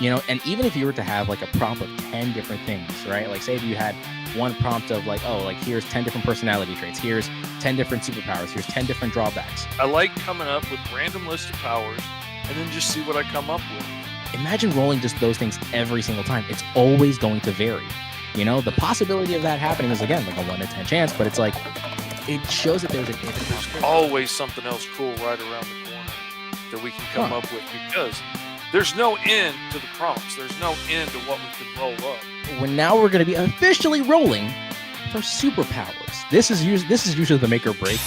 And even if you were to have like a prompt of 10 different things, right? Like say if you had one prompt of like, oh, like here's 10 different personality traits, here's 10 different superpowers, here's 10 different drawbacks. I like coming up with random list of powers and then just see what I come up with. Imagine rolling just those things every single time. It's always going to vary. The possibility of that happening is, again, like a 1 in 10 chance, but it's like, it shows that there's an infinite possibility. Always something else cool right around the corner that we can come up with, because there's no end to the prompts. There's no end to what we can roll up. We're going to be officially rolling for superpowers. This is usually the make or break.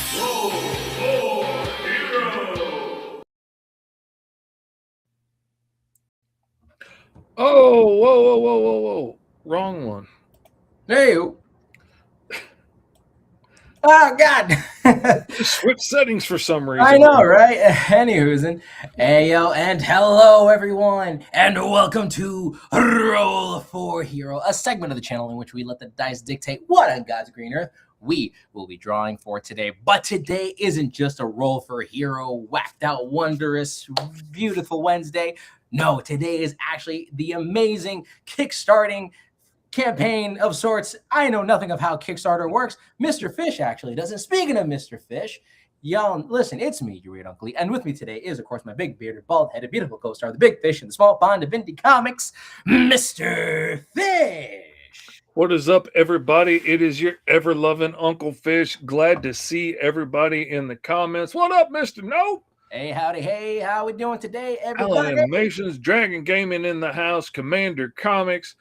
Oh, whoa. Wrong one. Hey. Oh, God. Switch settings for some reason. I know, right? Anywho's, Ayo, and hello, everyone, and welcome to Roll for Hero, a segment of the channel in which we let the dice dictate what on God's green earth we will be drawing for today. But today isn't just a Roll for Hero, whacked out, wondrous, beautiful Wednesday. No, today is actually the amazing kickstarting campaign of sorts. I know nothing of how Kickstarter works. Mr. Fish actually doesn't. Speaking of Mr. Fish, y'all listen, it's me, your weird Uncle Lee, and with me today is, of course, my big bearded, bald-headed, beautiful co-star, the big fish in the small pond of indie comics, Mr. Fish. What is up, everybody? It is your ever-loving Uncle Fish. Glad to see everybody in the comments. What up, Mr. Nope? Hey, howdy, hey, how we doing today, everybody? Animations, Dragon Gaming in the house, Commander Comics.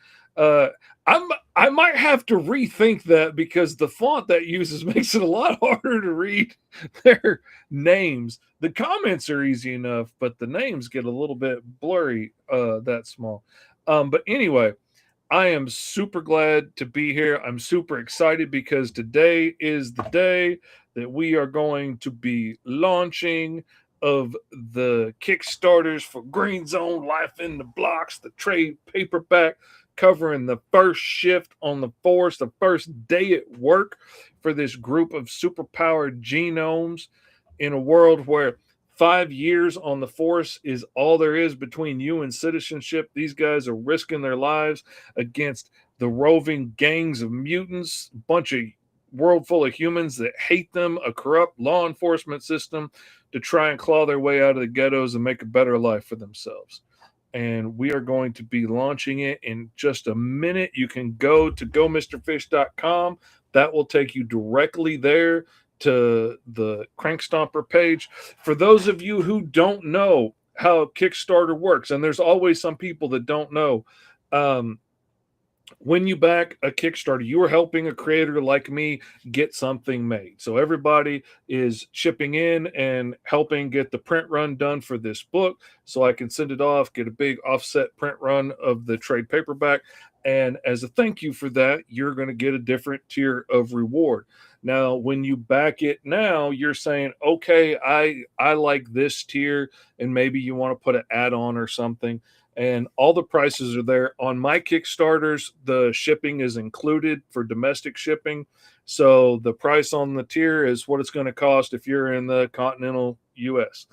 I might have to rethink that because the font that uses makes it a lot harder to read their names. The comments are easy enough, but the names get a little bit blurry, that small. But anyway, I am super glad to be here. I'm super excited because today is the day that we are going to be launching of the Kickstarters for GREENZONE, Life in the Blocks, the trade paperback, covering the first shift on the force, the first day at work for this group of superpowered genomes in a world where 5 years on the force is all there is between you and citizenship. These guys are risking their lives against the roving gangs of mutants, a bunch of world full of humans that hate them, a corrupt law enforcement system to try and claw their way out of the ghettos and make a better life for themselves. And we are going to be launching it in just a minute. You can go to gomrfish.com. That will take you directly there to the Crank Stomper page. For those of you who don't know how Kickstarter works, and there's always some people that don't know, when you back a Kickstarter, you are helping a creator like me get something made. So everybody is chipping in and helping get the print run done for this book so I can send it off, get a big offset print run of the trade paperback. And as a thank you for that, you're going to get a different tier of reward. Now, when you back it now, you're saying, okay, I like this tier, and maybe you want to put an add-on or something. And all the prices are there. On my Kickstarters, the shipping is included for domestic shipping. So the price on the tier is what it's going to cost if you're in the continental U.S.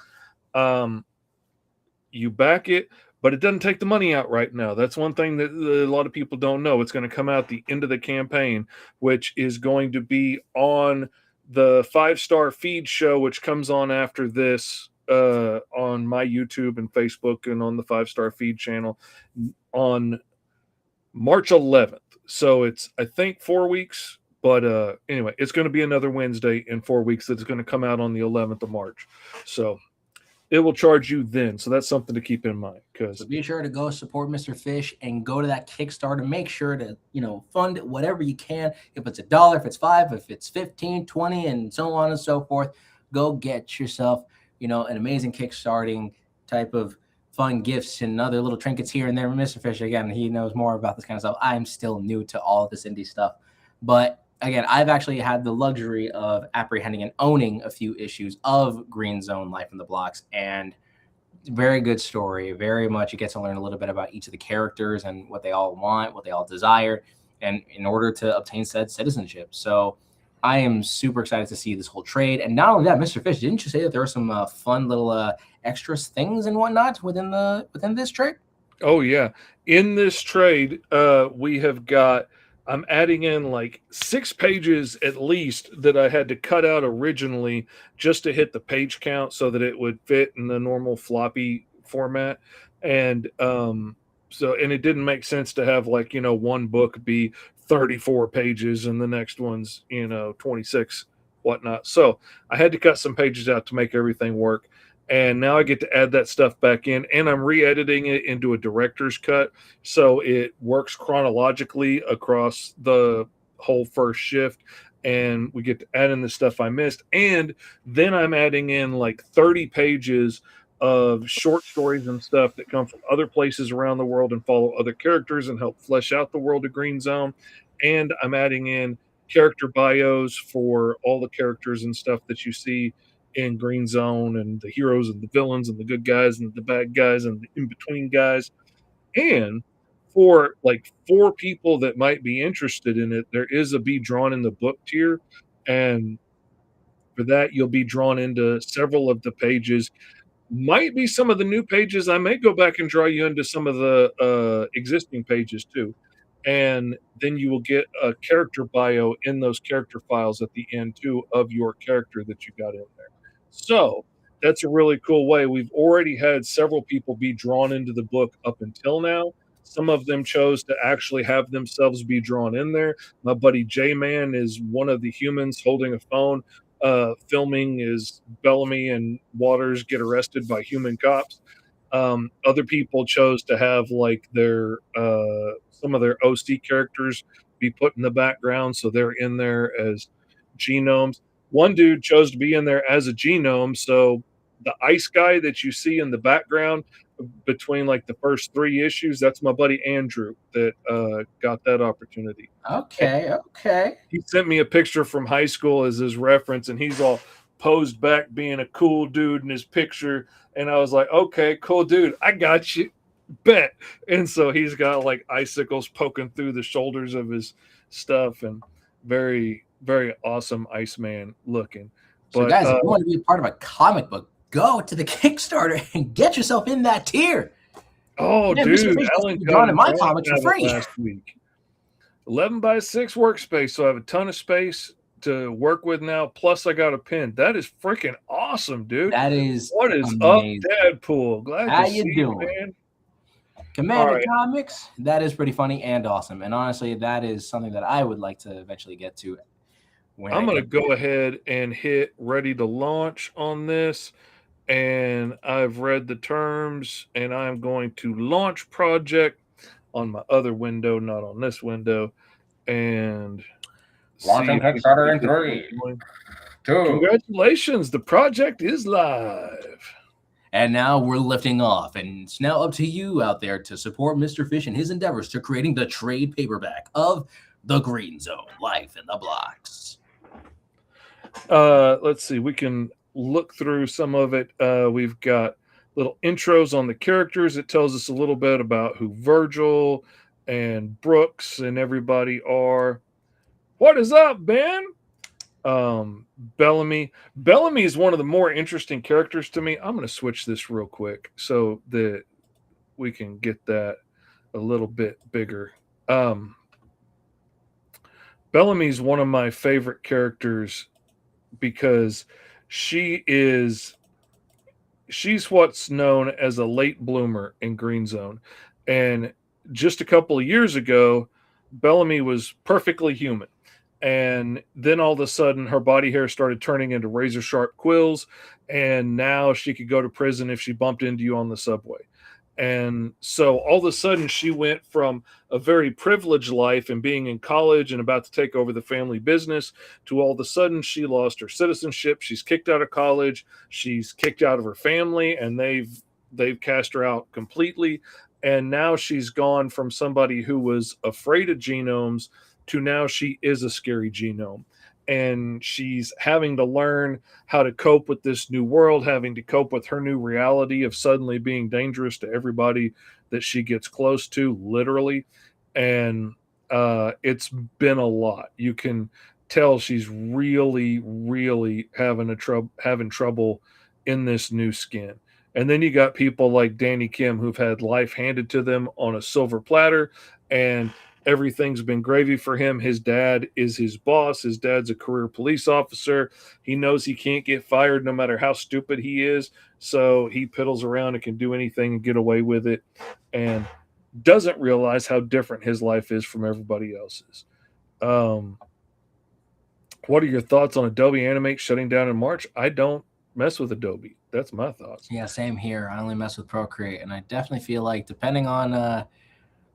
You back it, but it doesn't take the money out right now. That's one thing that a lot of people don't know. It's going to come out the end of the campaign, which is going to be on the 5-star feed show, which comes on after this, on my YouTube and Facebook and on the 5-star feed channel on March 11th. So it's, I think, 4 weeks. But anyway, it's going to be another Wednesday in 4 weeks that's going to come out on the 11th of March. So it will charge you then. So that's something to keep in mind. So be sure to go support Mr. Fish and go to that Kickstarter. Make sure to, fund whatever you can. If it's $1, if it's $5, if it's 15, 20, and so on and so forth, go get yourself an amazing kickstarting type of fun gifts and other little trinkets here and there. Mr. Fish, again, he knows more about this kind of stuff. I'm still new to all of this indie stuff. But again, I've actually had the luxury of apprehending and owning a few issues of GREENZONE, Life in the Blocks, and very good story. Very much you get to learn a little bit about each of the characters and what they all want, what they all desire, and in order to obtain said citizenship. So I am super excited to see this whole trade. And not only that, Mr. Fish, didn't you say that there were some fun little extras things and whatnot within this trade? Oh yeah. In this trade, we have got I'm adding in like 6 pages at least that I had to cut out originally just to hit the page count so that it would fit in the normal floppy format. And and it didn't make sense to have like, one book be 34 pages and the next one's, 26, whatnot. So I had to cut some pages out to make everything work, and now I get to add that stuff back in, and I'm re-editing it into a director's cut so it works chronologically across the whole first shift, and we get to add in the stuff I missed, and then I'm adding in like 30 pages of short stories and stuff that come from other places around the world and follow other characters and help flesh out the world of Green Zone, and I'm adding in character bios for all the characters and stuff that you see in Green Zone, and the heroes and the villains and the good guys and the bad guys and the in between guys. And for like 4 people that might be interested in it, there is a be drawn in the book tier. And for that, you'll be drawn into several of the pages. Might be some of the new pages. I may go back and draw you into some of the existing pages too. And then you will get a character bio in those character files at the end too of your character that you got in there. So that's a really cool way. We've already had several people be drawn into the book up until now. Some of them chose to actually have themselves be drawn in there. My buddy J Man is one of the humans holding a phone, filming as Bellamy and Waters get arrested by human cops. Other people chose to have like their some of their OC characters be put in the background, so they're in there as genomes. One dude chose to be in there as a genome, so the ice guy that you see in the background between like the first 3 issues, that's my buddy Andrew that got that opportunity. Okay, okay. He sent me a picture from high school as his reference, and he's all posed back being a cool dude in his picture. And I was like, okay, cool dude, I got you. Bet. And so he's got like icicles poking through the shoulders of his stuff, and very, very awesome Iceman looking. So, But guys, if you want to be a part of a comic book, go to the Kickstarter and get yourself in that tier. oh, Yeah, Mr. dude, Fish gets to Alan be drawn in my Cohen comics for had it free. last week. 11x6 workspace, so I have a ton of space to work with now. Plus, I got a pen. That is freaking awesome, dude. That is What is amazing. up, Deadpool? Glad How to you see doing? you, man. Commander All right. Comics, that is pretty funny and awesome. And honestly, that is something that I would like to eventually get to. When I'm I going to get go ahead and hit ready to launch on this. And I've read the terms, and I'm going to launch project on my other window, not on this window. And Launching see if we can Kickstarter in get this 3, going. 2. Congratulations, the project is live. And now we're lifting off, and it's now up to you out there to support Mr. Fish in his endeavors to creating the trade paperback of The Green Zone, Life in the Blocks. Let's see, we can look through some of it. We've got little intros on the characters. It tells us a little bit about who Virgil and Brooks and everybody are. What is up, Ben? Bellamy is one of the more interesting characters to me. I'm going to switch this real quick so that we can get that a little bit bigger. Bellamy is one of my favorite characters because she's what's known as a late bloomer in Green Zone. And just a couple of years ago, Bellamy was perfectly human. And then all of a sudden, her body hair started turning into razor sharp quills. And now she could go to prison if she bumped into you on the subway. And so all of a sudden, she went from a very privileged life and being in college and about to take over the family business to all of a sudden, she lost her citizenship. She's kicked out of college. She's kicked out of her family, and they've cast her out completely. And now she's gone from somebody who was afraid of genomes to now she is a scary genome. And she's having to learn how to cope with this new world, having to cope with her new reality of suddenly being dangerous to everybody that she gets close to, literally. And it's been a lot. You can tell she's really, really having trouble in this new skin. And then you got people like Danny Kim who've had life handed to them on a silver platter, and everything's been gravy for him. His dad is his boss. His dad's a career police officer. He knows he can't get fired no matter how stupid he is. So he piddles around and can do anything and get away with it, and doesn't realize how different his life is from everybody else's. What are your thoughts on Adobe Animate shutting down in March? I don't mess with Adobe. That's my thoughts. Yeah, same here. I only mess with Procreate, and I definitely feel like depending on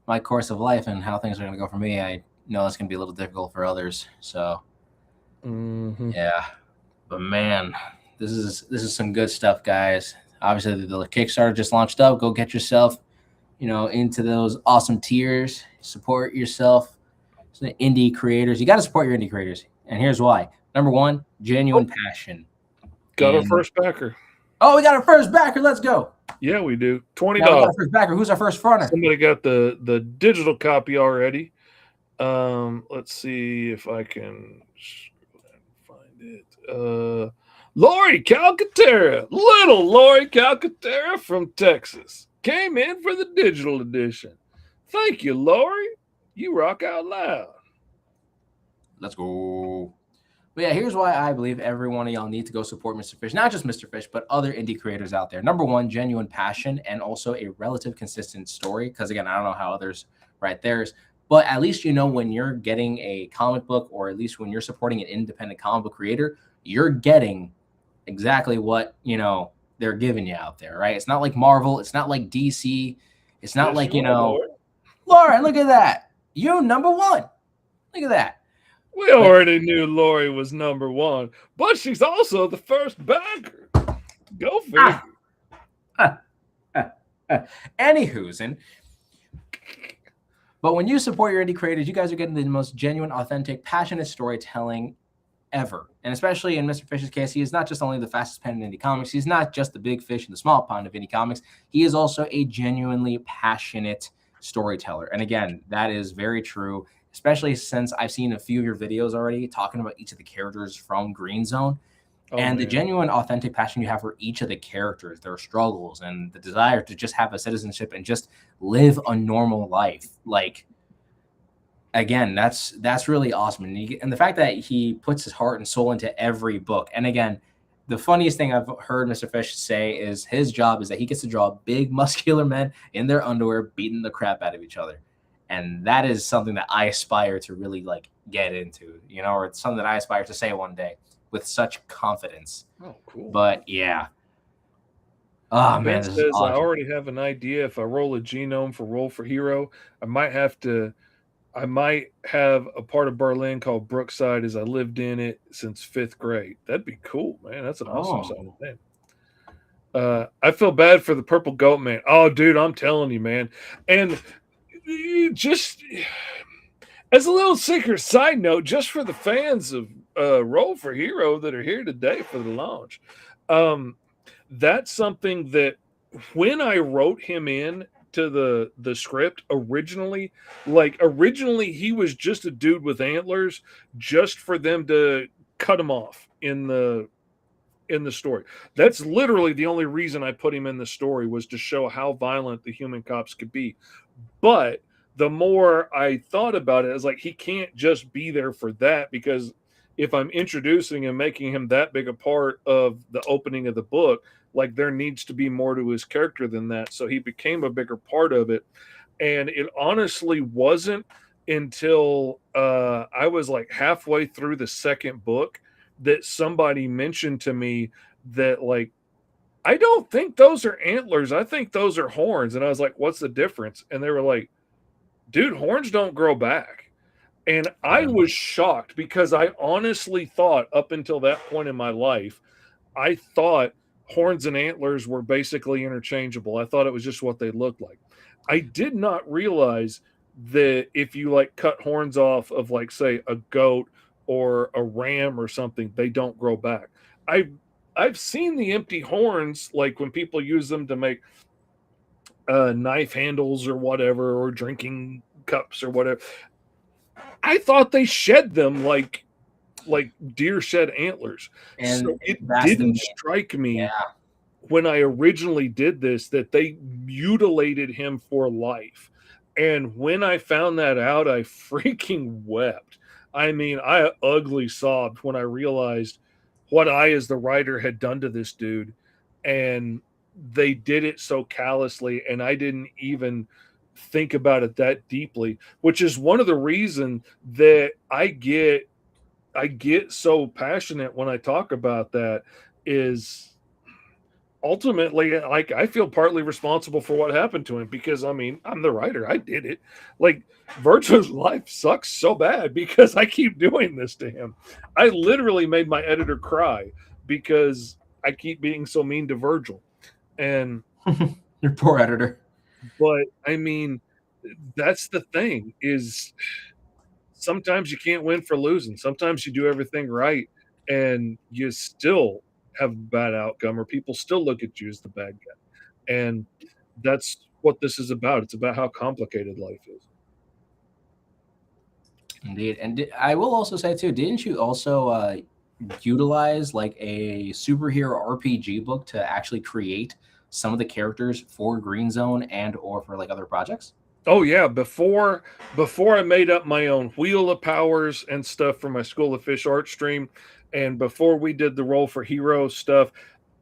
my course of life and how things are going to go for me, I know it's going to be a little difficult for others. So yeah, but man, this is some good stuff, guys. Obviously, the Kickstarter just launched up. Go get yourself, into those awesome tiers. Support yourself. So the indie creators. You got to support your indie creators, and here's why. Number one, genuine passion. Got our first backer. Oh, we got our first backer. Let's go. Yeah, we do. $20. Now we got our first backer. Who's our first fronter? Somebody got the digital copy already. Let's see if I can find it. Lori Calcaterra, little Lori Calcaterra from Texas, came in for the digital edition. Thank you, Lori. You rock out loud. Let's go. But yeah, here's why I believe every one of y'all need to go support Mr. Fish. Not just Mr. Fish, but other indie creators out there. Number one, genuine passion and also a relative consistent story. Because again, I don't know how others write theirs, but at least when when you're getting a comic book, or at least when you're supporting an independent comic book creator, you're getting exactly what they're giving you out there, right? It's not like Marvel, it's not like DC, it's not like Lauren, look at that. You number one. Look at that. We already knew Lori was number one, but she's also the first backer. Go figure. Anywho's, but when you support your indie creators, you guys are getting the most genuine, authentic, passionate storytelling ever. And especially in Mr. Fish's case, he is not just only the fastest pen in indie comics, he's not just the big fish in the small pond of indie comics, he is also a genuinely passionate storyteller. And again, that is very true, especially since I've seen a few of your videos already talking about each of the characters from GREENZONE. The genuine, authentic passion you have for each of the characters, their struggles, and the desire to just have a citizenship and just live a normal life. Like, again, that's really awesome. And the fact that he puts his heart and soul into every book. And again, the funniest thing I've heard Mr. Fish say is his job is that he gets to draw big, muscular men in their underwear beating the crap out of each other. And that is something that I aspire to really get into, or it's something that I aspire to say one day with such confidence. Oh, cool. But yeah. Oh, man. This says awesome. I already have an idea. If I roll a genome for Roll for Hero, I might have a part of Berlin called Brookside, as I lived in it since 5th grade. That'd be cool, man. That's an awesome name. I feel bad for the Purple Goat Man. Oh, dude, I'm telling you, man. And just as a little secret side note, just for the fans of Roll for Hero that are here today for the launch, that's something that when I wrote him in to the script originally he was just a dude with antlers, just for them to cut him off in the story. That's literally the only reason I put him in the story, was to show how violent the human cops could be. But the more I thought about it, I was like, he can't just be there for that, because if I'm introducing and making him that big a part of the opening of the book, there needs to be more to his character than that. So he became a bigger part of it. And it honestly wasn't until I was halfway through the second book that somebody mentioned to me that I don't think those are antlers. I think those are horns. And I was like, what's the difference? And they were like, dude, horns don't grow back. And I was shocked, because I honestly thought, up until that point in my life, I thought horns and antlers were basically interchangeable. I thought it was just what they looked like. I did not realize that if you cut horns off of say a goat or a ram or something, they don't grow back. I've seen the empty horns, when people use them to make knife handles or whatever, or drinking cups or whatever. I thought they shed them like deer shed antlers. And so it didn't strike me when I originally did this, that they mutilated him for life. And when I found that out, I freaking wept. I mean, I ugly sobbed when I realized what I, as the writer, had done to this dude. And they did it so callously, and I didn't even think about it that deeply, which is one of the reasons that I get so passionate when I talk about that. Is ultimately, like, I feel partly responsible for what happened to him, because I mean, I'm the writer, I did it. Like, Virgil's life sucks so bad because I keep doing this to him. I literally made my editor cry because I keep being so mean to Virgil. And Your poor editor. but I mean, that's the thing, is sometimes you can't win for losing. Sometimes you do everything right and you still have a bad outcome, or people still look at you as the bad guy. And that's what this is about. It's about how complicated life is. Indeed. And I will also say too, didn't you also utilize like a superhero RPG book to actually create some of the characters for Green Zone and or for like other projects? Oh yeah, before I made up my own Wheel of Powers and stuff for my School of Fish art stream, and before we did the Roll for Hero stuff,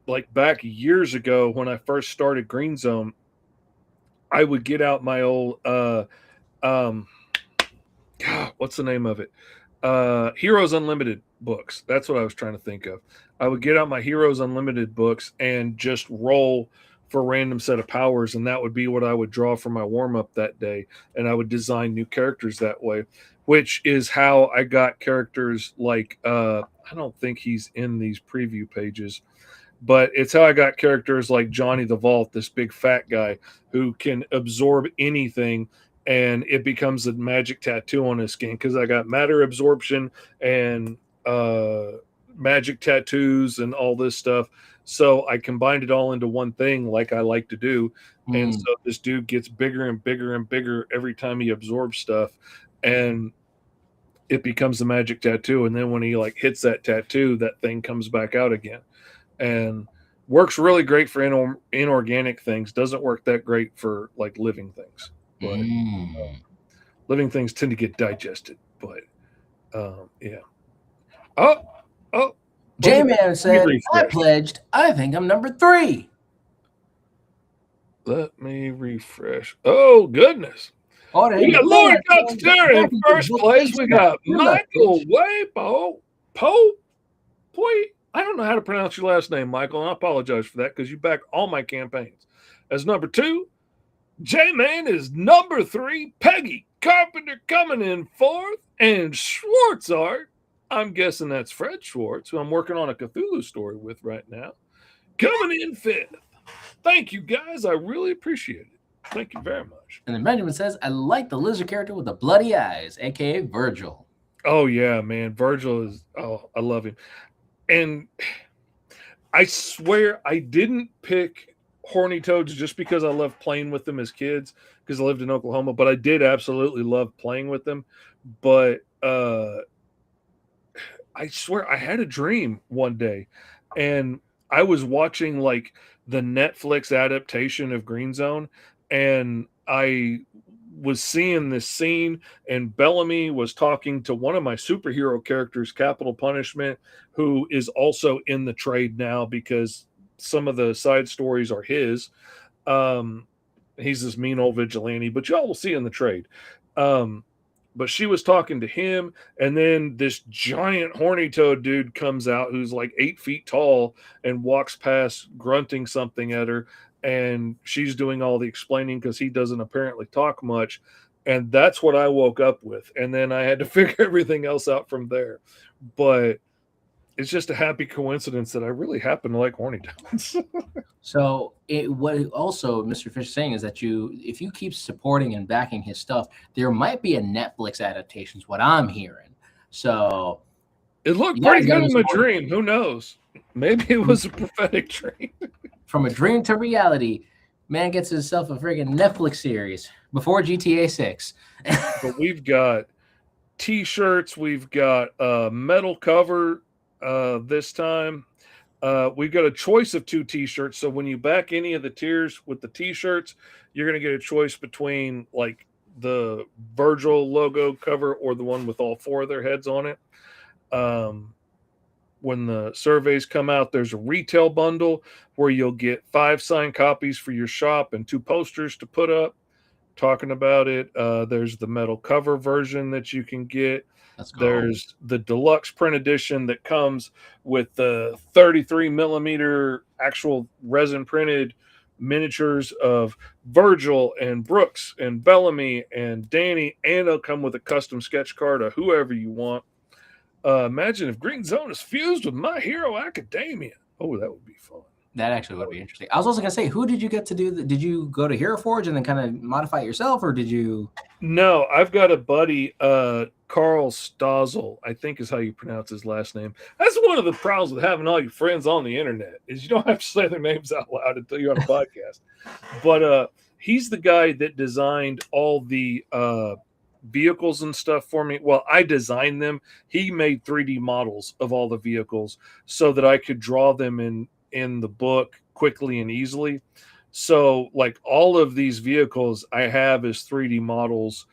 like back years ago when I first started Green Zone, I would get out my old um God, what's the name of it? Heroes Unlimited books. That's what I was trying to think of. I would get out my Heroes Unlimited books and just roll for a random set of powers, and that would be what I would draw for my warm up that day. And I would design new characters that way, which is how I got characters like I don't think he's in these preview pages, but it's how I got characters like Johnny the Vault, this big fat guy who can absorb anything, and it becomes a magic tattoo on his skin, because I got matter absorption and magic tattoos and all this stuff. So I combined it all into one thing, like I like to do. And so this dude gets bigger and bigger and bigger every time he absorbs stuff, and it becomes the magic tattoo. And then when he like hits that tattoo, that thing comes back out again, and works really great for inorganic things. Doesn't work that great for like living things. But living things tend to get digested. But yeah. Oh, J-Man said, I pledged. I think I'm number 3. Let me refresh. Oh, goodness. We got Lord Coxterra in first place. We got Michael Waypo. I don't know how to pronounce your last name, Michael, and I apologize for that, because you back all my campaigns. As number 2, J-Man is number 3. Peggy Carpenter coming in 4th. And Schwartz Art, I'm guessing that's Fred Schwartz, who I'm working on a Cthulhu story with right now, coming in 5th. Thank you, guys. I really appreciate it. Thank you very much. And then Benjamin says, I like the lizard character with the bloody eyes, a.k.a. Virgil. Oh, yeah, man. Virgil is, oh, I love him. And I swear I didn't pick Horny Toads just because I loved playing with them as kids, because I lived in Oklahoma, but I did absolutely love playing with them. But I swear I had a dream one day, and I was watching like the Netflix adaptation of Green Zone, and I was seeing this scene, and Bellamy was talking to one of my superhero characters, Capital Punishment, who is also in the trade now because some of the side stories are his. He's this mean old vigilante, but y'all will see in the trade. But she was talking to him, and then this giant horny toad dude comes out who's like 8 feet tall and walks past grunting something at her, and she's doing all the explaining because he doesn't apparently talk much. And that's what I woke up with. And then I had to figure everything else out from there. But it's just a happy coincidence that I really happen to like horny toads. So what also Mr. Fish is saying is that if you keep supporting and backing his stuff, there might be a Netflix adaptation is what I'm hearing. So it looked pretty good in my dream. Who knows? Maybe it was a prophetic dream. From a dream to reality, man gets himself a friggin' Netflix series before GTA 6. But we've got T-shirts. We've got a metal cover this time. We've got a choice of 2 t-shirts. So when you back any of the tiers with the t-shirts, you're going to get a choice between like the Virgil logo cover or the one with all 4 of their heads on it. When the surveys come out, there's a retail bundle where you'll get 5 signed copies for your shop and 2 posters to put up talking about it. There's the metal cover version that you can get. There's the deluxe print edition that comes with the 33 millimeter actual resin printed miniatures of Virgil and Brooks and Bellamy and Danny, and it'll come with a custom sketch card of whoever you want. Imagine if Green Zone is fused with My Hero Academia. Oh, that would be fun. That actually would be interesting. I was also going to say, who did you get to do? Did you go to Hero Forge and then kind of modify it yourself, or did you? No, I've got a buddy, Carl Stossel, I think is how you pronounce his last name. That's one of the problems with having all your friends on the internet is you don't have to say their names out loud until you're on a podcast. But he's the guy that designed all the vehicles and stuff for me. Well, I designed them. He made 3D models of all the vehicles so that I could draw them in the book quickly and easily. So like all of these vehicles I have as 3D models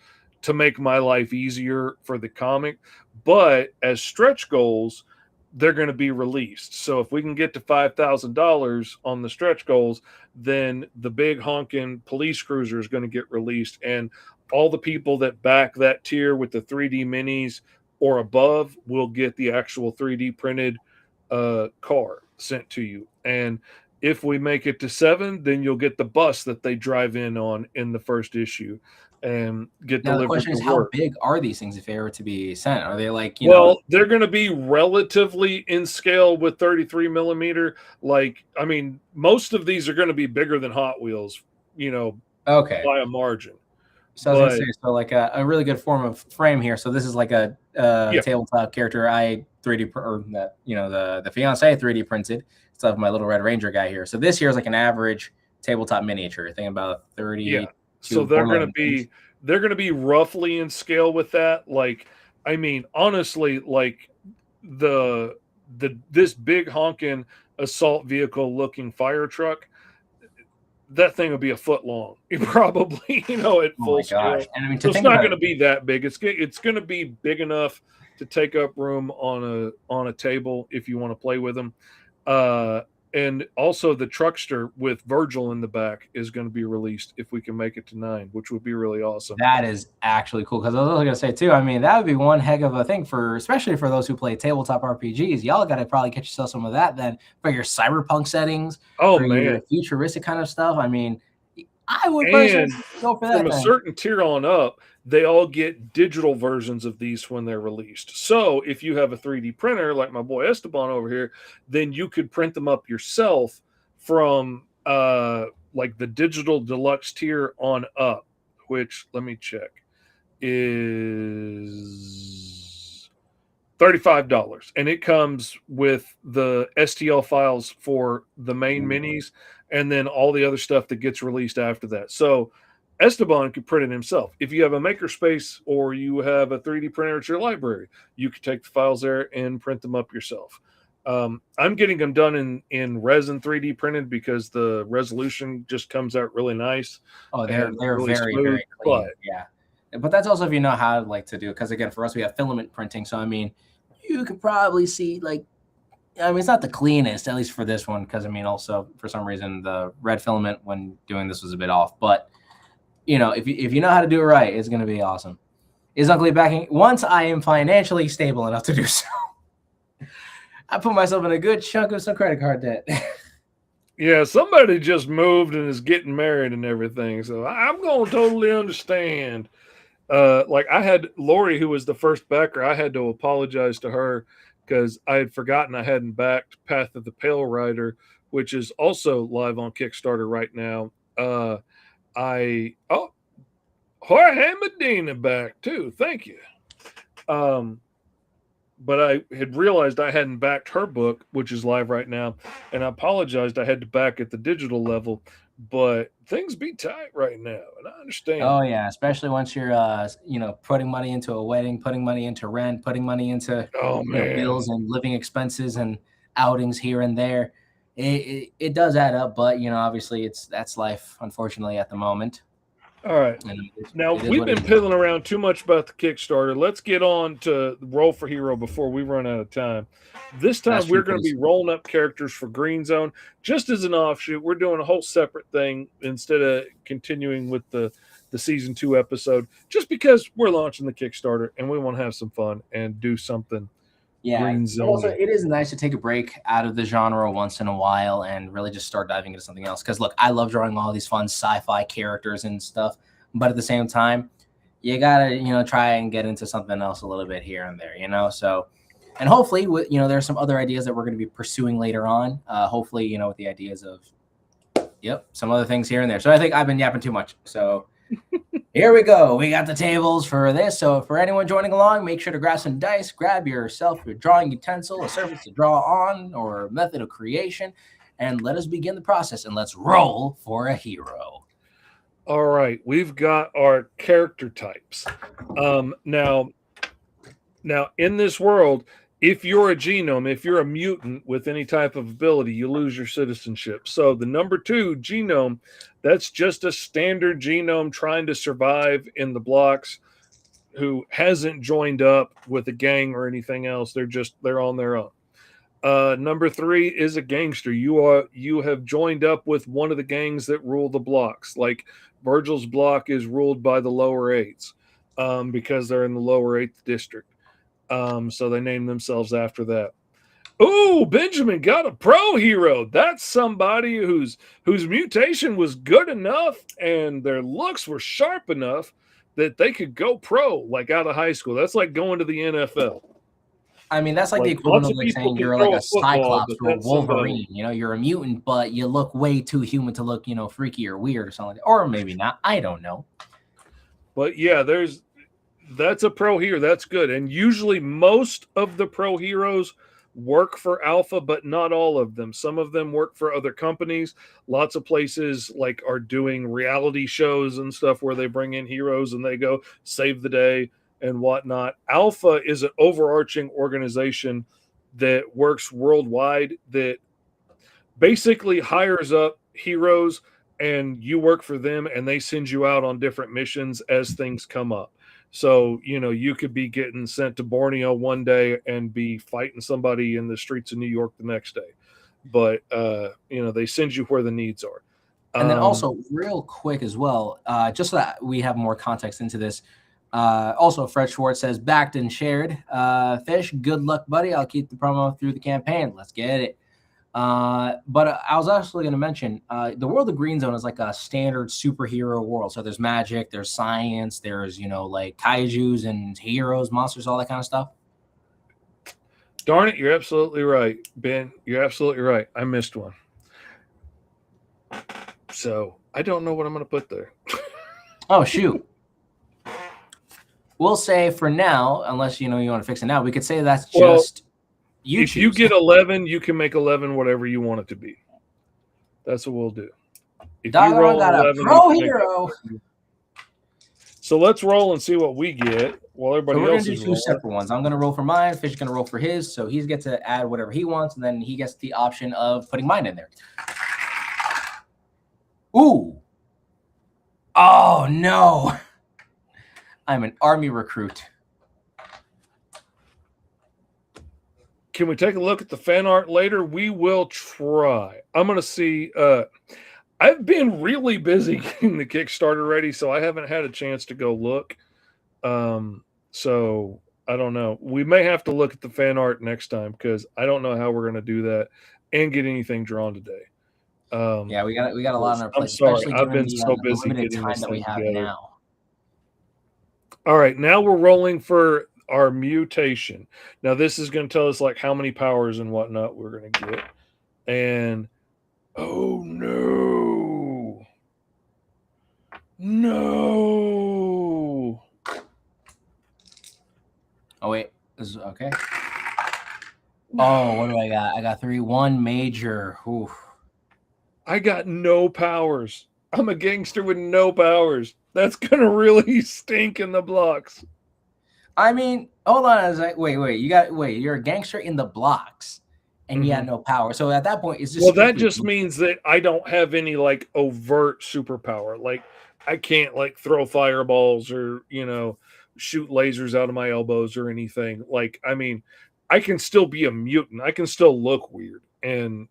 to make my life easier for the comic, but as stretch goals, they're going to be released. So if we can get to $5,000 on the stretch goals, then the big honking police cruiser is going to get released, and all the people that back that tier with the 3D minis or above will get the actual 3D printed car sent to you. And if we make it to 7, then you'll get the bus that they drive in on in the first issue and get Now, delivered. the question is, how big are these things if they were to be sent? Are they like, they're going to be relatively in scale with 33 millimeter. Like, I mean, most of these are going to be bigger than Hot Wheels, okay, by a margin. So I was going to say, so like a really good form of frame here. So this is like a tabletop character I 3D or the fiance 3D printed. It's of my little Red Ranger guy here. So this here is like an average tabletop miniature. Thinking about 30. Yeah. So they're going to be roughly in scale with that. Like, I mean, honestly, like this big honking assault vehicle looking fire truck, that thing will be a foot long. Probably, at full scale. And I mean, so it's not going to be that big. It's going to be big enough to take up room on a table if you want to play with them. And also the truckster with Virgil in the back is going to be released if we can make it to 9, which would be really awesome. That is actually cool, because I was going to say too, I mean, that would be one heck of a thing especially for those who play tabletop RPGs. Y'all got to probably get yourself some of that then for your cyberpunk settings. Oh, for man. Your futuristic kind of stuff. I mean, I would personally go for that. From a certain tier on up, they all get digital versions of these when they're released. So if you have a 3D printer like my boy Esteban over here, then you could print them up yourself from like the digital deluxe tier on up, which, let me check, is $35. And it comes with the STL files for the main minis and then all the other stuff that gets released after that. So Esteban could print it himself. If you have a makerspace or you have a 3D printer at your library, you could take the files there and print them up yourself. I'm getting them done in resin 3D printed because the resolution just comes out really nice. Oh, they're really very, smooth, very clean. But that's also if you know how to do it. Because again, for us, we have filament printing. So I mean, you could probably see it's not the cleanest, at least for this one, because I mean, also for some reason the red filament when doing this was a bit off. But if you know how to do it right, it's going to be awesome. Is Uncle Lee backing once I am financially stable enough to do so? I put myself in a good chunk of some credit card debt. Yeah, somebody just moved and is getting married and everything, so I'm going to totally understand. Like I had Lori, who was the first backer, I had to apologize to her because I had forgotten I hadn't backed Path of the Pale Rider, which is also live on Kickstarter right now. Jorge Medina back too. Thank you. But I had realized I hadn't backed her book, which is live right now, and I apologized. I had to back at the digital level, but things be tight right now, and I understand. Oh yeah, especially once you're putting money into a wedding, putting money into rent, putting money into bills and living expenses, and outings here and there. It does add up, but obviously that's life, unfortunately, at the moment. All right. Now, we've been piddling around too much about the Kickstarter. Let's get on to Roll for Hero before we run out of time. This time, we're going to be rolling up characters for Green Zone. Just as an offshoot, we're doing a whole separate thing instead of continuing with the Season 2 episode, just because we're launching the Kickstarter and we want to have some fun and do something. Yeah, also, it is nice to take a break out of the genre once in a while and really just start diving into something else. Because look, I love drawing all these fun sci-fi characters and stuff, but at the same time, you gotta try and get into something else a little bit here and there. So, and hopefully, there's some other ideas that we're going to be pursuing later on. Hopefully, with the ideas of some other things here and there. So I think I've been yapping too much. So. Here we go. We got the tables for this. So for anyone joining along, make sure to grab some dice, grab yourself your drawing utensil, a surface to draw on, or method of creation, and let us begin the process. And let's roll for a hero. All right, we've got our character types. Now in this world, if you're a genome, if you're a mutant with any type of ability, you lose your citizenship. So the number 2 genome, that's just a standard genome trying to survive in the blocks, who hasn't joined up with a gang or anything else. They're on their own. Number 3 is a gangster. You have joined up with one of the gangs that rule the blocks. Like Virgil's block is ruled by the lower 8s because they're in the lower 8th district. So they named themselves after that. Oh, Benjamin got a pro hero. That's somebody whose mutation was good enough and their looks were sharp enough that they could go pro, like out of high school. That's like going to the NFL. I mean, that's like the equivalent of like saying you're like a Cyclops or a Wolverine. You're a mutant, but you look way too human to look, freaky or weird or something like that. Or maybe not. I don't know. But yeah, that's a pro hero. That's good. And usually most of the pro heroes work for Alpha, but not all of them. Some of them work for other companies. Lots of places like are doing reality shows and stuff where they bring in heroes and they go save the day and whatnot. Alpha is an overarching organization that works worldwide that basically hires up heroes and you work for them and they send you out on different missions as things come up. So, you could be getting sent to Borneo one day and be fighting somebody in the streets of New York the next day. But, they send you where the needs are. And then also real quick as well, just so that we have more context into this. Also, Fred Schwartz says, backed and shared. Fish, good luck, buddy. I'll keep the promo through the campaign. Let's get it. But I was actually going to mention the world of Green Zone is like a standard superhero world. So there's magic, there's science, there's like kaijus and heroes, monsters, all that kind of stuff. Darn it, you're absolutely right, Ben. You're absolutely right. I missed one. So I don't know what I'm going to put there. Oh shoot. We'll say for now, unless you want to fix it now, we could say that's just. If you get 11, you can make 11 whatever you want it to be. That's what we'll do. If you roll 11, pro hero. So let's roll and see what we get while everybody else is rolling. We're going to do 2 separate ones. I'm going to roll for mine. Fish is going to roll for his. So he's gets to add whatever he wants, and then he gets the option of putting mine in there. Ooh. Oh, no. I'm an army recruit. Can we take a look at the fan art later? We will try. I'm going to see. I've been really busy getting the Kickstarter ready, so I haven't had a chance to go look. So I don't know. We may have to look at the fan art next time because I don't know how we're going to do that and get anything drawn today. Yeah, we got a lot on our plate. I'm sorry. I've been so busy getting time this that we thing have together. now. All right, now we're rolling for our mutation. Now this is going to tell us like how many powers and whatnot we're going to get. And oh no. No. Oh wait, this is okay. Oh, what do I got? I got 3. 1 major. Oof. I got no powers. I'm a gangster with no powers. That's going to really stink in the blocks. I mean, hold on a second. Wait. You're a gangster in the blocks. and he had no power. So at that point, it's just Well, that strictly just means that I don't have any like overt superpower. Like I can't like throw fireballs or shoot lasers out of my elbows or anything. Like I mean, I can still be a mutant. I can still look weird, and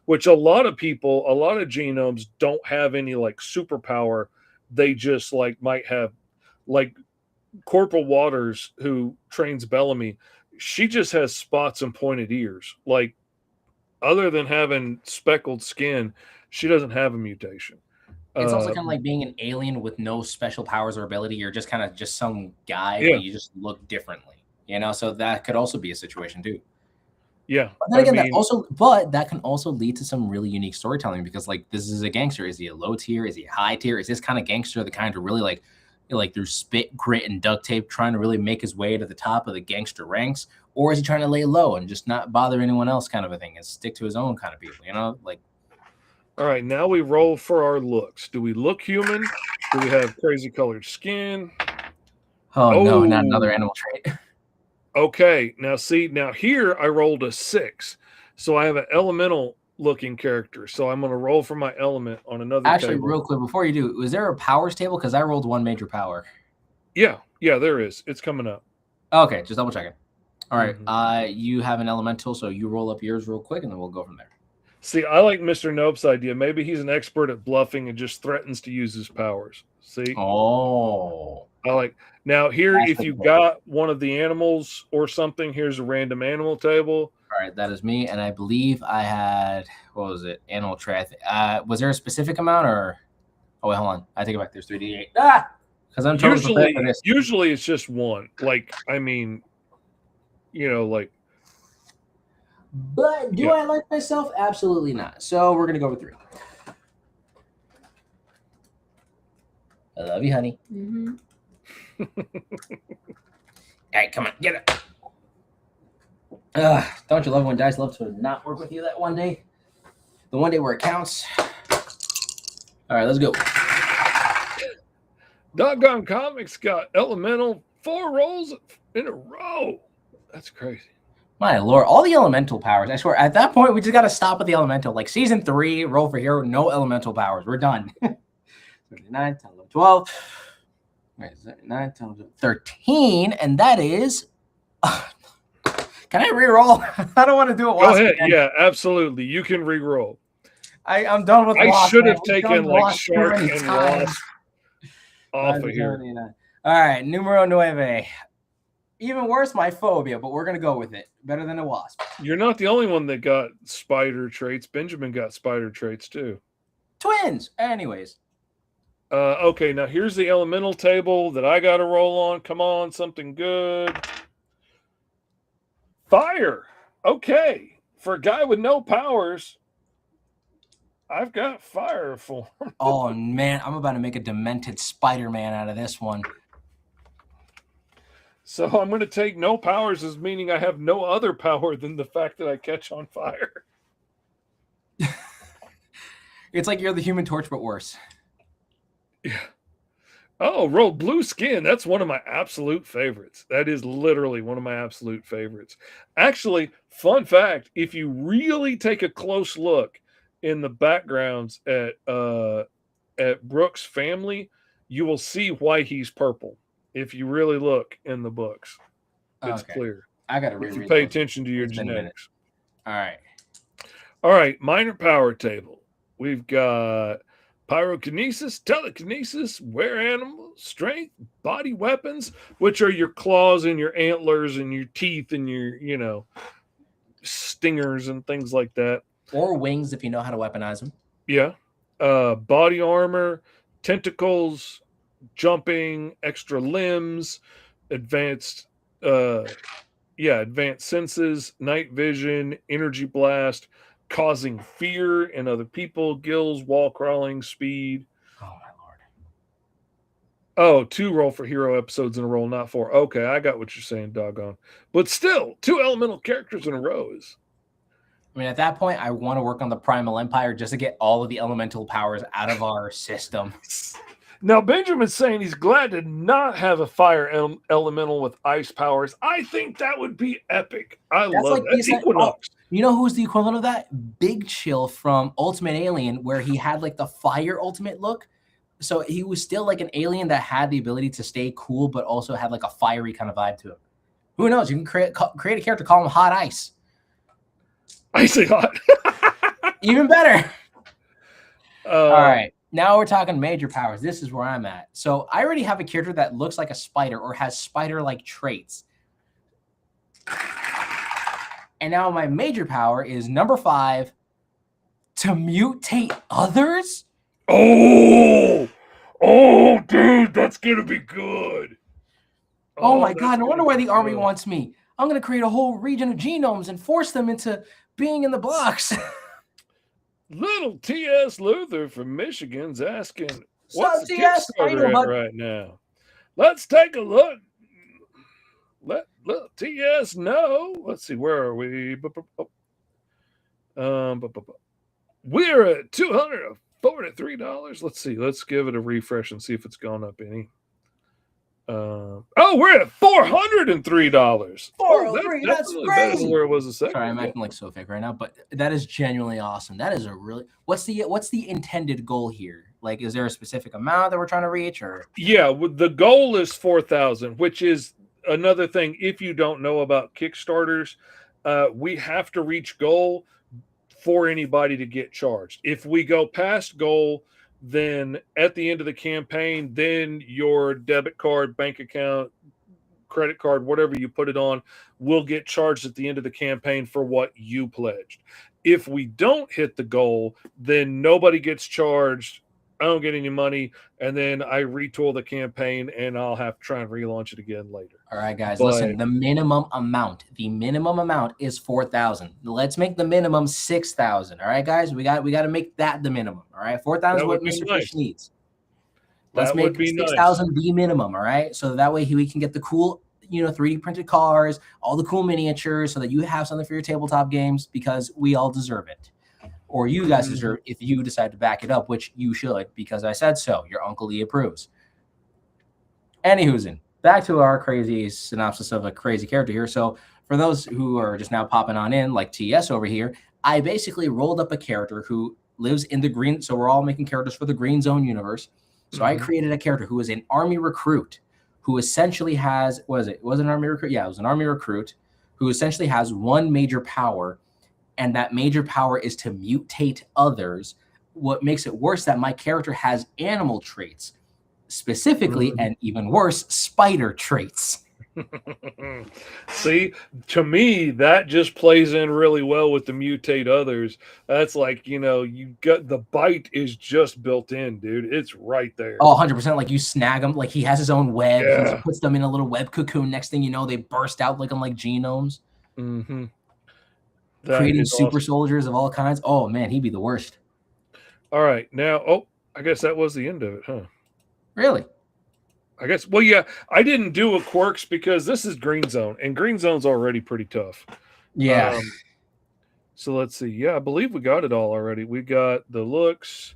which a lot of people, a lot of genomes don't have any like superpower. They just like might have like Corporal Waters, who trains Bellamy. She just has spots and pointed ears. Like other than having speckled skin, she doesn't have a mutation. It's also kind of like being an alien with no special powers or ability. You're just kind of just some guy, Yeah. but you just look differently, So that could also be a situation too. Yeah. But then again, that can also lead to some really unique storytelling because, like, this is a gangster. Is he a low tier? Is he a high tier? Is this kind of gangster the kind to really like through spit, grit, and duct tape, trying to really make his way to the top of the gangster ranks, or is he trying to lay low and just not bother anyone else, kind of a thing, and stick to his own kind of people? Like. All right, now we roll for our looks. Do we look human? Do we have crazy colored skin? Oh no, not another animal trait. Okay, now here I rolled a 6. So I have an elemental looking character. So I'm going to roll for my element on another Actually, table. real quick, before you do, was there a powers table? Because I rolled one major power. Yeah, there is. It's coming up. Okay, just double checking. All right, you have an elemental, so you roll up yours real quick, and then we'll go from there. See, I like Mr. Nope's idea. Maybe he's an expert at bluffing and just threatens to use his powers. See? Oh. I like. Now, here, That's if the you goal. got one of the animals or something, here's a random animal table. All right, that is me, and I believe I had, what was it, animal trait. Was there a specific amount, or? Oh, wait, hold on. I take it back. There's 3d8. Because I'm totally prepared for this. Usually it's just one. Like, I mean, like. But do I like myself? Absolutely not. So we're going to go with 3. I love you, honey. Mm-hmm. Hey, come on, get it. Don't you love when dice love to not work with you that one day? The one day where it counts. All right, let's go. Doggone Comics got elemental 4 rolls in a row. That's crazy. My lord, all the elemental powers. I swear, at that point, we just got to stop at the elemental. Like season 3, roll for hero, no elemental powers. We're done. 9, 10, 11, 12. Wait, is that 9, 10, 11, 13? And that is. Can I re-roll? I don't want to do it. Go ahead. Again. Yeah, absolutely. You can re-roll. I'm done with. I should have taken like shark and wasp off of here. All right, numero 9. Even worse, my phobia, but we're gonna go with it. Better than a wasp. You're not the only one that got spider traits. Benjamin got spider traits too. Twins. Anyways. Okay, now here's the elemental table that I got to roll on. Come on, something good. Fire. Okay, for a guy with no powers, I've got fire form. Oh man, I'm about to make a demented Spider-Man out of this one. So I'm going to take no powers as meaning I have no other power than the fact that I catch on fire. It's like you're the Human Torch, but worse. Yeah. Oh, roll blue skin. That's one of my absolute favorites. That is literally one of my absolute favorites. Actually, fun fact, if you really take a close look in the backgrounds at Brooks' family, you will see why he's purple. If you really look in the books, it's clear. I got to reread. If you pay attention to your genetics. All right. Minor power table. We've got pyrokinesis, telekinesis, were animal, strength, body weapons, which are your claws and your antlers and your teeth and your, stingers and things like that. Or wings if you know how to weaponize them. Yeah. Body armor, tentacles, jumping, extra limbs, advanced senses, night vision, energy blast, causing fear in other people, gills, wall crawling, speed. Oh my lord. Oh, 2 roll for hero episodes in a row, not 4. Okay, I got what you're saying, doggone. But still, 2 elemental characters in a row is. I mean, at that point, I want to work on the Primal Empire just to get all of the elemental powers out of our system. Now, Benjamin's saying he's glad to not have a fire elemental with ice powers. I think that would be epic. I love that. Equinox. You know who's the equivalent of that? Big Chill from Ultimate Alien, where he had like the fire ultimate look. So he was still like an alien that had the ability to stay cool, but also had like a fiery kind of vibe to him. Who knows? You can create a character, call him Hot Ice. Icy hot. Even better. All right. Now we're talking major powers. This is where I'm at. So I already have a character that looks like a spider or has spider-like traits. And now my major power is number 5, to mutate others. Oh, dude, that's gonna be good. Oh my God! No wonder why the army wants me. I'm gonna create a whole region of genomes and force them into being in the blocks. Little T.S. Luther from Michigan's asking, What's what's the TS? Kickstarter at right now? Let's take a look. Let little T.S. know. Let's see, where are we? We're at $243. Let's see. Let's give it a refresh and see if it's gone up any. We're at $403. $403. That's really crazy. Better than where it was a second. Sorry, I'm acting like so fake right now, but that is genuinely awesome. That is a really what's the intended goal here? Like, is there a specific amount that we're trying to reach, or? Yeah, the goal is 4,000, which is another thing. If you don't know about Kickstarters, we have to reach goal for anybody to get charged. If we go past goal, then at the end of the campaign, then your debit card, bank account, credit card, whatever you put it on, will get charged at the end of the campaign for what you pledged. If we don't hit the goal, then nobody gets charged. I don't get any money, and then I retool the campaign, and I'll have to try and relaunch it again later. All right, guys, listen. The minimum amount is 4,000. Let's make the minimum 6,000. All right, guys, we got to make that the minimum. All right, 4,000 is what Mr. Fish needs. Let's make 6,000 the minimum. All right, so that way we can get the cool, 3D printed cars, all the cool miniatures, so that you have something for your tabletop games, because we all deserve it. Or you guys deserve, if you decide to back it up, which you should, because I said so. Your Uncle Lee approves. Anywho's back to our crazy synopsis of a crazy character here. So for those who are just now popping on in, like TS over here, I basically rolled up a character who lives in the green. So we're all making characters for the Green Zone universe. So I created a character who is an army recruit, who essentially has, was it an army recruit? Yeah, it was an army recruit who essentially has one major power. And that major power is to mutate others. What makes it worse, that my character has animal traits, specifically, and even worse, spider traits. See, to me, that just plays in really well with the mutate others. That's like, you got the bite is just built in, dude. It's right there. Oh, 100%. Like, you snag him. Like, he has his own web. Yeah. He puts them in a little web cocoon. Next thing you know, they burst out like genomes. Mm-hmm. Creating super soldiers of all kinds. Oh, man, he'd be the worst. All right. Now, I guess that was the end of it, huh? Really? I guess. Well, yeah, I didn't do a quirks because this is Green Zone, and Green Zone's already pretty tough. Yeah. So let's see. Yeah, I believe we got it all already. We got the looks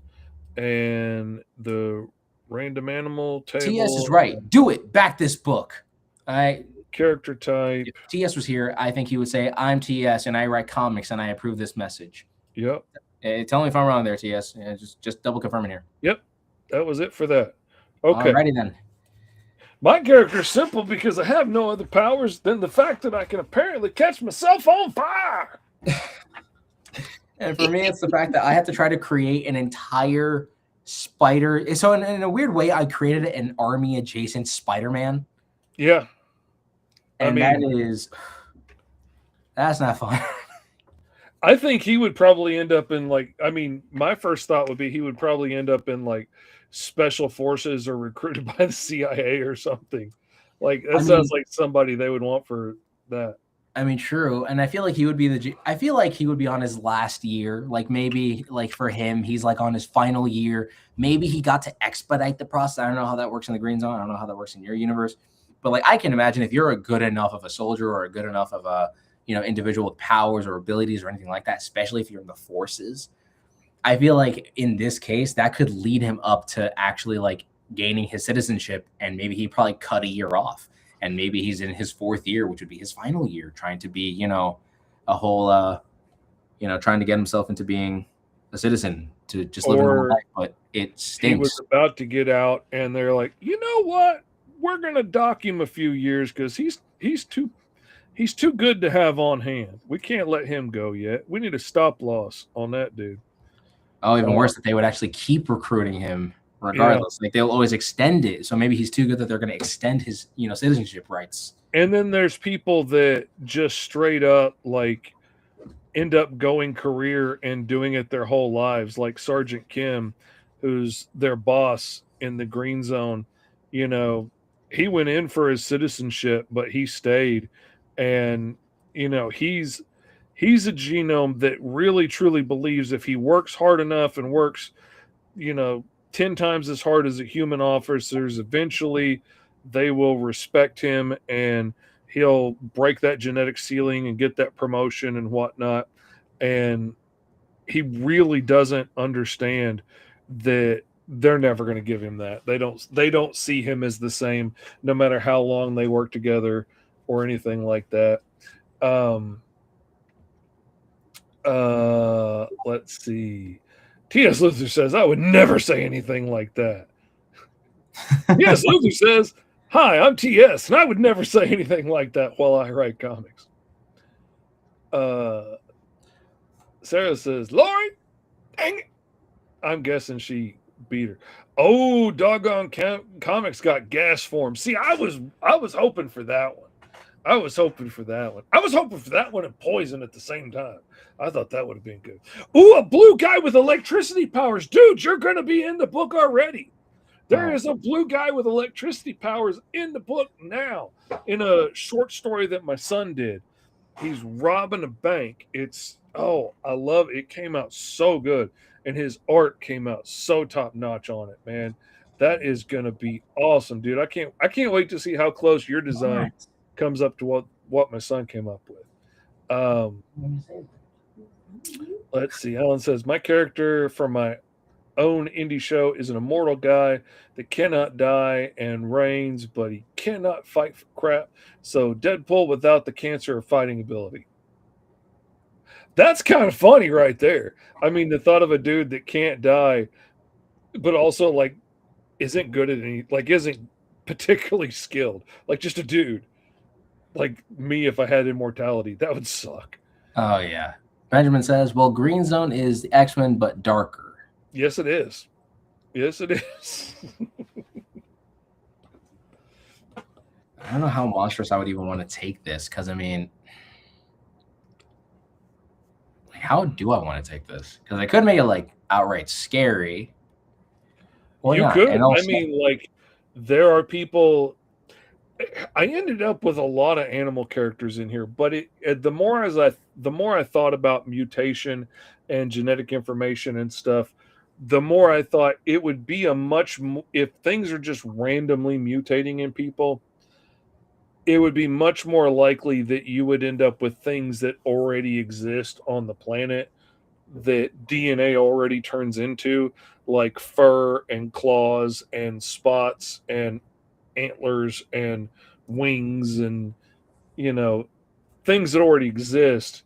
and the random animal table. TS is right. Do it. Back this book. All right. Character type. If TS was here, I think he would say, I'm TS and I write comics and I approve this message. Yep. Tell me if I'm wrong there, TS. Just double confirming here. Yep. That was it for that. Okay. Alrighty then. My character's simple because I have no other powers than the fact that I can apparently catch myself on fire. And for me, it's the fact that I have to try to create an entire spider. So in a weird way, I created an army adjacent Spider-Man. Yeah. And that's not fun. I think he would probably end up in my first thought would be he would probably end up in like special forces or recruited by the CIA or something. Like that sounds like somebody they would want for that. I mean, true. And I feel like he would be on his last year. Like maybe like for him, he's like on his final year. Maybe he got to expedite the process. I don't know how that works in the Green Zone. I don't know how that works in your universe. But like I can imagine if you're a good enough of a soldier or a good enough of a individual with powers or abilities or anything like that, especially if you're in the forces, I feel like in this case that could lead him up to actually like gaining his citizenship, and maybe he probably cut a year off, and maybe he's in his 4th year, which would be his final year, trying to be a whole trying to get himself into being a citizen to just live a normal Or life, but it he was stinks. about to get out, and they're like, you know what? We're gonna dock him a few years because he's too good to have on hand. We can't let him go yet. We need a stop loss on that dude. Oh, even worse, that they would actually keep recruiting him regardless. Yeah. Like they'll always extend it. So maybe he's too good that they're going to extend his, citizenship rights. And then there's people that just straight up like end up going career and doing it their whole lives, like Sergeant Kim, who's their boss in the Green Zone. He went in for his citizenship, but he stayed. And, he's a genome that really truly believes if he works hard enough and works, 10 times as hard as a human officers, eventually they will respect him and he'll break that genetic ceiling and get that promotion and whatnot. And he really doesn't understand that they're never going to give him that. They don't see him as the same, no matter how long they work together or anything like that. Let's see. T.S. Luther says, I would never say anything like that. T.S. Luther says, hi, I'm T.S., and I would never say anything like that while I write comics. Sarah says, Lori, dang it. I'm guessing she beat her. Oh, doggone comics got gas form. See, I was hoping for that one. I was hoping for that one and Poison at the same time. I thought that would have been good. Ooh, a blue guy with electricity powers. Dude, you're going to be in the book already. There is a blue guy with electricity powers in the book now, in a short story that my son did. He's robbing a bank. I love it. It came out so good. And his art came out so top notch on it, man. That is gonna be awesome, dude. I can't wait to see how close your design comes up to what my son came up with. Let's see. Alan says, my character from my own indie show is an immortal guy that cannot die and reigns, but he cannot fight for crap. So Deadpool without the cancer or fighting ability. That's kind of funny right there. I mean, the thought of a dude that can't die, but also like isn't good at any, like isn't particularly skilled, like just a dude like me. If I had immortality, that would suck. Oh yeah. Benjamin says, well, Green Zone is the X-Men but darker. Yes, it is. Yes, it is. I don't know how monstrous I would even want to take this, because I mean, how do I want to take this? Because I could make it like outright scary. You could. I mean, like, there are people. I ended up with a lot of animal characters in here, but the more I thought about mutation and genetic information and stuff, the more I thought it would be if things are just randomly mutating in people, it would be much more likely that you would end up with things that already exist on the planet that DNA already turns into, like fur and claws and spots and antlers and wings and things that already exist,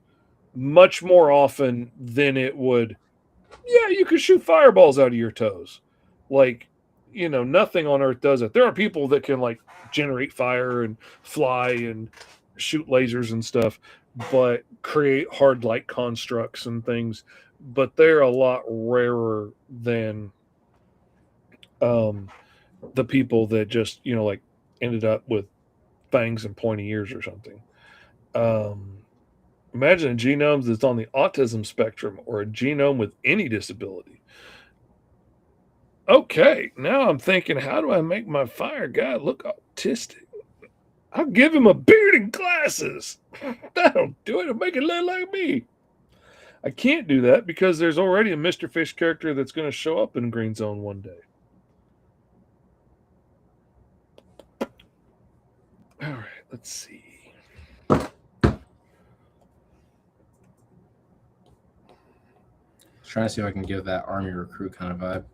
much more often than it would. Yeah, you could shoot fireballs out of your toes. Like, nothing on Earth does it. There are people that can like generate fire and fly and shoot lasers and stuff, but create hard light constructs and things. But they're a lot rarer than the people that just like ended up with fangs and pointy ears or something. Imagine a genome that's on the autism spectrum or a genome with any disability. Okay, now I'm thinking, how do I make my fire guy look autistic? I'll give him a beard and glasses. That'll do it. It'll make it look like me. I can't do that because there's already a Mr. Fish character that's going to show up in Green Zone one day. All right, let's see. Trying to see if I can give that army recruit kind of vibe.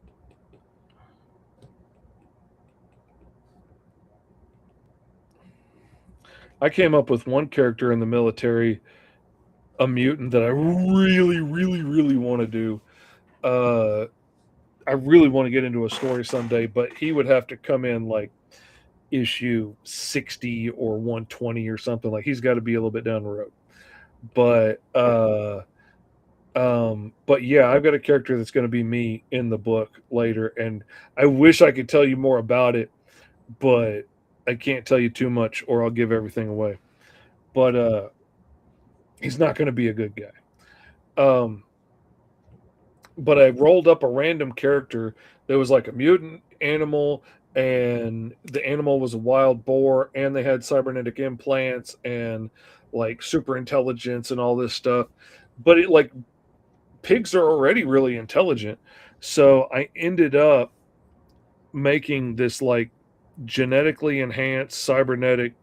I came up with one character in the military a mutant that I really, really, really want to do. I really want to get into a story someday, but he would have to come in like issue 60 or 120 or something. Like he's got to be a little bit down the road. But yeah, I've got a character that's going to be me in the book later, and I wish I could tell you more about it, but I can't tell you too much or I'll give everything away. But he's not going to be a good guy. But I rolled up a random character that was like a mutant animal, and the animal was a wild boar, and they had cybernetic implants and like super intelligence and all this stuff. But it like pigs are already really intelligent. So I ended up making this like genetically enhanced cybernetic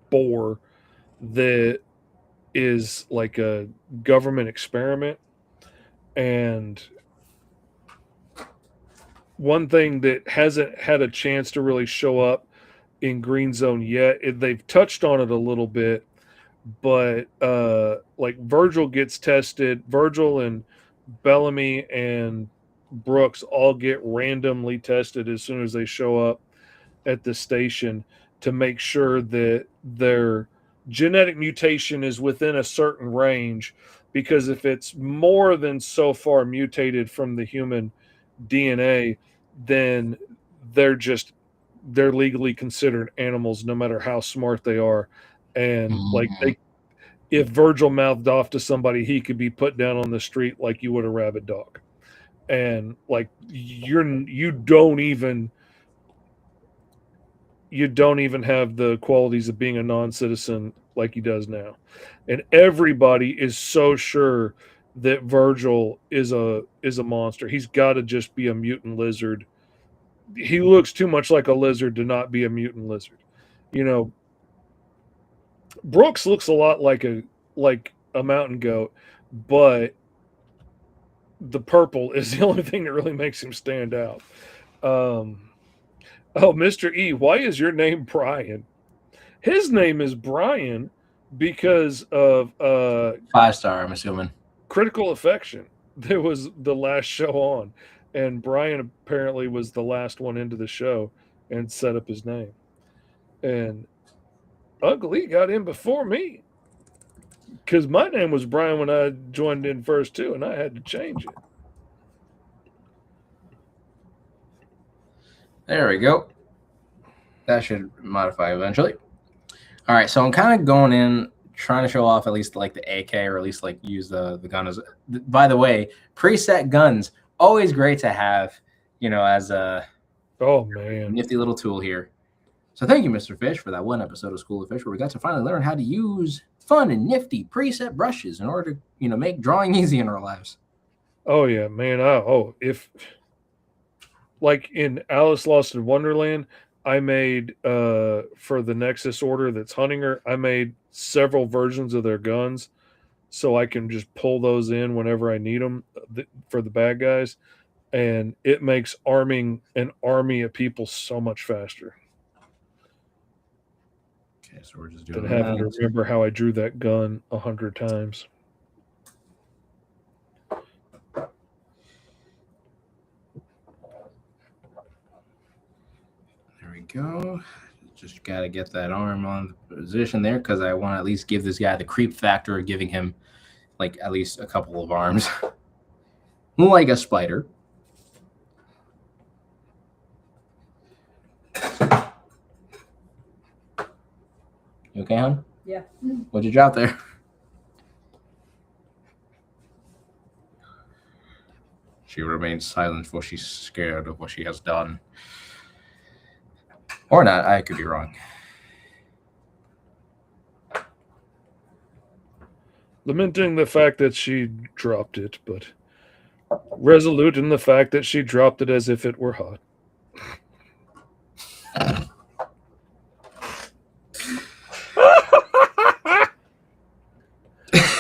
boar that is like a government experiment. And one thing that hasn't had a chance to really show up in Green Zone yet, they've touched on it a little bit, but like Virgil gets tested. Virgil and Bellamy and Brooks all get randomly tested as soon as they show up at the station to make sure that their genetic mutation is within a certain range, because if it's more than so far mutated from the human DNA, then they're legally considered animals no matter how smart they are. And like if Virgil mouthed off to somebody, he could be put down on the street like you would a rabid dog. And like you don't even have the qualities of being a non-citizen like he does now. And everybody is so sure that Virgil is a monster. He's got to just be a mutant lizard. He looks too much like a lizard to not be a mutant lizard. You know, Brooks looks a lot like a mountain goat, but the purple is the only thing that really makes him stand out. Oh, Mr. E, why is your name Brian? His name is Brian because of 5-star, I'm assuming. Critical Affection. There was the last show on, and Brian apparently was the last one into the show and set up his name. And Ugly got in before me, because my name was Brian when I joined in first too, and I had to change it. There we go. That should modify eventually. All right, so I'm kind of going in, trying to show off at least like the AK, or at least like use the gun as. By the way, preset guns, always great to have, you know, as a nifty little tool here. So thank you, Mr. Fish, for that one episode of School of Fish where we got to finally learn how to use fun and nifty preset brushes in order to, you know, make drawing easy in our lives. Oh yeah, man. If like in Alice Lost in Wonderland, I made for the Nexus order that's hunting her, I made several versions of their guns so I can just pull those in whenever I need them for the bad guys, and it makes arming an army of people so much faster. Okay, so we're just doing than having to remember how I drew that gun 100 times. There we go. Just got to get that arm on the position there, because I want to at least give this guy the creep factor of giving him like at least a couple of arms. Like a spider. You okay, hon? Yeah. What'd you drop there? She remains silent, for she's scared of what she has done. Or not, I could be wrong. Lamenting the fact that she dropped it, but resolute in the fact that she dropped it as if it were hot.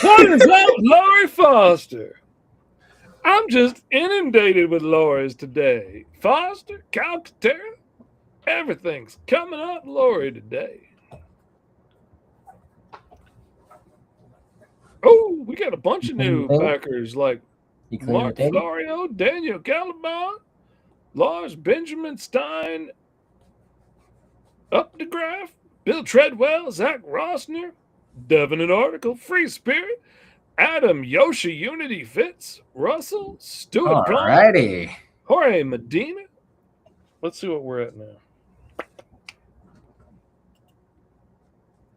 What is up, Lori Foster? I'm just inundated with Loris today. Foster, Calcaterra, everything's coming up Lori today. Oh, We got a bunch of You new clean the table? backers like You clean the Mark table? Florio, Daniel Caliban, Lars Benjamin Stein, Up the Graph, Bill Treadwell, Zach Rossner, Devin and Article, Free Spirit, Adam Yoshi Unity Fitz, Russell, Stuart Blanc, Alrighty. Jorge Medina. Let's see what we're at now.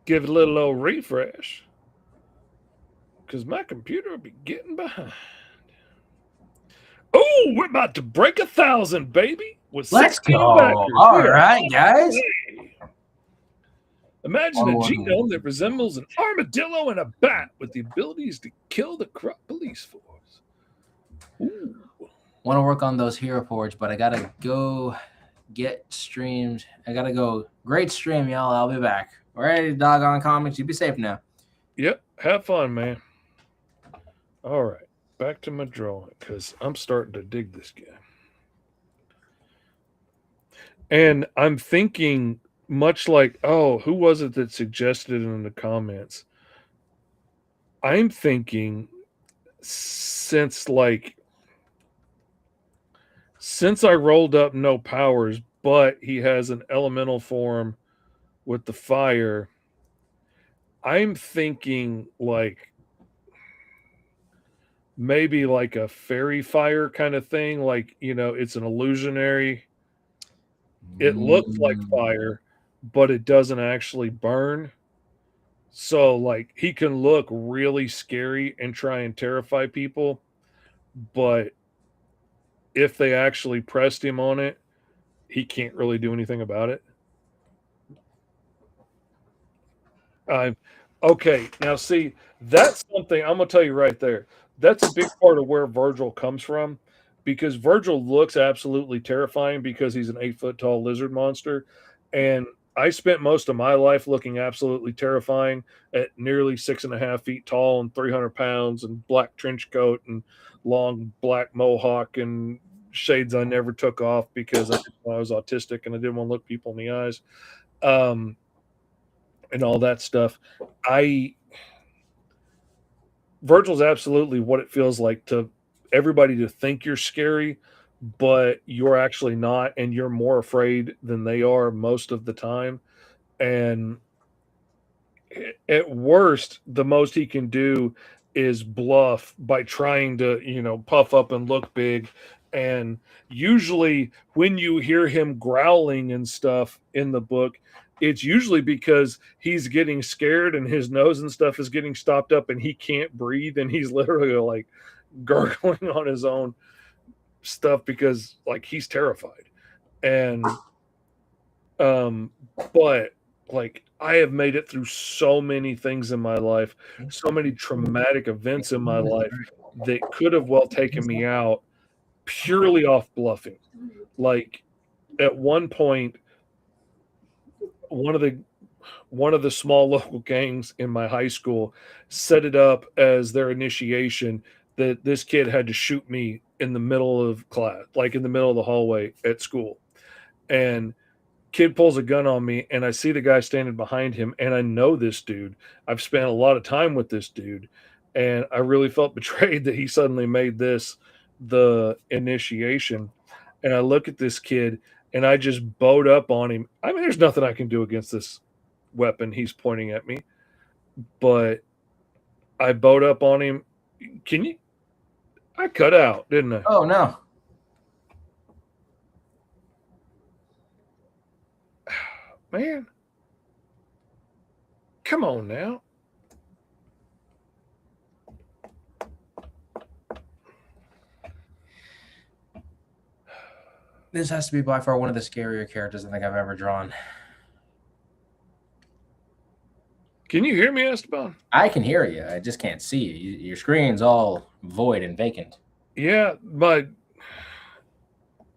Give it a little old refresh, because my computer will be getting behind. Oh, we're about to break 1,000, baby. With Let's 16 go. backers. All We are right, on guys. the way. Imagine a genome that resembles an armadillo and a bat with the abilities to kill the corrupt police force. Ooh. Want to work on those hero forge, but I gotta go get streamed. I gotta go. Great stream, y'all. I'll be back. Ready, doggone comics. You be safe now. Yep. Have fun, man. All right. Back to my drawing, because I'm starting to dig this guy. And I'm thinking, much like, oh, who was it that suggested it in the comments? I'm thinking since I rolled up no powers, but he has an elemental form with the fire, I'm thinking like maybe like a fairy fire kind of thing. Like, it's an illusionary. It looks like fire, but it doesn't actually burn. So like he can look really scary and try and terrify people, but if they actually pressed him on it, he can't really do anything about it. Okay, now see, that's something I'm gonna tell you right there. That's a big part of where Virgil comes from, because Virgil looks absolutely terrifying because he's an 8-foot tall lizard monster, and I spent most of my life looking absolutely terrifying at nearly 6.5 feet tall and 300 pounds and black trench coat and long black mohawk and shades I never took off because I was autistic and I didn't want to look people in the eyes. And all that stuff. Virgil's absolutely what it feels like to everybody to think you're scary, but you're actually not, and you're more afraid than they are most of the time. And at worst, the most he can do is bluff by trying to, puff up and look big. And usually when you hear him growling and stuff in the book, it's usually because he's getting scared and his nose and stuff is getting stopped up and he can't breathe and he's literally like gurgling on his own stuff because like he's terrified. And but like I have made it through so many things in my life, so many traumatic events in my life that could have well taken me out purely off bluffing. Like at one point, one of the small local gangs in my high school set it up as their initiation that this kid had to shoot me in the middle of class, like in the middle of the hallway at school. And kid pulls a gun on me and I see the guy standing behind him and I know this dude. I've spent a lot of time with this dude and I really felt betrayed that he suddenly made this the initiation. And I look at this kid and I just bowed up on him. I mean, there's nothing I can do against this weapon he's pointing at me, but I bowed up on him. I cut out, didn't I? Oh, no. Man, come on now. This has to be by far one of the scarier characters I think I've ever drawn. Can you hear me, Esteban? I can hear you. I just can't see you. Your screen's all void and vacant. Yeah, my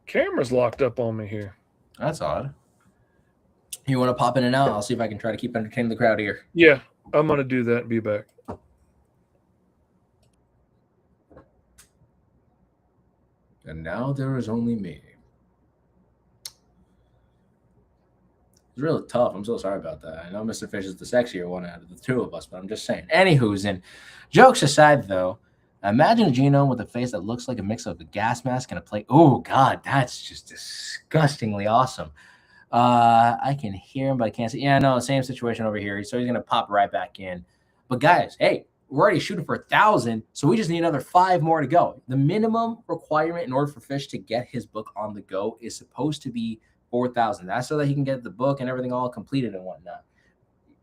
camera's locked up on me here. That's odd. You want to pop in and out? I'll see if I can try to keep entertaining the crowd here. Yeah, I'm going to do that and be back. And now there is only me. It's really tough. I'm so sorry about that. I know Mr. Fish is the sexier one out of the two of us, but I'm just saying. Anywho's, and jokes aside, though, imagine a genome with a face that looks like a mix of a gas mask and a plate. Oh, God, that's just disgustingly awesome. I can hear him, but I can't see. Yeah, no, same situation over here. So he's going to pop right back in. But, guys, hey, we're already shooting for 1,000, so we just need another 5 more to go. The minimum requirement in order for Fish to get his book on the go is supposed to be 4,000. That's so that he can get the book and everything all completed and whatnot.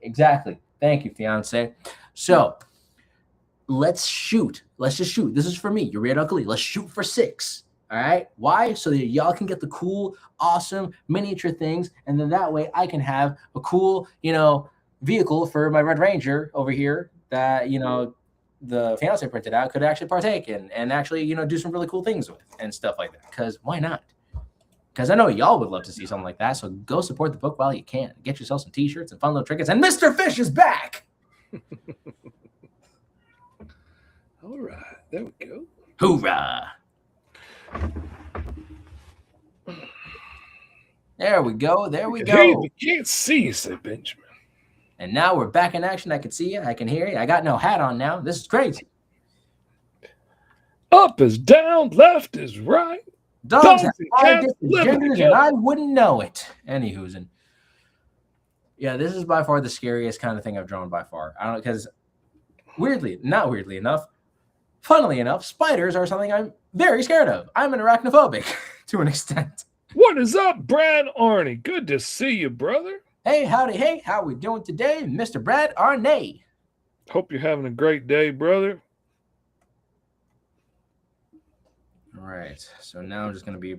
Exactly. Thank you, fiance. So let's shoot. Let's just shoot. This is for me. You're Red Ugly. Let's shoot for 6. All right. Why? So that y'all can get the cool, awesome miniature things. And then that way I can have a cool, vehicle for my Red Ranger over here that, the fiance printed out could actually partake in and actually, do some really cool things with and stuff like that. Because why not? Because I know y'all would love to see something like that. So go support the book while you can. Get yourself some t-shirts and fun little trinkets. And Mr. Fish is back. All right. There we go. Hoorah. There we go. There we Hey, go. we can't see you, said Benjamin. And now we're back in action. I can see you. I can hear you. I got no hat on now. This is crazy. Up is down, left is right. Dogs have and 5 cats different living genders, and together. I wouldn't know it. Anywho's, and yeah, this is by far the scariest kind of thing I've drawn by far. I don't know, because not weirdly enough, funnily enough, spiders are something I'm very scared of. I'm an arachnophobic to an extent. What is up, Brad Arnie? Good to see you, brother. Hey, howdy, hey, how we doing today, Mr. Brad Arnay? Hope you're having a great day, brother. All right, so now I'm just gonna be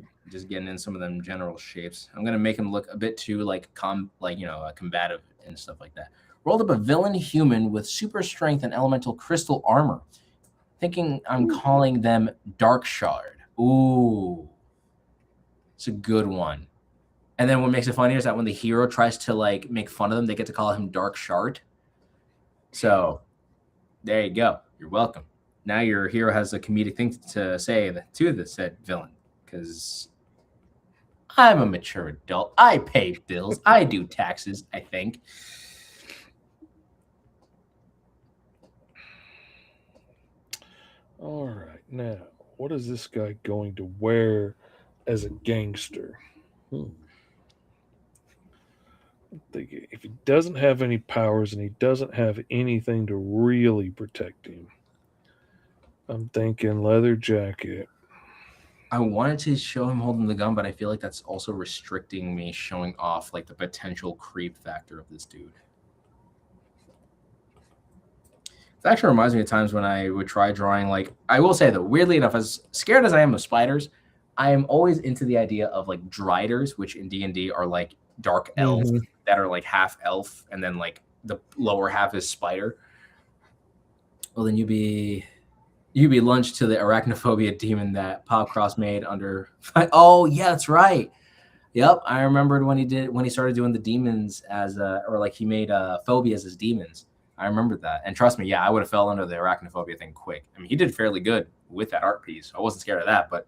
getting in some of them general shapes. I'm gonna make him look a bit too combative and stuff like that. Rolled up a villain human with super strength and elemental crystal armor. Thinking I'm calling them Dark Shard. Ooh, it's a good one. And then what makes it funnier is that when the hero tries to make fun of them, they get to call him Dark Shard. So there you go. You're welcome. Now your hero has a comedic thing to say to the said villain, because I'm a mature adult. I pay bills. I do taxes, I think. All right, now, what is this guy going to wear as a gangster? I'm thinking if he doesn't have any powers and he doesn't have anything to really protect him, I'm thinking leather jacket. I wanted to show him holding the gun, but I feel like that's also restricting me showing off the potential creep factor of this dude. It actually reminds me of times when I would try drawing, I will say that weirdly enough, as scared as I am of spiders, I am always into the idea of driders, which in D&D are dark elves that are half elf, and then the lower half is spider. Well, then you'd be lunch to the arachnophobia demon that Pop Cross made under. Oh yeah, that's right. Yep, I remembered when he started doing the demons as he made phobias as demons. I remembered that, and trust me, yeah, I would have fell under the arachnophobia thing quick. I mean, he did fairly good with that art piece. I wasn't scared of that, but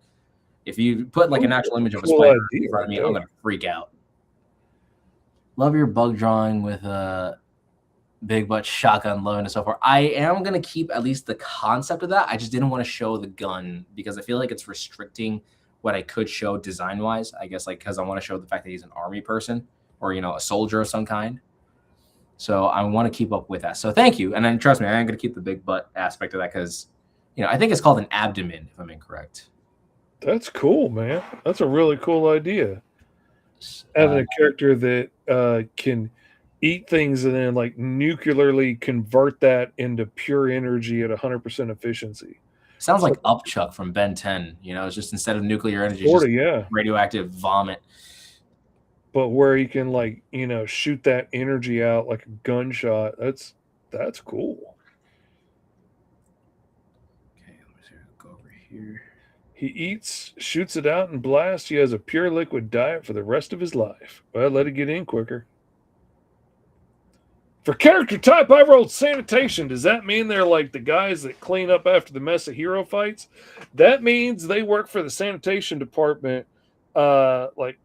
if you put an actual image of a spider in front of me, I'm gonna freak out. Love your bug drawing with a big butt shotgun load and so forth. I am going to keep at least the concept of that. I just didn't want to show the gun because I feel like it's restricting what I could show design wise. I guess because I want to show the fact that he's an army person or, a soldier of some kind. So I want to keep up with that. So thank you. And then trust me, I am going to keep the big butt aspect of that because, I think it's called an abdomen, if I'm incorrect. That's cool, man. That's a really cool idea. Having a character that can eat things and then nuclearly convert that into pure energy at 100% efficiency. Sounds like Upchuck from Ben 10. It's just instead of nuclear energy, Sorta, it's just yeah. radioactive vomit. But where you can shoot that energy out like a gunshot. That's cool. Okay, let me see. Go over here. He shoots it out and blasts. He has a pure liquid diet for the rest of his life. Well, let it get in quicker. For character type, I rolled sanitation. Does that mean they're the guys that clean up after the mess of hero fights? That means they work for the sanitation department, trashmen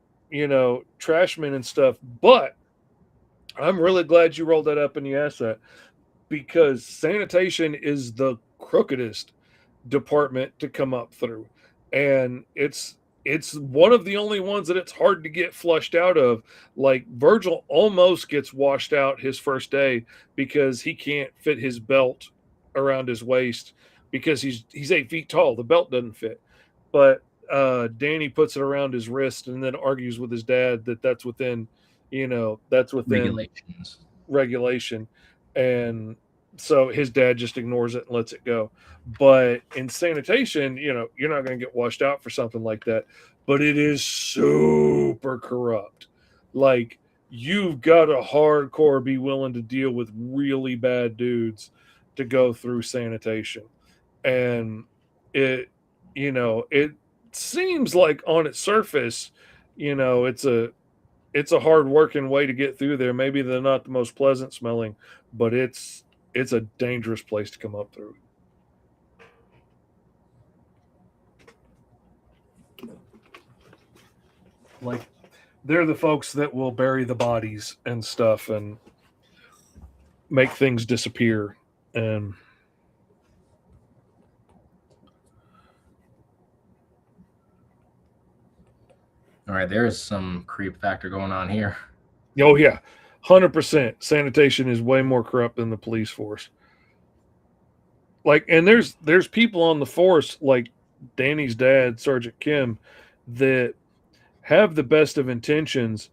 and stuff. But I'm really glad you rolled that up and you asked that, because sanitation is the crookedest department to come up through, and it's one of the only ones that it's hard to get flushed out of. Like Virgil almost gets washed out his first day because he can't fit his belt around his waist because he's 8 feet tall. The belt doesn't fit, but Danny puts it around his wrist and then argues with his dad that that's within, that's within Regulations. regulation. And so his dad just ignores it and lets it go. But in sanitation, you're not going to get washed out for something like that. But it is super corrupt. Like, you've got to hardcore be willing to deal with really bad dudes to go through sanitation. And it seems like on its surface, it's a hard working way to get through there. Maybe they're not the most pleasant smelling, but it's a dangerous place to come up through. Like, they're the folks that will bury the bodies and stuff and make things disappear. And All right, there's some creep factor going on here. oh yeah, 100%. Sanitation is way more corrupt than the police force. Like, and there's people on the force, like Danny's dad, Sergeant Kim, that have the best of intentions,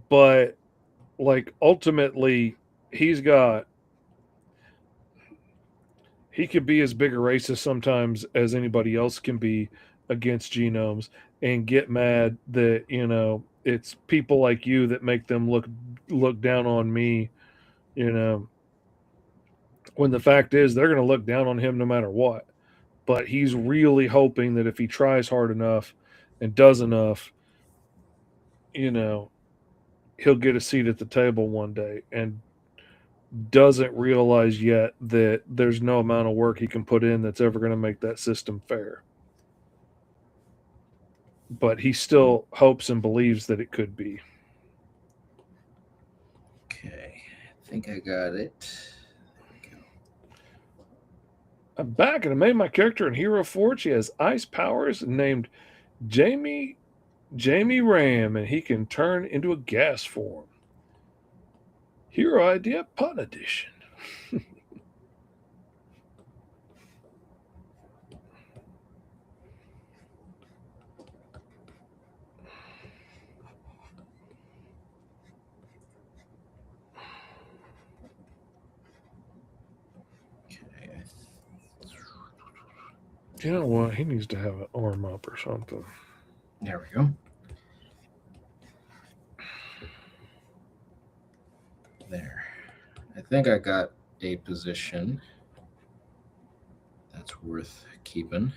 but like ultimately he could be as big a racist sometimes as anybody else can be against genomes, and get mad that it's people like you that make them look down on me, when the fact is they're going to look down on him no matter what. But he's really hoping that if he tries hard enough and does enough, he'll get a seat at the table one day, and doesn't realize yet that there's no amount of work he can put in that's ever going to make that system fair. But he still hopes and believes that it could be. Okay, I think I got it. I'm back and I made my character in Hero Forge. He has ice powers named Jamie Ram, and he can turn into a gas form. Hero idea, pun edition. Okay. You know what? He needs to have an arm up or something. There we go. There. I think I got a position that's worth keeping.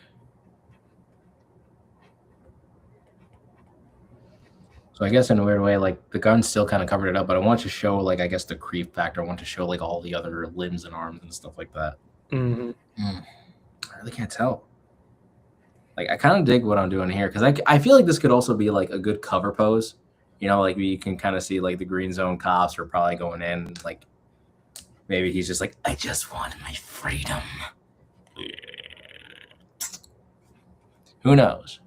So I guess in a weird way, like the gun still kind of covered it up, but I want to show, like, I guess the creep factor. I want to show like all the other limbs and arms and stuff like that. Mm-hmm. I really can't tell. Like, I kind of dig what I'm doing here because I feel like this could also be like a good cover pose. Like you can kind of see like the green zone cops are probably going in. Like maybe he's just like, I just want my freedom. Who knows?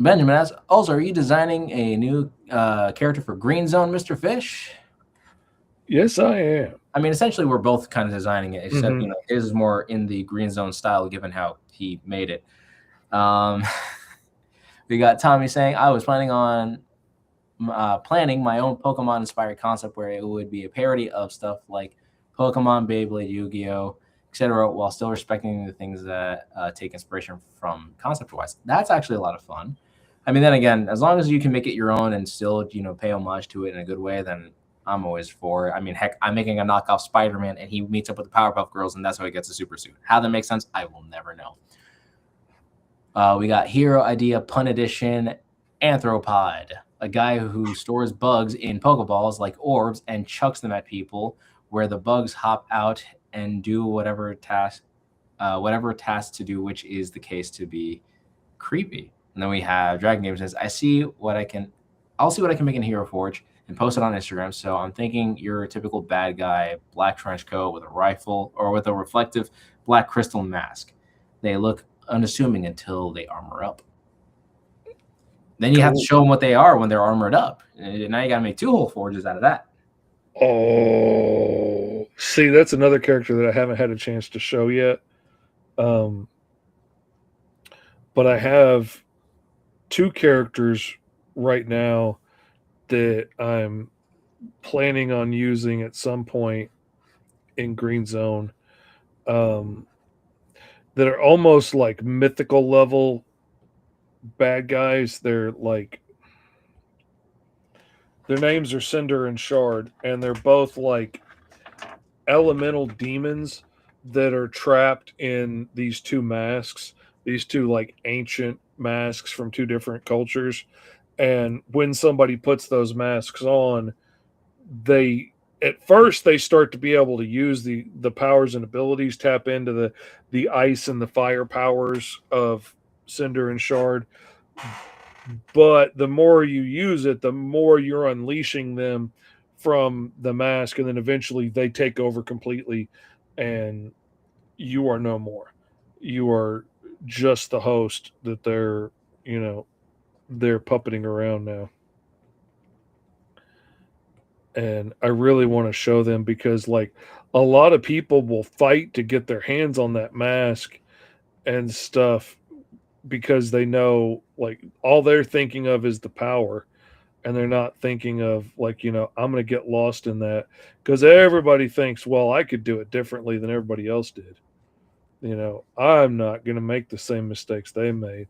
Benjamin asks, also, are you designing a new character for Green Zone, Mr. Fish? Yes, I am. I mean, essentially, we're both kind of designing it, except his is more in the Green Zone style, given how he made it. We got Tommy saying, I was planning my own Pokemon-inspired concept where it would be a parody of stuff like Pokemon, Beyblade, Yu-Gi-Oh!, etc., while still respecting the things that take inspiration from concept-wise. That's actually a lot of fun. I mean, then again, as long as you can make it your own and still, pay homage to it in a good way, then I'm always for it. I mean, heck, I'm making a knockoff Spider-Man, and he meets up with the Powerpuff Girls, and that's how he gets a super suit. How that makes sense, I will never know. We got Hero Idea, Pun Edition, Anthropod, a guy who stores bugs in Pokeballs like orbs and chucks them at people, where the bugs hop out and do whatever task to do, which is the case to be creepy. And then we have Dragon Game says, I see what I can I'll see what I can make in Hero Forge and post it on Instagram. So I'm thinking you're a typical bad guy, black trench coat with a rifle or with a reflective black crystal mask. They look unassuming until they armor up. Then you have to Cool. show them what they are when they're armored up. And now you got to make 2 whole forges out of that. Oh, see, that's another character that I haven't had a chance to show yet. But I have 2 characters right now that I'm planning on using at some point in Green Zone, that are almost like mythical level bad guys. They're like, their names are Cinder and Shard, and they're both like elemental demons that are trapped in these 2 masks, these 2 like ancient masks from 2 different cultures. And when somebody puts those masks on, they at first they start to be able to use the powers and abilities, tap into the ice and the fire powers of Cinder and Shard. But the more you use it, the more you're unleashing them from the mask, and then eventually they take over completely, and you are no more. You are just the host that they're puppeting around now. And I really want to show them, because like a lot of people will fight to get their hands on that mask and stuff, because they know like all they're thinking of is the power, and they're not thinking of like, I'm going to get lost in that, because everybody thinks, well, I could do it differently than everybody else did. I'm not going to make the same mistakes they made.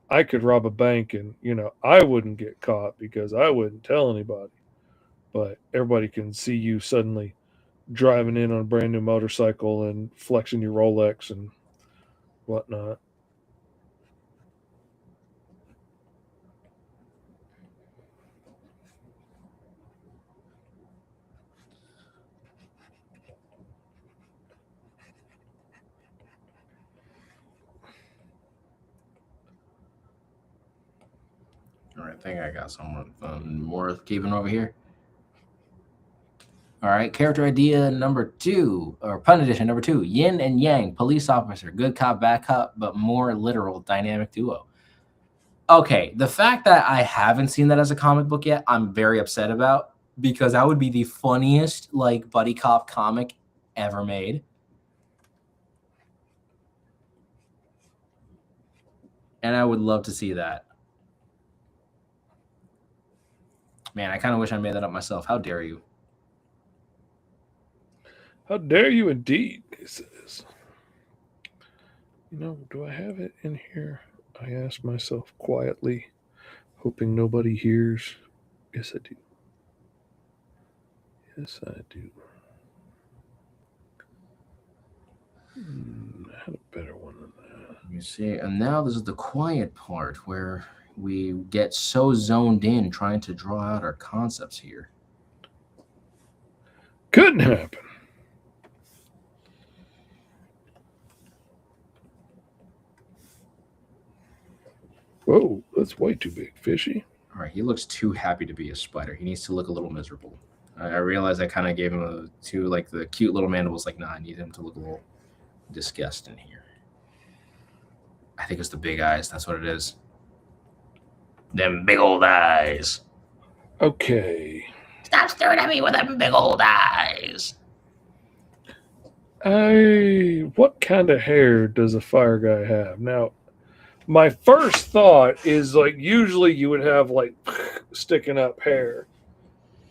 I could rob a bank, and I wouldn't get caught because I wouldn't tell anybody. But everybody can see you suddenly driving in on a brand new motorcycle and flexing your Rolex and whatnot. All right, I think I got someone more keeping over here. All right, character idea number 2, or pun edition number 2, Yin and Yang, police officer, good cop, bad cop, but more literal dynamic duo. Okay, the fact that I haven't seen that as a comic book yet, I'm very upset about, because that would be the funniest like buddy cop comic ever made. And I would love to see that. Man, I kind of wish I made that up myself. How dare you? How dare you indeed, he says. Do I have it in here? I asked myself quietly, hoping nobody hears. Yes, I do. Yes, I do. I had a better one than that. You see, and now this is the quiet part where we get so zoned in trying to draw out our concepts here. Couldn't happen. Whoa, that's way too big, fishy. All right, he looks too happy to be a spider. He needs to look a little miserable. I realized I kind of gave him like the cute little mandibles. Like, nah, I need him to look a little disgusting here. I think it's the big eyes. That's what it is. Them big old eyes. Okay. Stop staring at me with them big old eyes. What kind of hair does a fire guy have? Now, my first thought is like usually you would have like sticking up hair,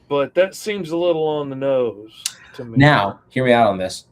but that seems a little on the nose to me. Now, hear me out on this.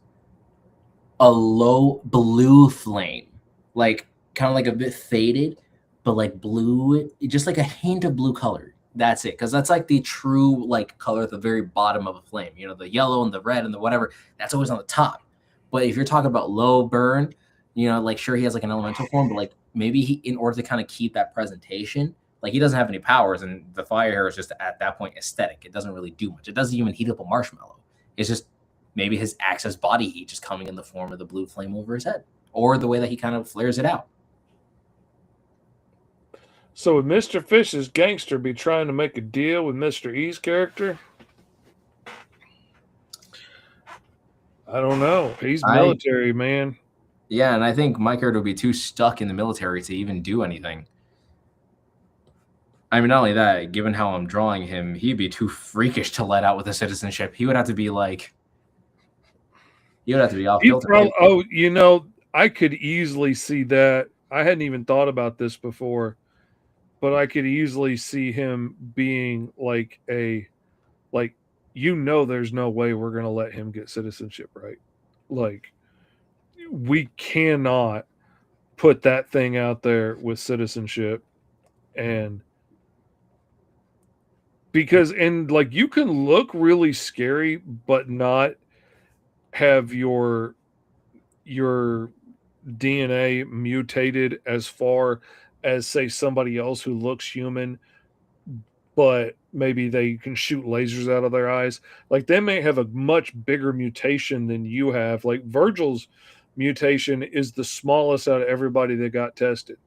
A low blue flame, like kind of like a bit faded, but like blue, just like a hint of blue color. That's it, because that's like the true like color at the very bottom of a flame. The yellow and the red and the whatever, that's always on the top. But if you're talking about low burn, like sure he has like an elemental form, but like maybe he, in order to kind of keep that presentation, like he doesn't have any powers, and the fire hair is just at that point aesthetic. It doesn't really do much. It doesn't even heat up a marshmallow. It's just maybe his excess body heat just coming in the form of the blue flame over his head, or the way that he kind of flares it out. So would Mr. Fish's gangster be trying to make a deal with Mr. E's character? I don't know. He's military, man. Yeah, and I think my character would be too stuck in the military to even do anything. I mean, not only that, given how I'm drawing him, he'd be too freakish to let out with a citizenship. He would have to be like, he would have to be off kilter. Oh, you know, I could easily see that. I hadn't even thought about this before, but I could easily see him being like there's no way we're going to let him get citizenship, right? Like, we cannot put that thing out there with citizenship. And because, and like, you can look really scary, but not have your DNA mutated as far as, say, somebody else who looks human, but maybe they can shoot lasers out of their eyes. Like, they may have a much bigger mutation than you have. Like, Virgil's mutation is the smallest out of everybody that got tested,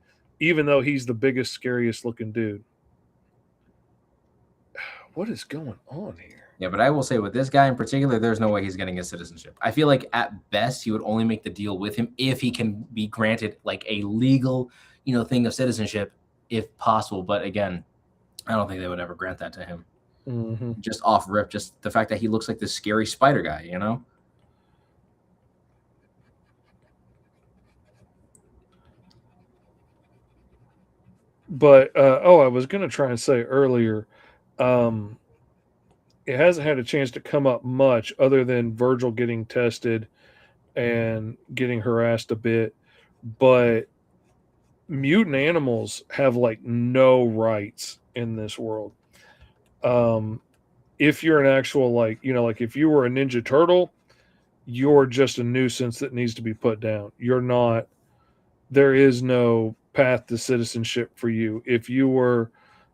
even though he's the biggest, scariest looking dude. What is going on here? Yeah, but I will say with this guy in particular, there's no way he's getting a citizenship. I feel like at best he would only make the deal with him if he can be granted like a legal, thing of citizenship, if possible. But again, I don't think they would ever grant that to him. Mm-hmm. Just off rip, just the fact that he looks like this scary spider guy, But I was going to try and say earlier, it hasn't had a chance to come up much other than Virgil getting tested and getting harassed a bit. But mutant animals have like no rights in this world. If you're an actual, like if you were a Ninja Turtle, you're just a nuisance that needs to be put down. You're not, there is no path to citizenship for you. If you were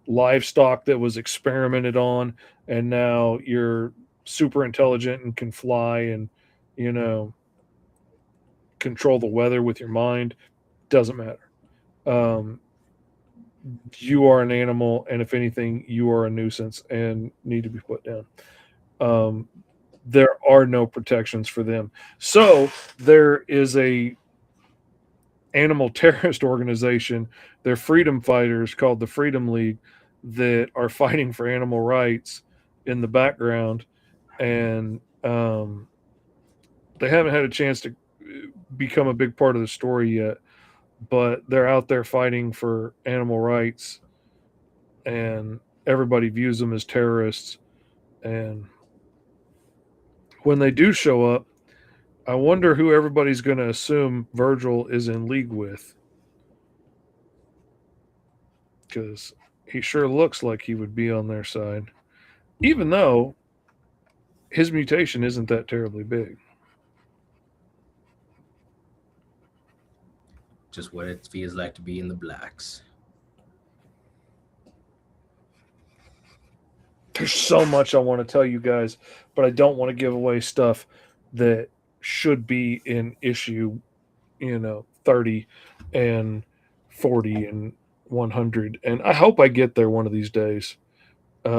livestock that was experimented on and now you're super intelligent and can fly and control the weather with your mind, doesn't matter. You are an animal, and if anything, you are a nuisance and need to be put down. There are no protections for them. So there is a animal terrorist organization, they're freedom fighters called the Freedom League, that are fighting for animal rights in the background, and they haven't had a chance to become a big part of the story yet, but they're out there fighting for animal rights, and everybody views them as terrorists. And when they do show up, I wonder who everybody's going to assume Virgil is in league with, because he sure looks like he would be on their side, even though his mutation isn't that terribly big. Just what it feels like to be in the blacks. There's so much I want to tell you guys, but I don't want to give away stuff that should be in issue, 30 and 40 and 100. And I hope I get there one of these days. We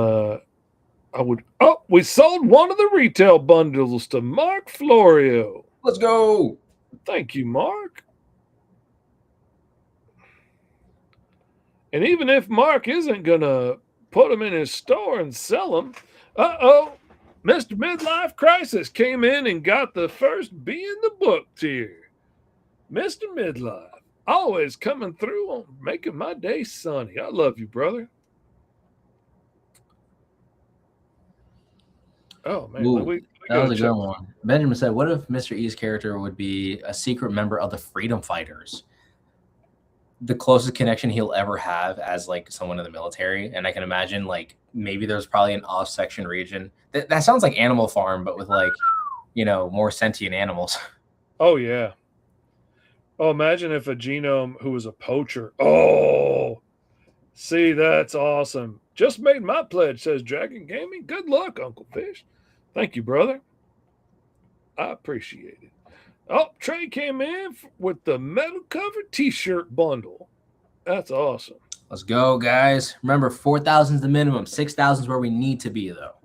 sold one of the retail bundles to Mark Florio. Let's go. Thank you, Mark. And even if Mark isn't going to put them in his store and sell them, Mr. Midlife Crisis came in and got the first B in the book tier. Mr. Midlife, always coming through on making my day sunny. I love you, brother. Oh, man. Ooh, that was a good one. Benjamin said, what if Mr. E's character would be a secret member of the Freedom Fighters? The closest connection he'll ever have as like someone in the military. And I can imagine like maybe there's probably an off section region. That sounds like Animal Farm, but with like, more sentient animals. Oh, yeah. Oh, imagine if a genome who was a poacher. Oh, see, that's awesome. Just made my pledge, says Dragon Gaming. Good luck, Uncle Fish. Thank you, brother. I appreciate it. Oh, Trey came in with the metal covered t-shirt bundle. That's awesome. Let's go, guys. Remember, 4,000 is the minimum. 6,000 is where we need to be, though.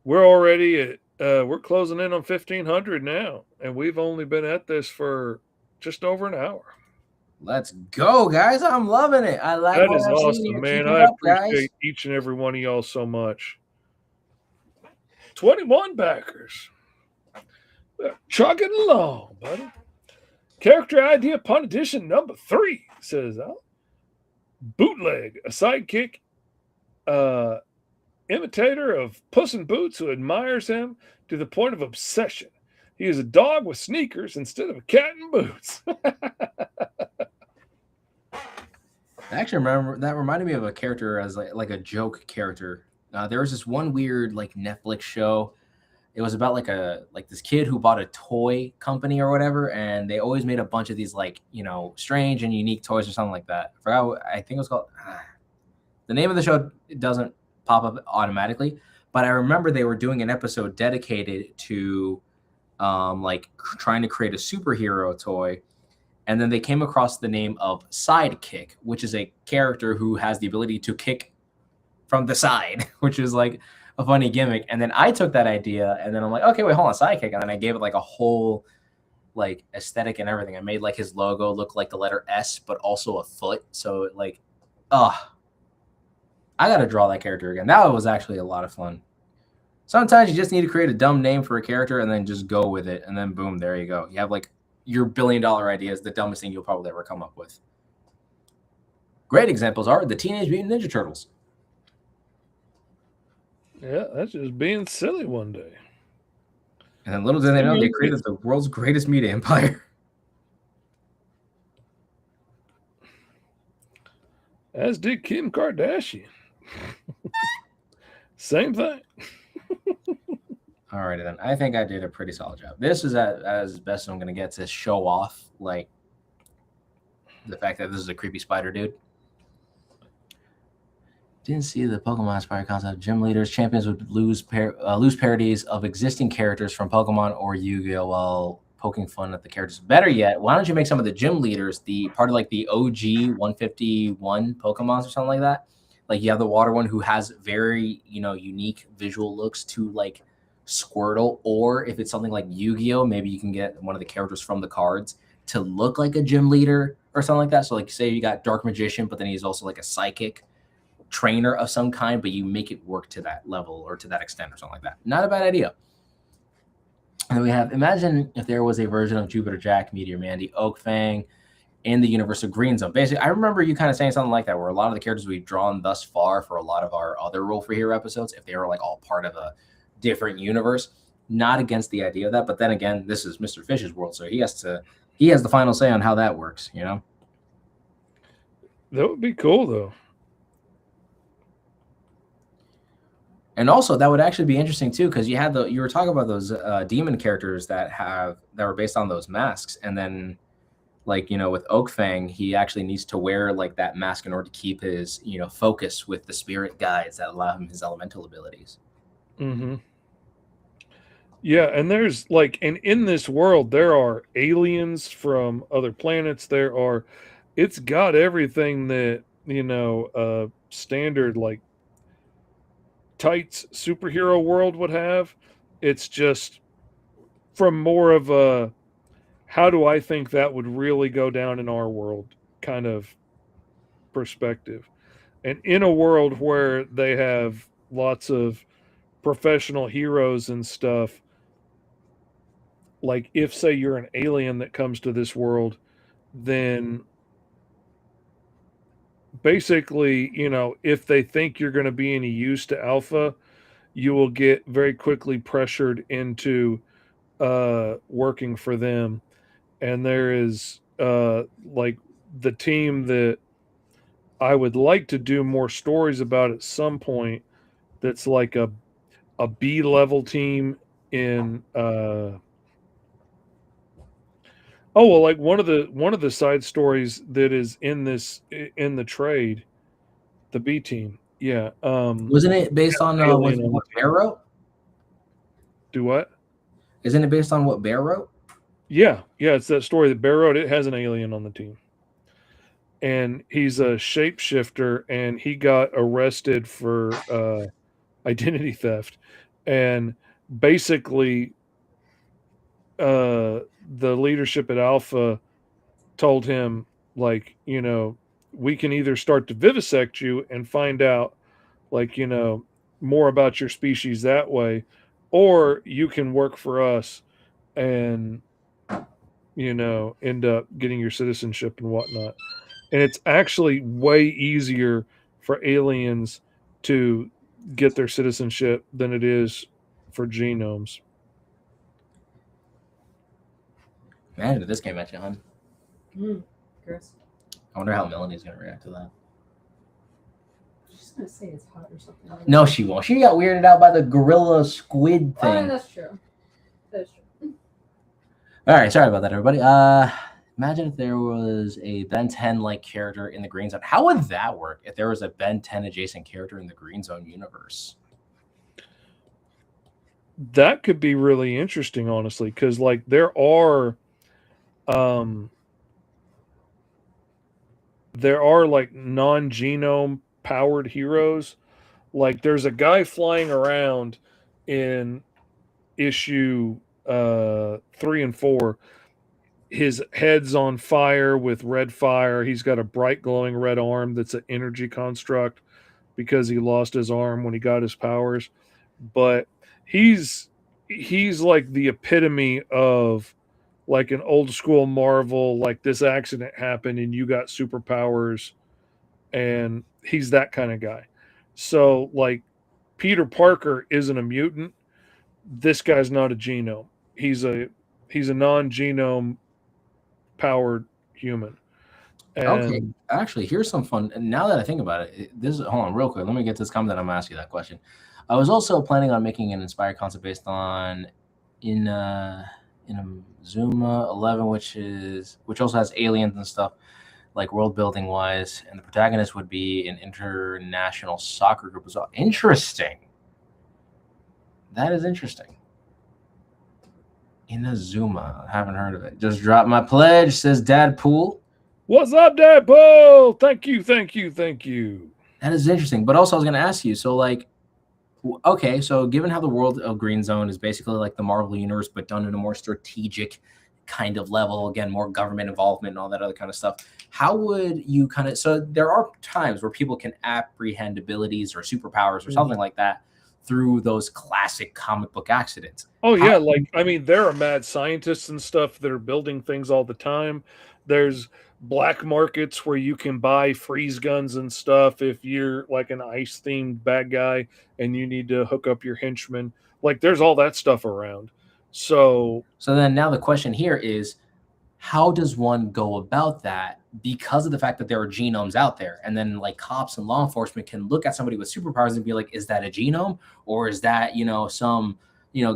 We're already at we're closing in on 1,500 now, and we've only been at this for just over an hour. Let's go, guys. I'm loving it. I like That what is I'm seeing awesome, here. man. Keep it I up, guys. appreciate each and every one of y'all so much. 21 backers. Chugging along, buddy. Character idea upon edition number 3 says bootleg, a sidekick imitator of Puss in Boots who admires him to the point of obsession. He is a dog with sneakers instead of a cat in boots. I actually remember that reminded me of a character as like a joke character. There was this one weird like Netflix show. It was about like this kid who bought a toy company or whatever, and they always made a bunch of these like, you know, strange and unique toys or something like that. I forgot what, I think it was called. The name of the show doesn't pop up automatically, but I remember they were doing an episode dedicated to like trying to create a superhero toy. And then they came across the name of Sidekick, which is a character who has the ability to kick from the side, which is like a funny gimmick. And then I took that idea and then I'm like, okay, wait, hold on, Sidekick. And then I gave it like a whole like aesthetic and everything. I made like his logo look like the letter S, but also a foot. So like, I got to draw that character again. That was actually a lot of fun. Sometimes you just need to create a dumb name for a character and then just go with it. And then boom, there you go. You have like your $1 billion idea is the dumbest thing you'll probably ever come up with. Great examples are the Teenage Mutant Ninja Turtles. Yeah, that's just being silly one day. And then little did they know, they created the world's greatest media empire. As did Kim Kardashian. Same thing. All right, then. I think I did a pretty solid job. This is as best I'm going to get to show off, like, the fact that this is a creepy spider dude. Didn't see the Pokemon Inspired concept. Gym leaders, champions would lose parodies of existing characters from Pokemon or Yu-Gi-Oh! While poking fun at the characters. Better yet, why don't you make some of the gym leaders the part of like the OG 151 Pokemons or something like that? Like you have the water one who has very, you know, unique visual looks to like Squirtle, or if it's something like Yu-Gi-Oh, maybe you can get one of the characters from the cards to look like a gym leader or something like that. So like say you got Dark Magician, but then he's also like a psychic trainer of some kind, but you make it work to that level or to that extent or something like that. Not a bad idea. And then we have, imagine if there was a version of Jupiter Jack, Meteor Mandy, Oak Fang in the universe of Green Zone. Basically, I remember you kind of saying something like that, where a lot of the characters we've drawn thus far for a lot of our other Roll for Hero episodes, if they were like all part of a different universe, not against the idea of that. But then again, this is Mr. Fish's world, so he has the final say on how that works, you know? That would be cool though. And also that would actually be interesting too, because you were talking about those demon characters that were based on those masks, and then like, you know, with Oak Fang, he actually needs to wear like that mask in order to keep his, you know, focus with the spirit guides that allow him his elemental abilities. Mm-hmm. Yeah, and there's like, and in this world there are aliens from other planets. It's got everything that, you know, standard like tights superhero world would have. It's just from more of a how do I think that would really go down in our world kind of perspective. And in a world where they have lots of professional heroes and stuff, like if say you're an alien that comes to this world, then basically, you know, if they think you're going to be any use to Alpha, you will get very quickly pressured into working for them. And there is like the team that I would like to do more stories about at some point, that's like a B level team in like one of the side stories that is in the trade, the B team. Yeah. Wasn't it based on what Bear wrote? Do what? Isn't it based on what Bear wrote? Yeah, it's that story that Bear wrote. It has an alien on the team. and he's a shapeshifter, and he got arrested for identity theft, and basically, the leadership at Alpha told him, like, we can either start to vivisect you and find out, like, more about your species that way, or you can work for us and, end up getting your citizenship and whatnot. And it's actually way easier for aliens to get their citizenship than it is for genomes. Imagine if this came at you, hon. Gross. I wonder how Melanie's gonna react to that. She's gonna say it's hot or something. No, she won't. She got weirded out by the gorilla squid Oh, thing. that's true. That's true. All right, sorry about that, everybody. Imagine if there was a Ben 10 like character in the Green Zone. How would that work if there was a Ben 10 adjacent character in the Green Zone universe? That could be really interesting, honestly, because like there are like non-genome powered heroes. Like there's a guy flying around in issue 3 and 4. His head's on fire with red fire. He's got a bright glowing red arm that's an energy construct because he lost his arm when he got his powers. But he's like the epitome of like an old school Marvel, like this accident happened and you got superpowers, and he's that kind of guy. So like Peter Parker isn't a mutant. This guy's not a genome. He's a non-genome powered human. And Okay, actually, here's some fun. Now that I think about it, hold on real quick. Let me get this comment, then I'm gonna ask you that question. I was also planning on making an inspired concept based on in Zuma 11, which also has aliens and stuff, like world building wise, and the protagonist would be an international soccer group as well. Interesting. That is interesting. Inazuma, haven't heard of it. Just dropped my pledge, says Dad Pool. What's up, Dad Pool? Thank you. That is interesting. But also, I was going to ask you, so like, okay, so given how the world of Green Zone is basically like the Marvel universe, but done in a more strategic kind of level, again, more government involvement and all that other kind of stuff, how would you kind of, so there are times where people can apprehend abilities or superpowers or something like that through those classic comic book accidents. Oh yeah, like I mean, there are mad scientists and stuff that are building things all the time. There's black markets where you can buy freeze guns and stuff if you're like an ice themed bad guy and you need to hook up your henchmen. Like there's all that stuff around. So then now the question here is, how does one go about that, because of the fact that there are genomes out there, and then like cops and law enforcement can look at somebody with superpowers and be like, is that a genome, or is that some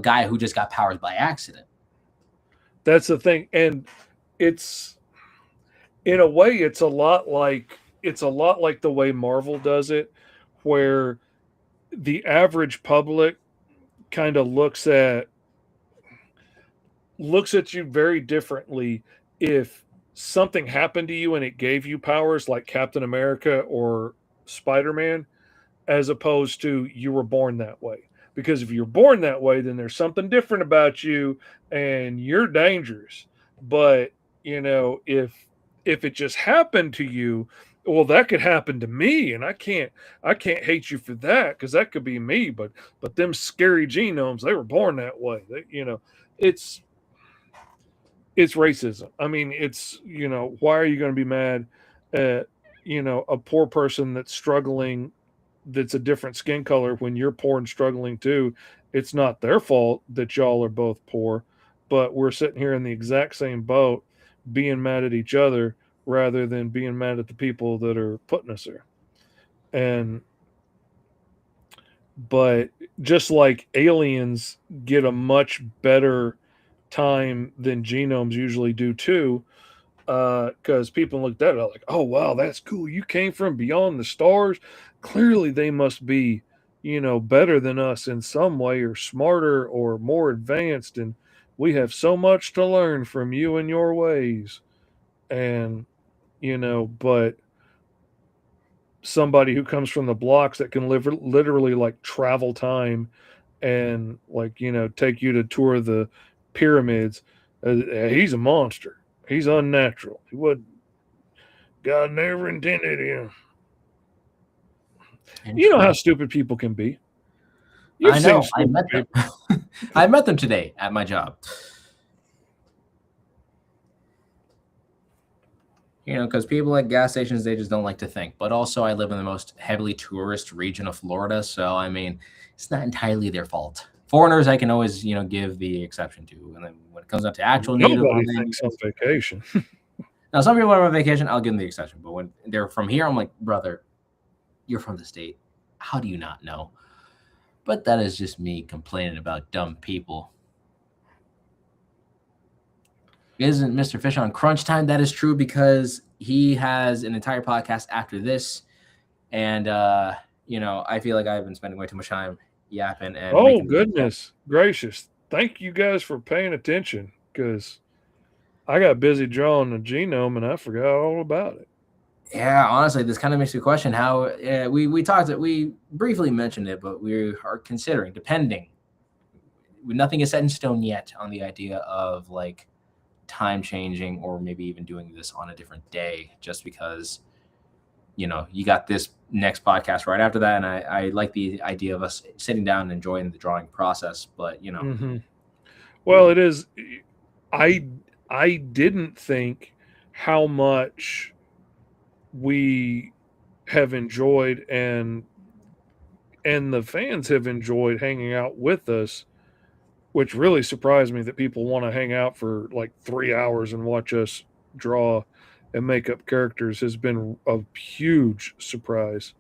guy who just got powers by accident? That's the thing. And it's, in a way, it's a lot like the way Marvel does it, where the average public kind of looks at you very differently if something happened to you and it gave you powers like Captain America or Spider-Man, as opposed to you were born that way. Because if you're born that way, then there's something different about you and you're dangerous. But, if it just happened to you, well, that could happen to me, and I can't hate you for that, because that could be me. But them scary genomes, they were born that way. It's racism. I mean, it's, why are you going to be mad at, a poor person that's struggling, that's a different skin color, when you're poor and struggling too? It's not their fault that y'all are both poor, but we're sitting here in the exact same boat being mad at each other rather than being mad at the people that are putting us there. But just like aliens get a much better time than genomes usually do too, because people looked at it like, oh wow, that's cool, you came from beyond the stars, clearly they must be better than us in some way, or smarter or more advanced, and we have so much to learn from you and your ways. And but somebody who comes from the blocks that can live literally like travel time and like take you to tour the pyramids, he's a monster. He's unnatural. He would God never intended him. You know how stupid people can be. I know. I met them. I met them today at my job. Because people at gas stations, they just don't like to think. But also, I live in the most heavily tourist region of Florida, so I mean, it's not entirely their fault. Foreigners, I can always, give the exception to, and then when it comes down to actual native, nobody thinks on vacation. Now, some people are on vacation, I'll give them the exception. But when they're from here, I'm like, brother, you're from the state. How do you not know? But that is just me complaining about dumb people. Isn't Mr. Fish on crunch time? That is true because he has an entire podcast after this. And, I feel like I've been spending way too much time yapping. And oh, goodness gracious. Thank you guys for paying attention because I got busy drawing the genome and I forgot all about it. Yeah, honestly, this kind of makes me question how we briefly mentioned it, but we are considering, depending. Nothing is set in stone yet on the idea of like time changing or maybe even doing this on a different day just because you got this next podcast right after that, and I like the idea of us sitting down and enjoying the drawing process, but well, it is. I didn't think how much we have enjoyed and the fans have enjoyed hanging out with us, which really surprised me that people want to hang out for like 3 hours and watch us draw and make up characters has been a huge surprise.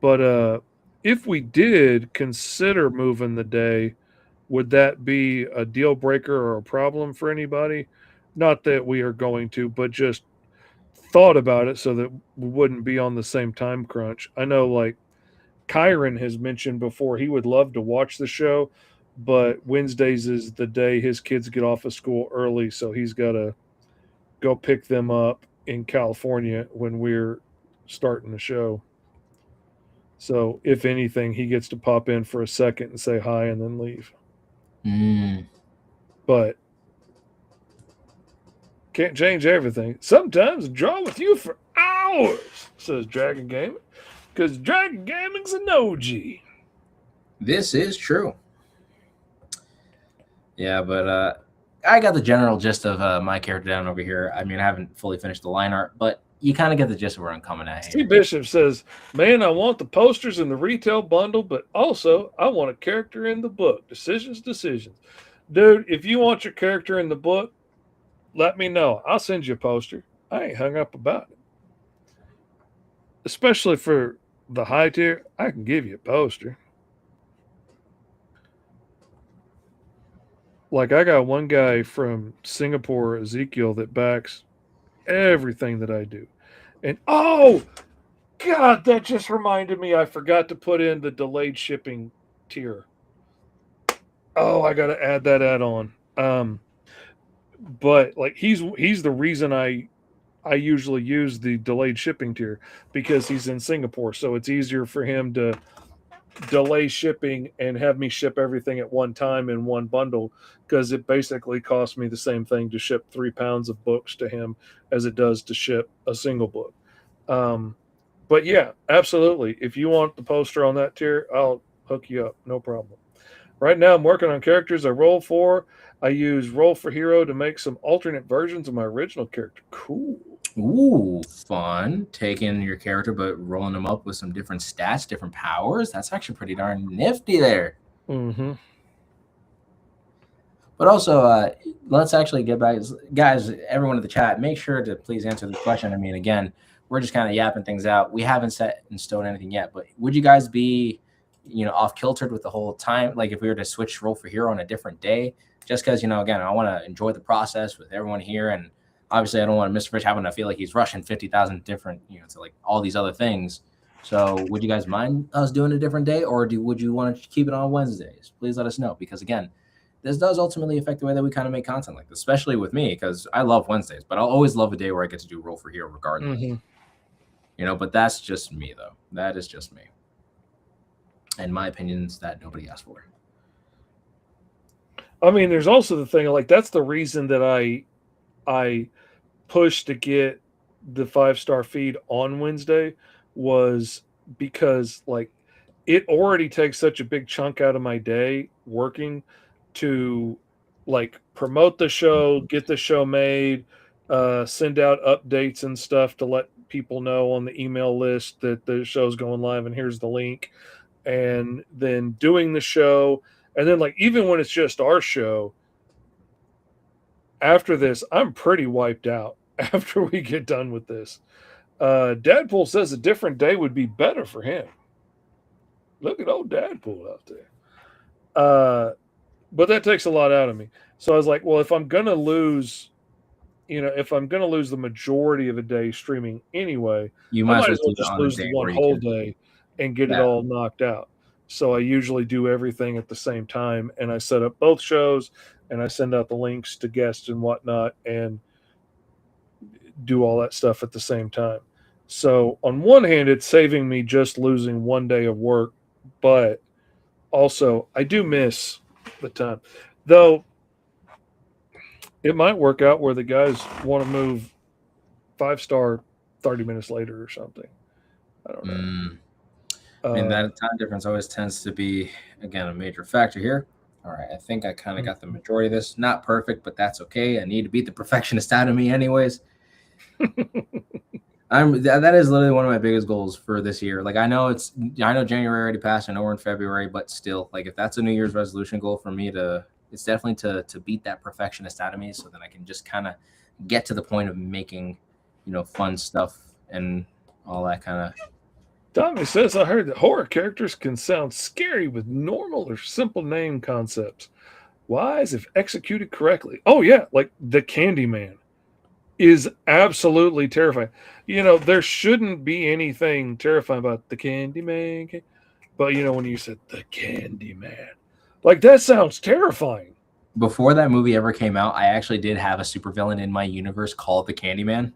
But if we did consider moving the day, would that be a deal breaker or a problem for anybody? Not that we are going to, but just thought about it so that we wouldn't be on the same time crunch. I know like Kyron has mentioned before he would love to watch the show, but Wednesdays is the day his kids get off of school early, so he's got to go pick them up in California when we're starting the show. So if anything, he gets to pop in for a second and say hi and then leave. But can't change everything. Sometimes draw with you for hours, says Dragon Gaming, because Dragon Gaming's an OG. This is true. Yeah, but I got the general gist of my character down over here. I mean, I haven't fully finished the line art, but you kind of get the gist of where I'm coming at. Steve Bishop says, man, I want the posters in the retail bundle, but also I want a character in the book. Decisions. Dude, if you want your character in the book, let me know. I'll send you a poster. I ain't hung up about it. Especially for the high tier, I can give you a poster. Like I got one guy from Singapore, Ezekiel, that backs everything that I do. And oh God, that just reminded me I forgot to put in the delayed shipping tier. Oh, I gotta add that add-on. But like he's the reason I usually use the delayed shipping tier because he's in Singapore, so it's easier for him to delay shipping and have me ship everything at one time in one bundle because it basically costs me the same thing to ship 3 pounds of books to him as it does to ship a single book. But yeah, absolutely. If you want the poster on that tier, I'll hook you up. No problem. Right now I'm working on characters I roll for. I use Roll for Hero to make some alternate versions of my original character. Cool. Ooh, fun. Taking your character, but rolling them up with some different stats, different powers. That's actually pretty darn nifty there. Mm-hmm. But also, let's actually get back. Guys, everyone in the chat, make sure to please answer the question. I mean, again, we're just kind of yapping things out. We haven't set in stone anything yet, but would you guys be, off-kiltered with the whole time? Like if we were to switch Roll for Hero on a different day, just because, again, I want to enjoy the process with everyone here. And obviously I don't want Mr. Fish having to feel like he's rushing 50,000 different, to like all these other things. So would you guys mind us doing a different day, or would you want to keep it on Wednesdays? Please let us know, because again, this does ultimately affect the way that we kind of make content like this, especially with me, because I love Wednesdays, but I'll always love a day where I get to do Roll for Hero regardless. Mm-hmm. You know, but that's just me, though. That is just me. And my opinions that nobody asked for. I mean, there's also the thing, like, that's the reason that I pushed to get the 5-star feed on Wednesday, was because, like, it already takes such a big chunk out of my day working to, like, promote the show, get the show made, send out updates and stuff to let people know on the email list that the show's going live and here's the link, and then doing the show. And then, like, even when it's just our show, after this, I'm pretty wiped out after we get done with this. Dadpool says a different day would be better for him. Look at old Dadpool out there. But that takes a lot out of me. So I was like, well, if I'm going to lose, if I'm going to lose the majority of a day streaming anyway, You I might might as as well well do it just on a lose day the one where you whole can. day and get it Yeah. all knocked out. So I usually do everything at the same time, and I set up both shows, and I send out the links to guests and whatnot, and do all that stuff at the same time. So on one hand, it's saving me just losing one day of work, but also I do miss the time. Though it might work out where the guys want to move 5-star 30 minutes later or something. I don't know. I mean, that time difference always tends to be, again, a major factor here. All right, I think I kind of got the majority of this. Not perfect, but that's okay. I need to beat the perfectionist out of me anyways. That is literally one of my biggest goals for this year. Like, I know January already passed. I know we're in February, but still, like, if that's a New Year's resolution goal for me it's definitely to beat that perfectionist out of me, so then I can just kind of get to the point of making, fun stuff and all that kind of. Tommy says, I heard that horror characters can sound scary with normal or simple name concepts. Wise if executed correctly. Oh, yeah, like the Candyman is absolutely terrifying. There shouldn't be anything terrifying about the Candyman. But, when you said the Candyman, like, that sounds terrifying. Before that movie ever came out, I actually did have a supervillain in my universe called the Candyman.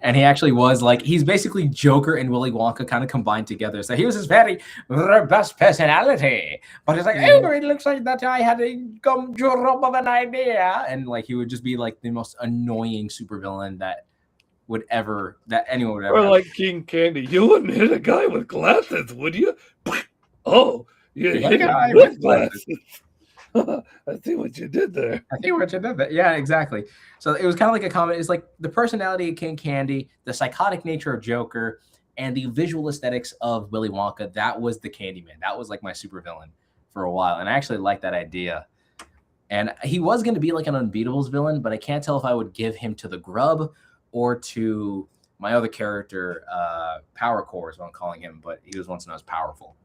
And he actually was like, he's basically Joker and Willy Wonka kind of combined together. So he was his very robust personality. But he's like, oh, it looks like that I had a gumdrop of an idea. And like, he would just be like the most annoying supervillain that anyone would ever Or have. like King Candy. You wouldn't hit a guy with glasses, would you? Oh, you hit him with glasses. I see what you did there. Yeah, exactly. So it was kind of like a comment. It's like the personality of King Candy, the psychotic nature of Joker, and the visual aesthetics of Willy Wonka. That was the Candyman. That was like my supervillain for a while. And I actually liked that idea. And he was going to be like an Unbeatables villain, but I can't tell if I would give him to the Grub or to my other character, Power Core is what I'm calling him, but he was once known as Powerful.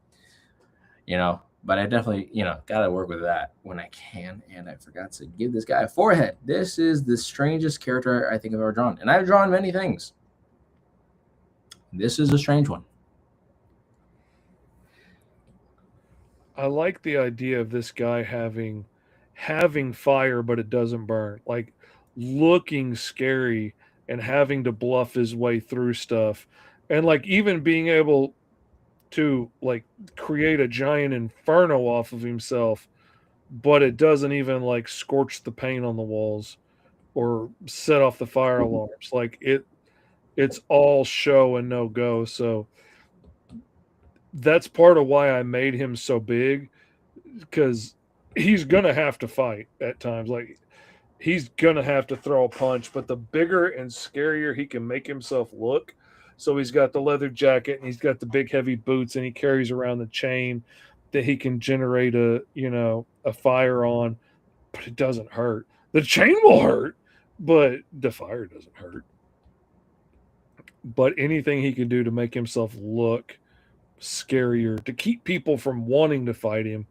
But I definitely, got to work with that when I can. And I forgot to give this guy a forehead. This is the strangest character I think I've ever drawn. And I've drawn many things. This is a strange one. I like the idea of this guy having fire, but it doesn't burn. Like, looking scary and having to bluff his way through stuff. And, like, even being able to, like, create a giant inferno off of himself, but it doesn't even, like, scorch the paint on the walls or set off the fire alarms. Like, it's all show and no go. So that's part of why I made him so big, because he's gonna have to fight at times. Like, he's gonna have to throw a punch, but the bigger and scarier he can make himself look. So he's got the leather jacket and he's got the big heavy boots and he carries around the chain that he can generate a fire on, but it doesn't hurt. The chain will hurt, but the fire doesn't hurt. But anything he can do to make himself look scarier, to keep people from wanting to fight him,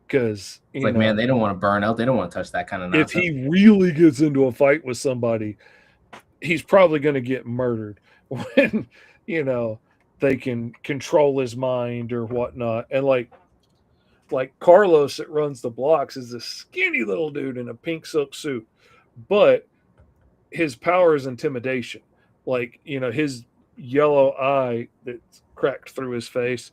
because man, they don't want to burn out. They don't want to touch that kind of nonsense. If he really gets into a fight with somebody, he's probably going to get murdered when they can control his mind or whatnot. And like, like Carlos that runs the blocks is a skinny little dude in a pink silk suit, but his power is intimidation. Like, his yellow eye that's cracked through his face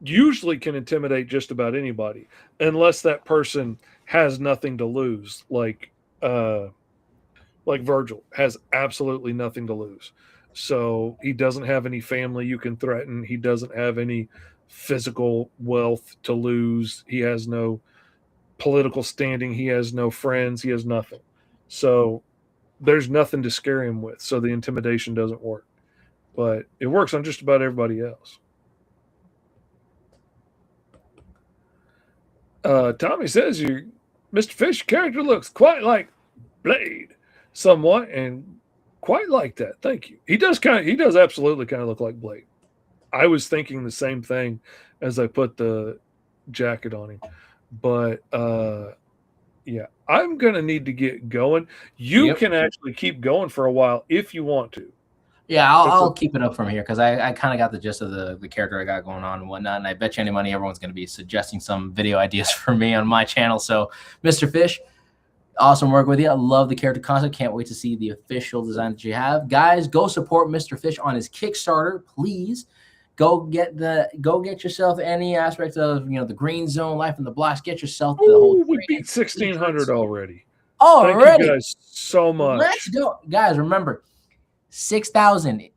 usually can intimidate just about anybody, unless that person has nothing to lose. Like Virgil has absolutely nothing to lose. So he doesn't have any family you can threaten. He doesn't have any physical wealth to lose. He has no political standing. He has no friends. He has nothing. So there's nothing to scare him with. So the intimidation doesn't work. But it works on just about everybody else. Tommy says Mr. Fish character looks quite like Blade, somewhat, and quite like that. Thank you. He does absolutely kind of look like Blade. I was thinking the same thing as I put the jacket on him. But yeah, I'm gonna need to get going. You can actually keep going for a while if you want to. Yeah, I'll keep it up from here because I kind of got the gist of the character I got going on and whatnot. And I bet you any money everyone's going to be suggesting some video ideas for me on my channel. So, Mr. Fish, awesome work with you. I love the character concept. Can't wait to see the official design that you have. Guys, go support Mr. Fish on his Kickstarter, please. Go get yourself any aspect of the Green Zone, Life in the Blocks. Get yourself the whole. We beat 1,600 already. Already. Thank you guys so much. Let's go, guys. Remember, 6,000.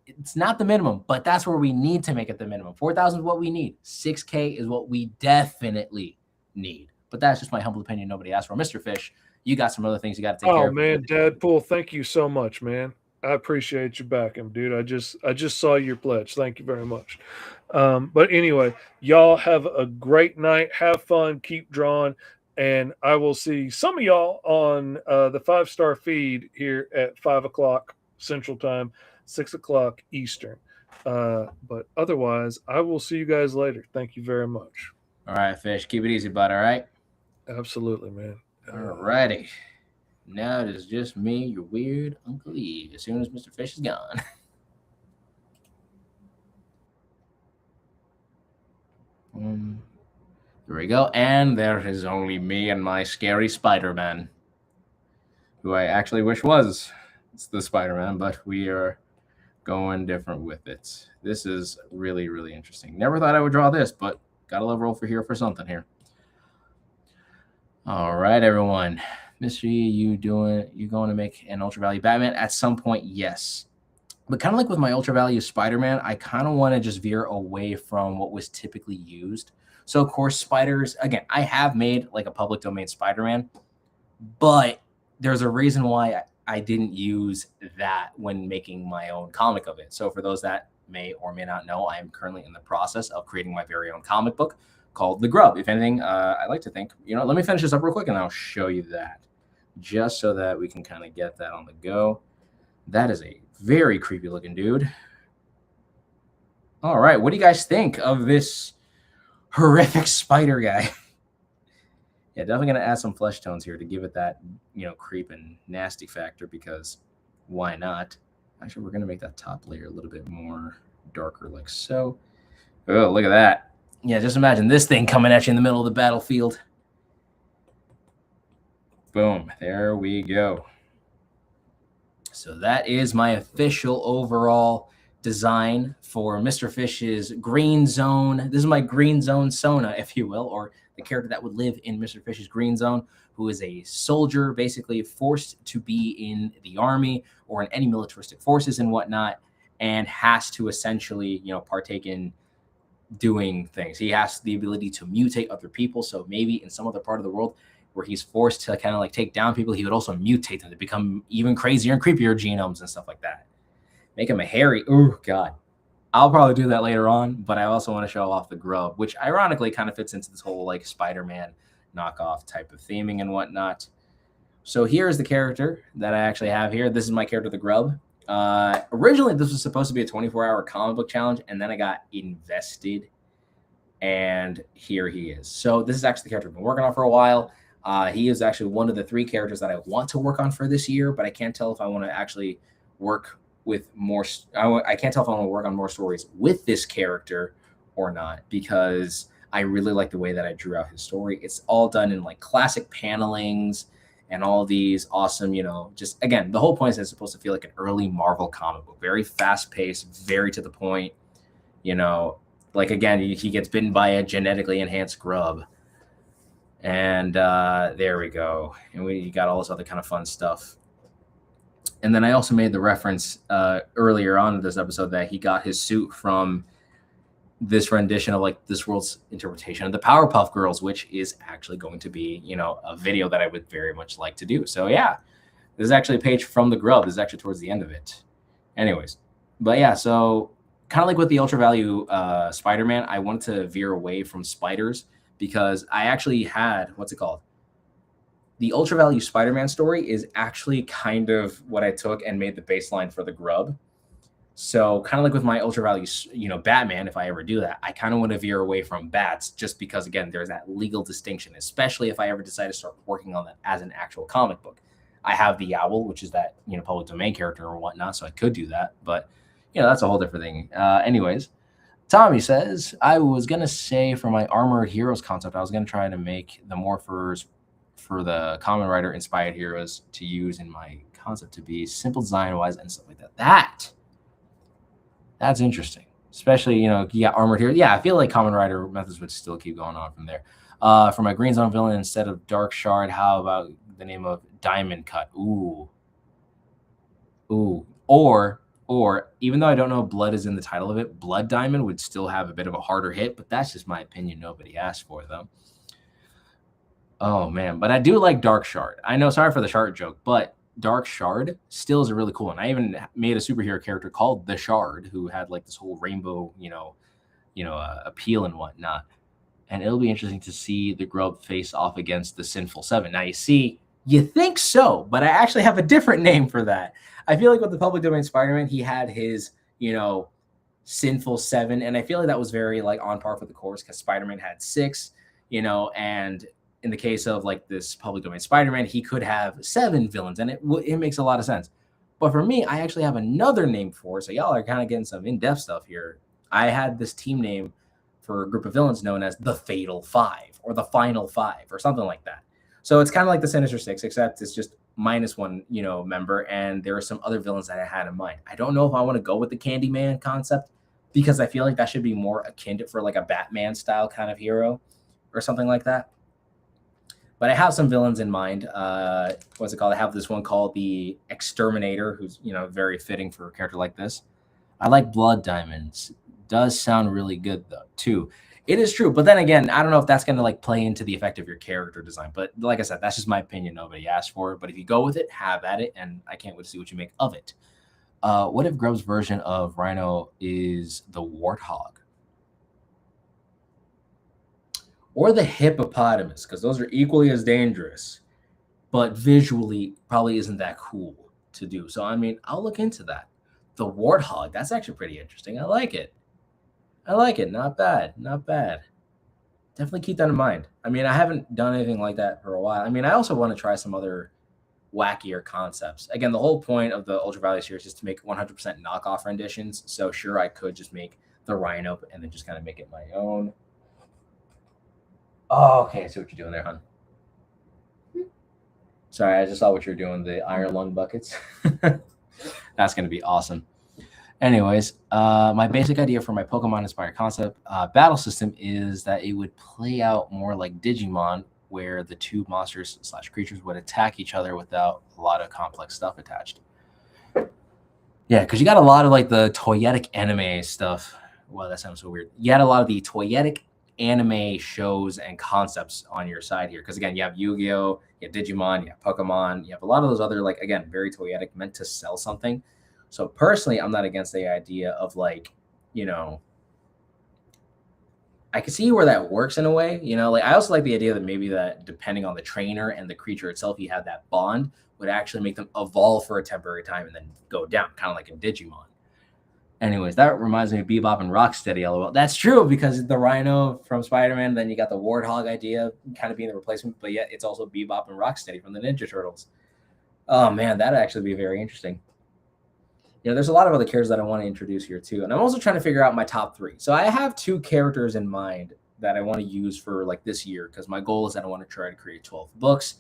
It's not the minimum, but that's where we need to make it the minimum. 4,000 is what we need. 6K is what we definitely need. But that's just my humble opinion. Nobody asked for. Mr. Fish, you got some other things you got to take care of. Oh man, Dadpool, thank you so much, man. I appreciate you backing, dude. I just saw your pledge. Thank you very much. But anyway, y'all have a great night. Have fun. Keep drawing. And I will see some of y'all on the 5-star feed here at 5 o'clock Central Time, 6 o'clock Eastern. But otherwise, I will see you guys later. Thank you very much. All right, Fish. Keep it easy, bud. All right? Absolutely, man. All righty. Now it is just me, your weird Uncle Eve, as soon as Mr. Fish is gone. There we go. And there is only me and my scary Spider-Man, who I actually wish was the Spider-Man, but we are going different with it. This is really, really interesting. Never thought I would draw this, but gotta love roll for here for something here. All right, everyone. Mr. E, you going to make an Ultra Value Batman? At some point, yes. But kind of like with my Ultra Value Spider-Man, I kind of want to just veer away from what was typically used. So, of course, spiders, again, I have made like a public domain Spider-Man, but there's a reason why I didn't use that when making my own comic of it. So for those that may or may not know, I am currently in the process of creating my very own comic book called The Grub. If anything, I like to think, let me finish this up real quick and I'll show you that just so that we can kind of get that on the go. That is a very creepy looking dude. All right. What do you guys think of this horrific spider guy? Yeah, definitely going to add some flesh tones here to give it that, creep and nasty factor, because why not? Actually, we're going to make that top layer a little bit more darker like so. Oh, look at that. Yeah, just imagine this thing coming at you in the middle of the battlefield. Boom. There we go. So that is my official overall design for Mr. Fish's Green Zone. This is my Green Zone Sona, if you will, or the character that would live in Mr. Fish's Green Zone, who is a soldier, basically forced to be in the army or in any militaristic forces and whatnot, and has to essentially, partake in doing things. He has the ability to mutate other people. So maybe in some other part of the world where he's forced to kind of like take down people, he would also mutate them to become even crazier and creepier genomes and stuff like that. Make him a hairy. Oh, God. I'll probably do that later on, but I also want to show off the Grub, which ironically kind of fits into this whole like Spider-Man knockoff type of theming and whatnot. So here's the character that I actually have here. This is my character, the Grub. Originally, this was supposed to be a 24-hour comic book challenge, and then I got invested, and here he is. So this is actually the character I've been working on for a while. He is actually one of the 3 characters that I want to work on for this year, but I can't tell if I want to actually work with more. I can't tell if I want to work on more stories with this character or not, because I really like the way that I drew out his story. It's all done in like classic panelings and all these awesome, just again, the whole point is it's supposed to feel like an early Marvel comic book, very fast paced, very to the point, like again, he gets bitten by a genetically enhanced grub. And there we go. And we got all this other kind of fun stuff. And then I also made the reference earlier on in this episode that he got his suit from this rendition of like this world's interpretation of the Powerpuff Girls, which is actually going to be, a video that I would very much like to do. So yeah, this is actually a page from the Grub. This is actually towards the end of it. Anyways, but yeah, so kind of like with the Ultra Value Spider-Man, I wanted to veer away from spiders because I actually had, what's it called? The Ultra Value Spider-Man story is actually kind of what I took and made the baseline for the Grub. So kind of like with my Ultra Value, Batman, if I ever do that, I kind of want to veer away from bats just because, again, there's that legal distinction, especially if I ever decide to start working on that as an actual comic book. I have the Owl, which is that, public domain character or whatnot, so I could do that. But, that's a whole different thing. Anyways, Tommy says, I was going to say for my Armored Heroes concept, I was going to try to make the morphers for the Kamen Rider inspired heroes to use in my concept to be simple design-wise and stuff like that. That's interesting, especially, you got Armored Heroes. Yeah, I feel like Kamen Rider methods would still keep going on from there. For my Green Zone villain, instead of Dark Shard, how about the name of Diamond Cut? Ooh. Or even though I don't know blood is in the title of it, Blood Diamond would still have a bit of a harder hit, but that's just my opinion. Nobody asked for it, though. Oh, man. But I do like Dark Shard. I know, sorry for the Shard joke, but Dark Shard still is a really cool one. I even made a superhero character called the Shard who had like this whole rainbow, appeal and whatnot. And it'll be interesting to see the Grub face off against the Sinful Seven. Now, you think so, but I actually have a different name for that. I feel like with the public domain Spider-Man, he had his, Sinful Seven. And I feel like that was very like on par for the course because Spider-Man had 6, and in the case of like this public domain Spider-Man, he could have 7 villains, and it makes a lot of sense. But for me, I actually have another name for it. So y'all are kind of getting some in-depth stuff here. I had this team name for a group of villains known as the Fatal Five or the Final Five or something like that. So it's kind of like the Sinister Six, except it's just -1, member. And there are some other villains that I had in mind. I don't know if I want to go with the Candyman concept because I feel like that should be more akin to for like a Batman style kind of hero or something like that. But I have some villains in mind. What's it called? I have this one called the Exterminator, who's, very fitting for a character like this. I like Blood Diamonds. Does sound really good, though, too. It is true. But then again, I don't know if that's going to, like, play into the effect of your character design. But like I said, that's just my opinion. Nobody asked for it. But if you go with it, have at it. And I can't wait to see what you make of it. What if Grub's version of Rhino is the Warthog? Or the hippopotamus, because those are equally as dangerous, but visually probably isn't that cool to do. So, I'll look into that. The warthog, that's actually pretty interesting. I like it. Not bad. Definitely keep that in mind. I haven't done anything like that for a while. I also want to try some other wackier concepts. Again, the whole point of the Ultra Value series is to make 100% knockoff renditions. So, sure, I could just make the Rhino and then just kind of make it my own. Oh, okay. I see what you're doing there, hon. Sorry, I just saw what you're doing, the iron lung buckets. That's going to be awesome. Anyways, my basic idea for my Pokemon-inspired concept battle system is that it would play out more like Digimon, where the two monsters/creatures would attack each other without a lot of complex stuff attached. Yeah, because you got a lot of like the toyetic anime stuff. Wow, that sounds so weird. You had a lot of the toyetic anime shows and concepts on your side here. Because again, you have Yu-Gi-Oh!, you have Digimon, you have Pokemon, you have a lot of those other, like, again, very toyetic, meant to sell something. So personally, I'm not against the idea of like, I can see where that works in a way, like I also like the idea that maybe that depending on the trainer and the creature itself, you have that bond would actually make them evolve for a temporary time and then go down, kind of like in Digimon. Anyways, that reminds me of Bebop and Rocksteady, LOL. That's true, because the Rhino from Spider-Man, then you got the Warthog idea kind of being the replacement, but yet it's also Bebop and Rocksteady from the Ninja Turtles. Oh, man, that'd actually be very interesting. There's a lot of other characters that I want to introduce here, too. And I'm also trying to figure out my top 3. So I have 2 characters in mind that I want to use for like this year, because my goal is that I want to try to create 12 books,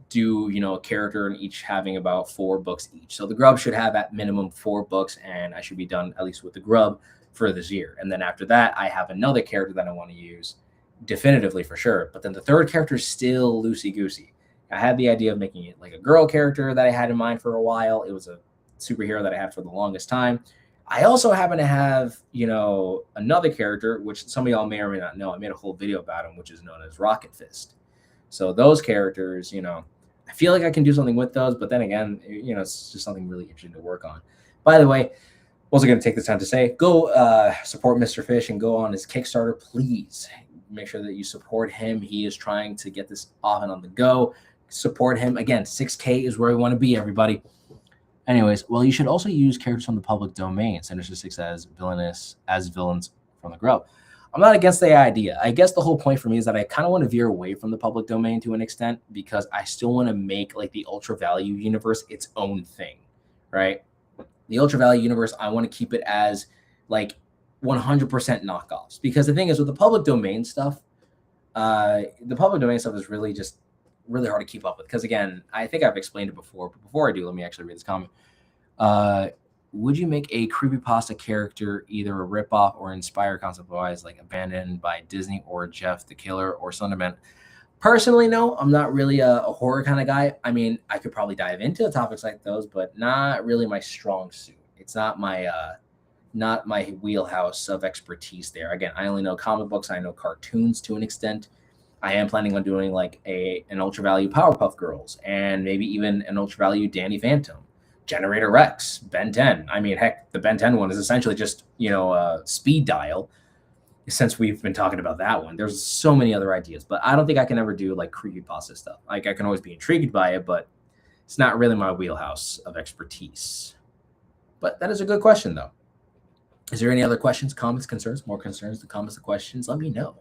do a character in each having about 4 books each. So the grub should have at minimum 4 books, and I should be done at least with the grub for this year. And then after that, I have another character that I want to use definitively for sure. But then the third character is still loosey goosey. I had the idea of making it like a girl character that I had in mind for a while. It was a superhero that I had for the longest time. I also happen to have, another character, which some of y'all may or may not know. I made a whole video about him, which is known as Rocket Fist. So those characters, I feel like I can do something with those, but then again, it's just something really interesting to work on. By the way, also going to take this time to say, go support Mr. Fish and go on his Kickstarter, please. Make sure that you support him. He is trying to get this off and on the go. Support him. Again, 6K is where we want to be, everybody. Anyways, well, you should also use characters from the public domain, Sinister Six as villains from the grub. I'm not against the idea. I guess the whole point for me is that I kind of want to veer away from the public domain to an extent, because I still want to make like the Ultra Value universe its own thing, right? The Ultra Value universe, I want to keep it as like 100% knockoffs, because the thing is with the public domain stuff, is really hard to keep up with, because again, I think I've explained it before, but before I do, let me actually read this comment. Would you make a creepypasta character either a ripoff or inspired concept-wise, like Abandoned by Disney or Jeff the Killer or Slenderman? Personally, no, I'm not really a horror kind of guy. I mean, I could probably dive into topics like those, but not really my strong suit. It's not my wheelhouse of expertise there. Again, I only know comic books. I know cartoons to an extent. I am planning on doing like an Ultra Value Powerpuff Girls, and maybe even an Ultra Value Danny Phantom, Generator Rex, Ben 10. I mean, heck, the Ben 10 one is essentially just, speed dial, since we've been talking about that one. There's so many other ideas, but I don't think I can ever do like creepypasta stuff. Like, I can always be intrigued by it, but it's not really my wheelhouse of expertise. But that is a good question, though. Is there any other questions, comments, concerns? More concerns, the comments, the questions? Let me know.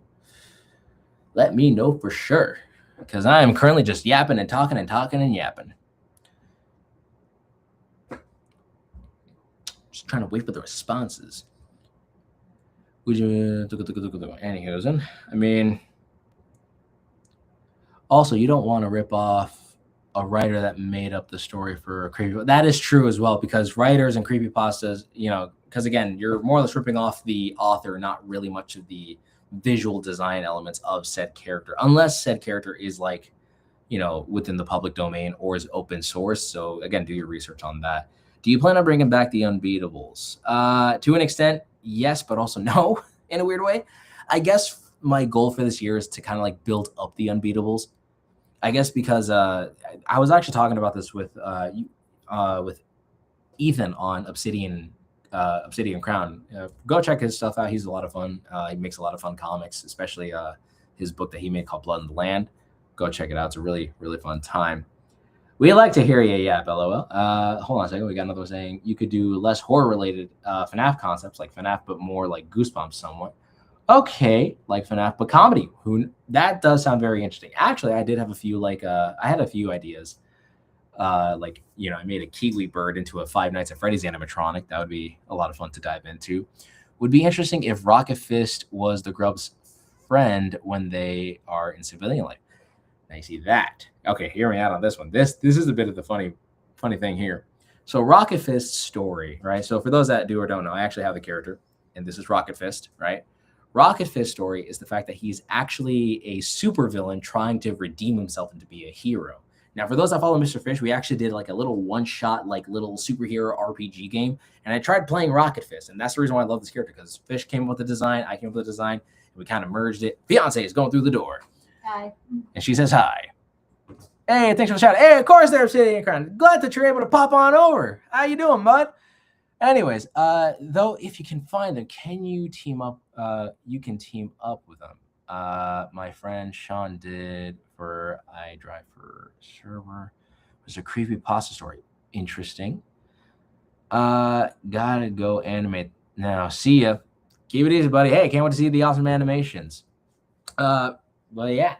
Let me know for sure, because I am currently just yapping and talking and talking and yapping. Just trying to wait for the responses. Would you? Anywho, I mean, also, you don't want to rip off a writer that made up the story for a creepy. That is true as well, because writers and creepypastas, because again, you're more or less ripping off the author, not really much of the visual design elements of said character, unless said character is like, within the public domain or is open source. So again, do your research on that. Do you plan on bringing back the Unbeatables? To an extent, yes, but also no, in a weird way. I guess my goal for this year is to kind of like build up the Unbeatables. I guess because I was actually talking about this with Ethan on Obsidian Crown. Go check his stuff out. He's a lot of fun. He makes a lot of fun comics, especially his book that he made called Blood and the Land. Go check it out. It's a really, really fun time. We like to hear you, yeah, LOL. Hold on a second. We got another one saying you could do less horror-related FNAF concepts like FNAF, but more like Goosebumps somewhat. Okay, like FNAF, but comedy. That does sound very interesting. Actually, I did have a few, I had a few ideas. I made a Kiwi bird into a Five Nights at Freddy's animatronic. That would be a lot of fun to dive into. Would be interesting if Rocket Fist was the Grub's friend when they are in civilian life. Now you see that. Okay, hear me out on this one. This is a bit of the funny thing here. So Rocket Fist's story, right? So for those that do or don't know, I actually have the character, and this is Rocket Fist, right? Rocket Fist's story is the fact that he's actually a supervillain trying to redeem himself and to be a hero. Now, for those that follow Mr. Fish, we actually did like a little one-shot, like little superhero RPG game, and I tried playing Rocket Fist, and that's the reason why I love this character, because Fish came up with the design, I came up with the design, and we kind of merged it. Fiance is going through the door. Hi. And she says hi. Hey, thanks for the shout. Hey, of course there, Obsidian Crown. Glad that you're able to pop on over. How you doing, bud? Anyways, though, if you can find them, can you team up? You can team up with them. My friend Sean did for I Drive for Server. It was a creepypasta story. Interesting. Gotta go animate now. See ya. Keep it easy, buddy. Hey, can't wait to see the awesome animations. Well, yeah,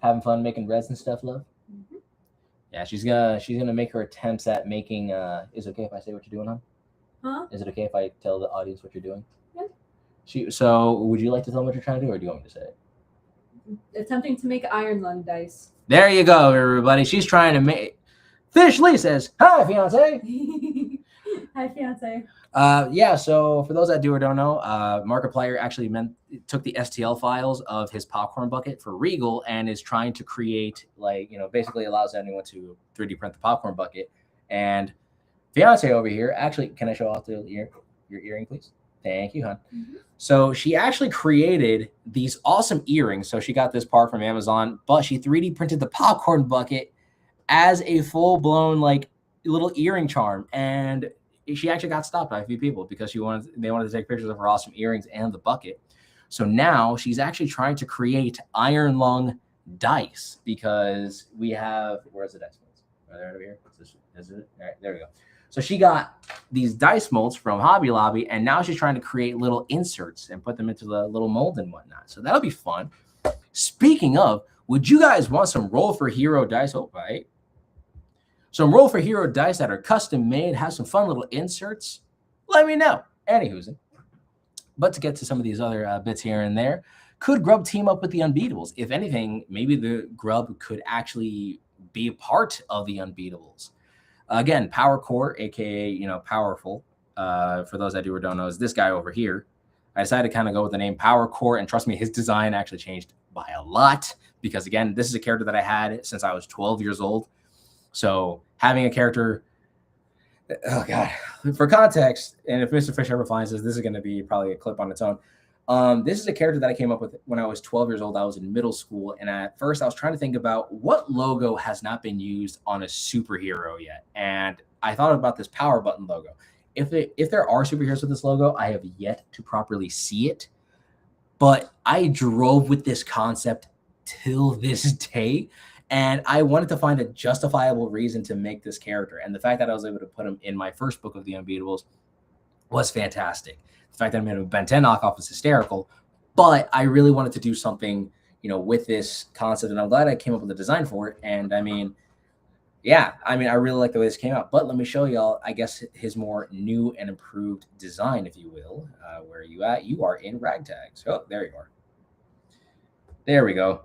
having fun making resin stuff, love. Mm-hmm. Yeah, she's gonna make her attempts at making. Is it okay if I say what you're doing, huh? Huh? Is it okay if I tell the audience what you're doing? Yeah. So would you like to tell them what you're trying to do, or do you want me to say it? Attempting to make iron lung dice. There you go, everybody. She's trying to make. Fish Lee says, "Hi, fiance." Hi, fiance. Yeah. So for those that do or don't know, Markiplier actually took the STL files of his popcorn bucket for Regal and is trying to create, like, basically allows anyone to 3D print the popcorn bucket. And fiance over here, actually, can I show off your earring, please? Thank you, hon. Mm-hmm. So she actually created these awesome earrings. So she got this part from Amazon, but she 3D printed the popcorn bucket as a full-blown like little earring charm. And she actually got stopped by a few people because they wanted to take pictures of her awesome earrings and the bucket. So now she's actually trying to create iron lung dice because we have, where's the dice molds? Are they right over here? Is it? All right, there we go. So she got these dice molds from Hobby Lobby, and now she's trying to create little inserts and put them into the little mold and whatnot. So that'll be fun. Speaking of, would you guys want some Roll for Hero dice? Oh, right. Some Roll for Hero dice that are custom made, have some fun little inserts? Let me know. Anywho's. But to get to some of these other bits here and there, could Grub team up with the Unbeatables? If anything, maybe the Grub could actually be a part of the Unbeatables. Again, Power Core, aka Powerful. For those that do or don't know, is this guy over here. I decided to kind of go with the name Power Core, and trust me, his design actually changed by a lot because, again, this is a character that I had since I was 12 years old. So having a character, oh god, for context, and if Mr. Fish ever finds this is going to be probably a clip on its own. This is a character that I came up with when I was 12 years old. I was in middle school, and at first I was trying to think about what logo has not been used on a superhero yet. And I thought about this power button logo. If there are superheroes with this logo, I have yet to properly see it. But I drove with this concept till this day, and I wanted to find a justifiable reason to make this character. And the fact that I was able to put him in my first book of the Unbeatables was fantastic. The fact that I made a Ben 10 knockoff is hysterical, but I really wanted to do something, with this concept, and I'm glad I came up with a design for it. And I really like the way this came out. But let me show y'all, I guess, his more new and improved design, if you will. Where are you at? You are in Ragtags. Oh, there you are. There we go.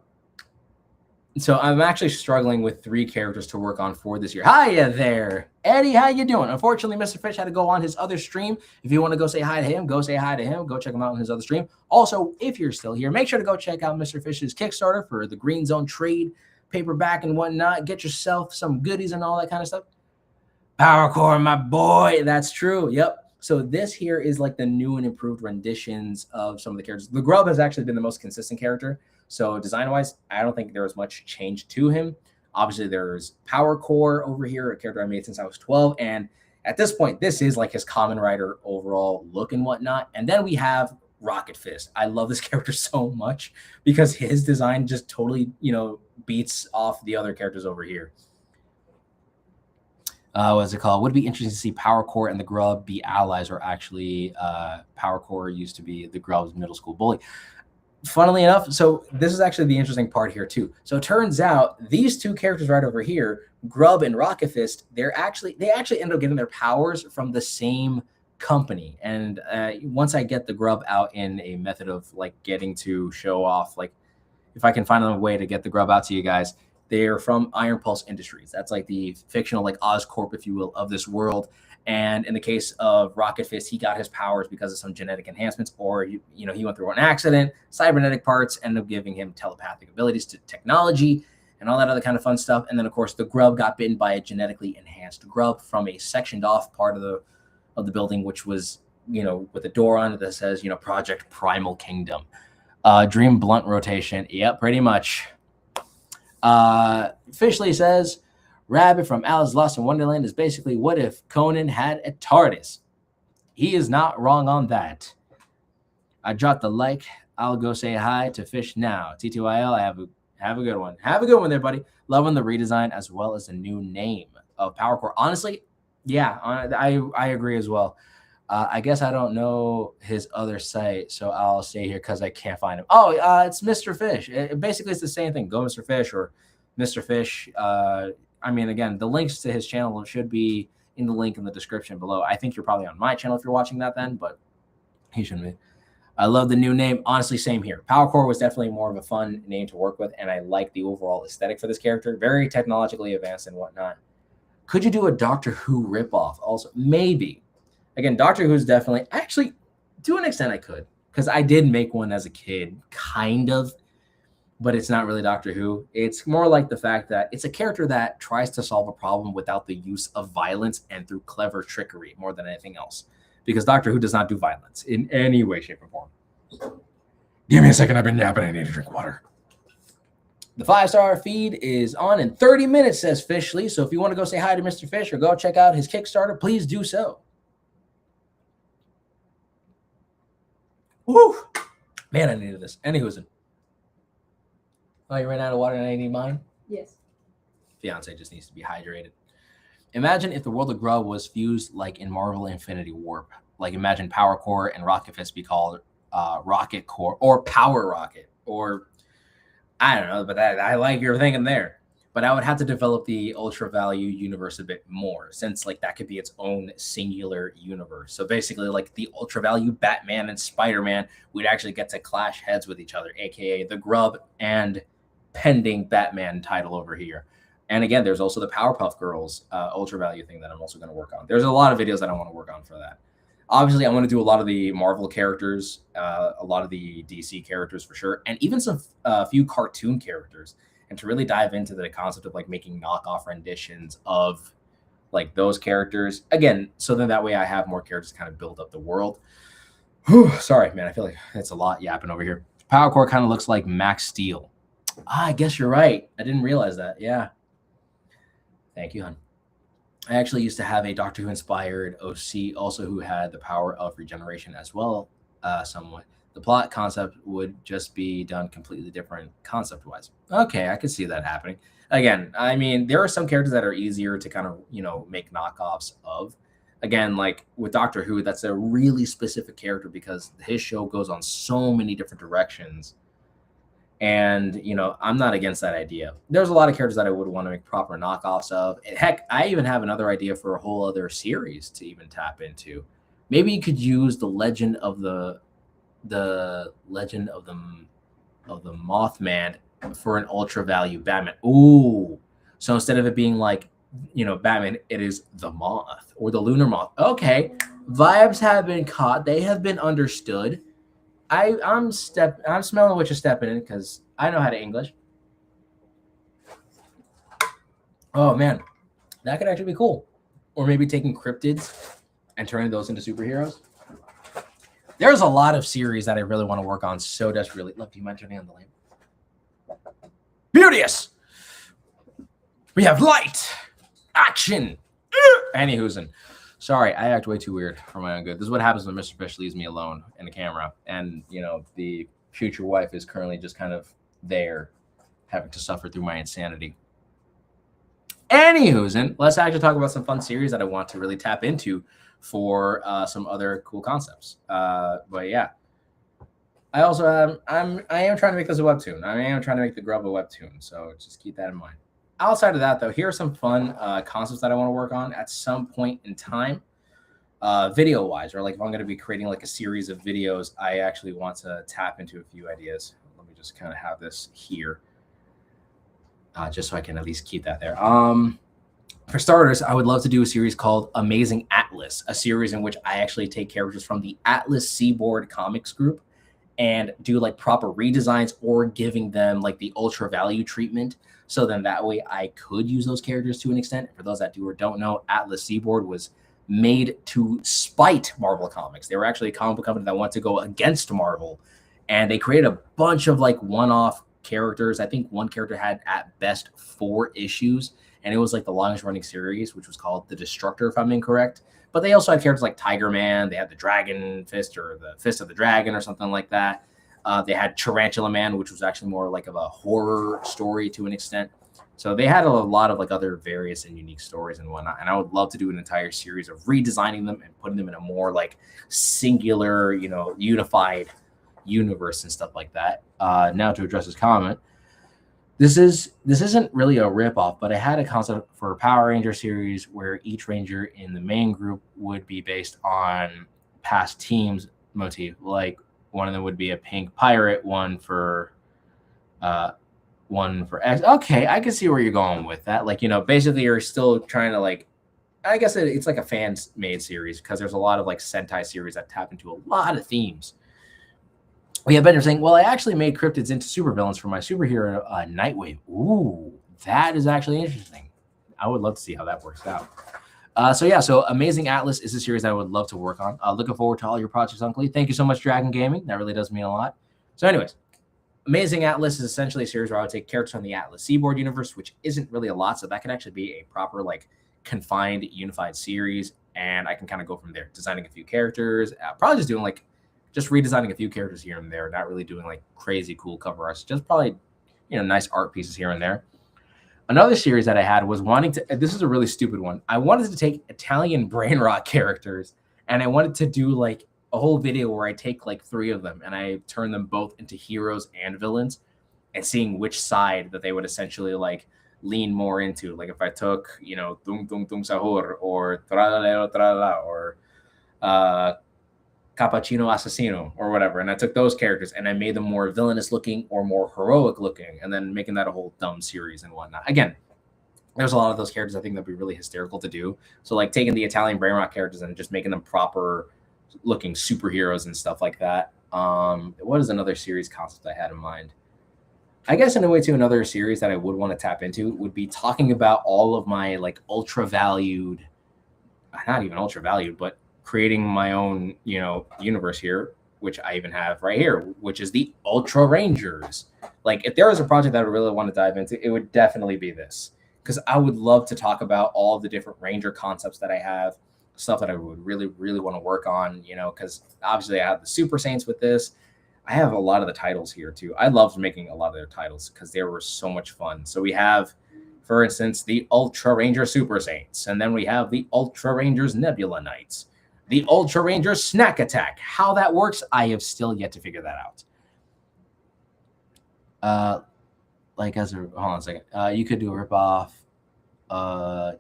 So I'm actually struggling with 3 characters to work on for this year. Hiya there, Eddie. How you doing? Unfortunately, Mr. Fish had to go on his other stream. If you want to go say hi to him, go say hi to him. Go check him out on his other stream. Also, if you're still here, make sure to go check out Mr. Fish's Kickstarter for the Green Zone trade paperback and whatnot. Get yourself some goodies and all that kind of stuff. Power Core, my boy. That's true. Yep. So this here is like the new and improved renditions of some of the characters. The Grub has actually been the most consistent character. So design-wise, I don't think there was much change to him. Obviously, there's Power Core over here, a character I made since I was 12. And at this point, this is like his Kamen Rider overall look and whatnot. And then we have Rocket Fist. I love this character so much because his design just totally, beats off the other characters over here. What's it called? Would be interesting to see Power Core and the Grub be allies, or actually Power Core used to be the Grub's middle school bully. Funnily enough, so this is actually the interesting part here too. So it turns out these 2 characters right over here, Grub and Rocket Fist, they actually end up getting their powers from the same company. And once I get the Grub out in a method of like getting to show off, like if I can find a way to get the Grub out to you guys, they're from Iron Pulse Industries. That's like the fictional like Oscorp, if you will, of this world. And in the case of Rocket Fist, he got his powers because of some genetic enhancements, or he went through an accident. Cybernetic parts ended up giving him telepathic abilities to technology and all that other kind of fun stuff. And then, of course, the Grub got bitten by a genetically enhanced Grub from a sectioned off part of the building, which was with a door on it that says Project Primal Kingdom. Dream blunt rotation. Yep, pretty much. Fishley says, Rabbit from Alice Lost in Wonderland is basically what if Conan had a TARDIS. He is not wrong on that. I dropped the like. I'll go say hi to Fish now. TTYL, have a good one. Have a good one there, buddy. Loving the redesign as well as the new name of Power Core. Honestly, yeah, I agree as well. I guess I don't know his other site, so I'll stay here because I can't find him. Oh, it's Mr. Fish. Basically, it's the same thing. Go Mr. Fish or Mr. Fish. Again, the links to his channel should be in the link in the description below. I think you're probably on my channel if you're watching that then, but he shouldn't be. I love the new name. Honestly, same here. Power Core was definitely more of a fun name to work with, and I like the overall aesthetic for this character. Very technologically advanced and whatnot. Could you do a Doctor Who ripoff? Also, maybe. Again, Doctor Who's definitely actually to an extent I could, because I did make one as a kid, kind of, but it's not really Doctor Who. It's more like the fact that it's a character that tries to solve a problem without the use of violence and through clever trickery more than anything else. Because Doctor Who does not do violence in any way, shape, or form. Give me a second. I've been napping. I need to drink water. The 5-star feed is on in 30 minutes, says Fishley. So if you want to go say hi to Mr. Fish or go check out his Kickstarter, please do so. Woo! Man, I needed this. Anywho's. Oh, you ran out of water and I need mine? Yes. Fiance just needs to be hydrated. Imagine if the world of Grub was fused like in Marvel Infinity Warp. Like imagine Power Core and Rocket Fist be called Rocket Core or Power Rocket. Or I don't know, but I like your thinking there. But I would have to develop the Ultra Value universe a bit more, since like that could be its own singular universe. So basically, like the Ultra Value Batman and Spider-Man would actually get to clash heads with each other, aka the Grub and pending Batman title over here. And again, there's also the Powerpuff Girls Ultra Value thing that I'm also going to work on. There's a lot of videos that I want to work on for that. Obviously, I want to do a lot of the Marvel characters, a lot of the DC characters for sure, and even some few cartoon characters, and to really dive into the concept of like making knockoff renditions of like those characters. Again, so then that way I have more characters to kind of build up the world. Whew, sorry, man. I feel like it's a lot yapping over here. Power Core kind of looks like Max Steel. I guess you're right. I didn't realize that. Yeah. Thank you, hon. I actually used to have a Doctor Who inspired OC also who had the power of regeneration as well, somewhat. The plot concept would just be done completely different concept-wise. Okay, I could see that happening. Again, I mean, there are some characters that are easier to kind of, make knockoffs of. Again, like with Doctor Who, that's a really specific character because his show goes on so many different directions. And, I'm not against that idea. There's a lot of characters that I would want to make proper knockoffs of. And heck, I even have another idea for a whole other series to even tap into. Maybe you could use the legend of the Mothman for an ultra value Batman. Ooh. So instead of it being like, Batman, it is the Moth or the Lunar Moth. Okay. Vibes have been caught. They have been understood. I'm smelling what you're stepping in because I know how to English. Oh man, that could actually be cool. Or maybe taking cryptids and turning those into superheroes. There's a lot of series that I really want to work on so desperately. Look, do you mind turning on the lamp? Beauteous. We have light, action. Anywho's. Sorry, I act way too weird for my own good. This is what happens when Mr. Fish leaves me alone in the camera. And, the future wife is currently just kind of there, having to suffer through my insanity. Anywho's, let's actually talk about some fun series that I want to really tap into for some other cool concepts. But yeah, I also I am trying to make this a webtoon. I am trying to make the Grub a webtoon. So just keep that in mind. Outside of that, though, here are some fun concepts that I want to work on at some point in time, video-wise, or like if I'm going to be creating like a series of videos, I actually want to tap into a few ideas. Let me just kind of have this here, just so I can at least keep that there. For starters, I would love to do a series called Amazing Atlas, a series in which I actually take characters from the Atlas Seaboard Comics group and do like proper redesigns or giving them like the ultra value treatment. So then that way I could use those characters to an extent. For those that do or don't know, Atlas Seaboard was made to spite Marvel Comics. They were actually a comic book company that wanted to go against Marvel. And they created a bunch of like one-off characters. I think one character had at best 4 issues. And it was like the longest running series, which was called The Destructor, if I'm incorrect. But they also had characters like Tiger Man. They had the Dragon Fist or the Fist of the Dragon or something like that. They had Tarantula Man, which was actually more like of a horror story to an extent. So they had a lot of like other various and unique stories and whatnot. And I would love to do an entire series of redesigning them and putting them in a more like singular, unified universe and stuff like that. Now to address his comment, this isn't really a ripoff, but I had a concept for a Power Ranger series where each Ranger in the main group would be based on past teams motif. Like one of them would be a pink pirate, one for X. Okay, I can see where you're going with that. Like, basically you're still trying to like, I guess it's like a fan-made series because there's a lot of like Sentai series that tap into a lot of themes. We have Bender saying, well, I actually made cryptids into supervillains for my superhero Nightwave. Ooh, that is actually interesting. I would love to see how that works out. So Amazing Atlas is a series that I would love to work on. Looking forward to all your projects, Uncle Lee. Thank you so much, Dragon Gaming. That really does mean a lot. So anyways, Amazing Atlas is essentially a series where I would take characters from the Atlas Seaboard universe, which isn't really a lot. So that could actually be a proper, like, confined, unified series. And I can kind of go from there, designing a few characters, probably just doing like, just redesigning a few characters here and there, not really doing like crazy cool cover arts, just probably, nice art pieces here and there. Another series that I had was wanting to, this is a really stupid one. I wanted to take Italian brain rot characters and I wanted to do like a whole video where I take like 3 of them and I turn them both into heroes and villains and seeing which side that they would essentially like lean more into. Like if I took, Tung Tung Tung Sahur or Tralalero Tralala or Cappuccino Assassino or whatever. And I took those characters and I made them more villainous looking or more heroic looking and then making that a whole dumb series and whatnot. Again, there's a lot of those characters I think that'd be really hysterical to do. So like taking the Italian brain rot characters and just making them proper looking superheroes and stuff like that. What is another series concept I had in mind? I guess in a way to another series that I would want to tap into would be talking about all of my like ultra valued, not even ultra valued, but creating my own, universe here, which I even have right here, which is the Ultra Rangers. Like if there was a project that I really want to dive into, it would definitely be this, because I would love to talk about all the different Ranger concepts that I have, stuff that I would really, really want to work on, because obviously I have the Super Saints with this. I have a lot of the titles here too. I loved making a lot of their titles because they were so much fun. So we have, for instance, the Ultra Ranger Super Saints, and then we have the Ultra Rangers Nebula Knights, the Ultra Ranger Snack Attack. How that works, I have still yet to figure that out. Hold on a second. You could do a ripoff,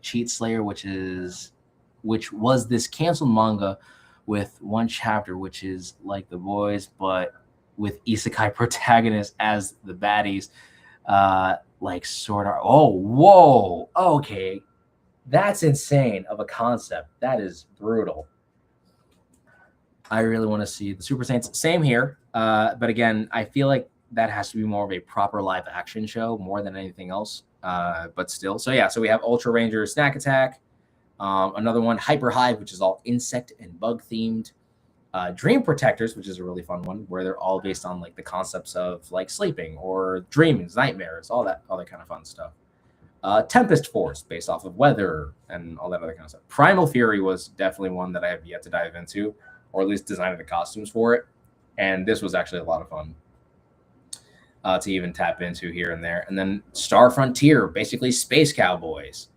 Cheat Slayer, which was this canceled manga with one chapter, which is like The Boys, but with isekai protagonists as the baddies, like Sword Art. Oh, whoa, okay, that's insane of a concept. That is brutal. I really want to see the Super Saints. Same here. But again, I feel like that has to be more of a proper live action show more than anything else. But still. So yeah, so we have Ultra Ranger Snack Attack. Another one, Hyper Hive, which is all insect and bug themed. Dream Protectors, which is a really fun one, where they're all based on like the concepts of like sleeping or dreaming, nightmares, all that kind of fun stuff. Tempest Force, based off of weather and all that other kind of stuff. Primal Fury was definitely one that I have yet to dive into, or at least designing the costumes for it. And this was actually a lot of fun to even tap into here and there. And then Star Frontier, basically Space Cowboys.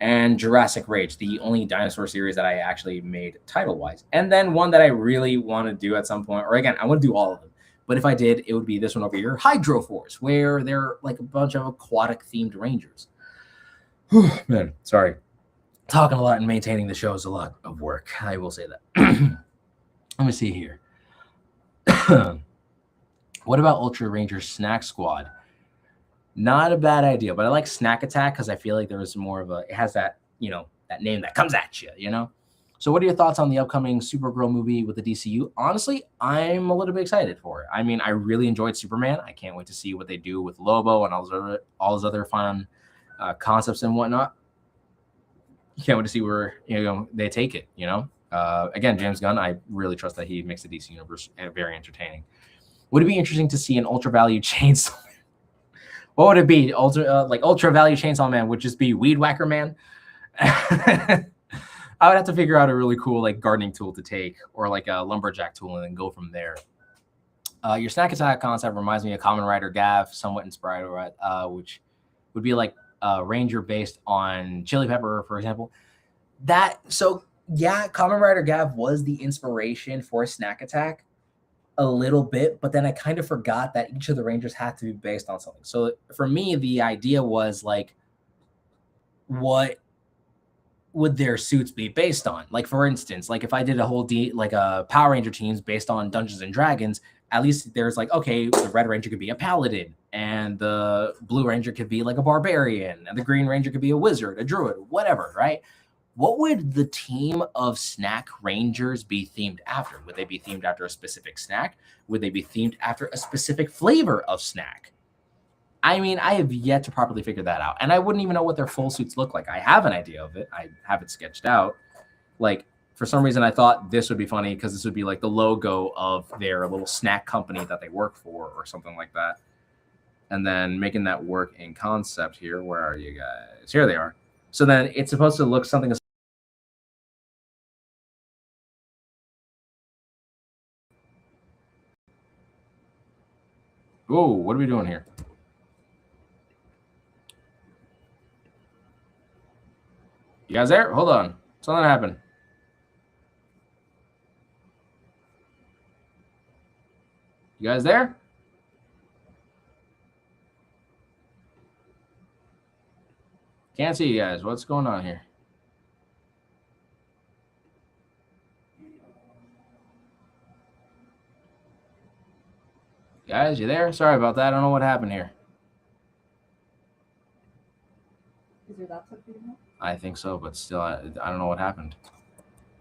And Jurassic Rage, the only dinosaur series that I actually made title-wise. And then one that I really want to do at some point, or again, I want to do all of them. But if I did, it would be this one over here, Hydro Force, where they're like a bunch of aquatic-themed rangers. Man, sorry. Talking a lot and maintaining the show is a lot of work. I will say that. Let me see here. What about Ultra Ranger Snack Squad? Not a bad idea, but I like Snack Attack because I feel like there was more of a, it has that, that name that comes at you, So what are your thoughts on the upcoming Supergirl movie with the DCU? Honestly, I'm a little bit excited for it. I mean, I really enjoyed Superman. I can't wait to see what they do with Lobo and all those other fun concepts and whatnot. You can't wait to see where, they take it, Again, James Gunn, I really trust that he makes the DC universe very entertaining. Would it be interesting to see an ultra value chainsaw? What would it be? Ultra value chainsaw man would just be Weed Whacker Man. I would have to figure out a really cool like gardening tool to take, or like a lumberjack tool, and then go from there. Your Snack Attack concept reminds me of Kamen Rider Gav, somewhat inspired, which would be like a ranger based on Chili Pepper, for example. Kamen Rider Gav was the inspiration for Snack Attack a little bit, but then I kind of forgot that each of the Rangers had to be based on something. So for me, the idea was like, what would their suits be based on? Like, for instance, like if I did a whole Power Ranger teams based on Dungeons and Dragons, at least there's like, okay, the Red Ranger could be a paladin, and the Blue Ranger could be like a barbarian, and the Green Ranger could be a wizard, a druid, whatever, right? What would the team of snack rangers be themed after? Would they be themed after a specific snack? Would they be themed after a specific flavor of snack? I mean, I have yet to properly figure that out. And I wouldn't even know what their full suits look like. I have an idea of it. I have it sketched out. Like, for some reason, I thought this would be funny because this would be like the logo of their little snack company that they work for or something like that. And then making that work in concept here. Where are you guys? Here they are. So then it's supposed to look something. Oh, what are we doing here? You guys there? Hold on. Something happened. You guys there? Can't see you guys. What's going on here? Guys, you there? Sorry about that. I don't know what happened here. Is your laptop good enough? I think so, but still, I don't know what happened.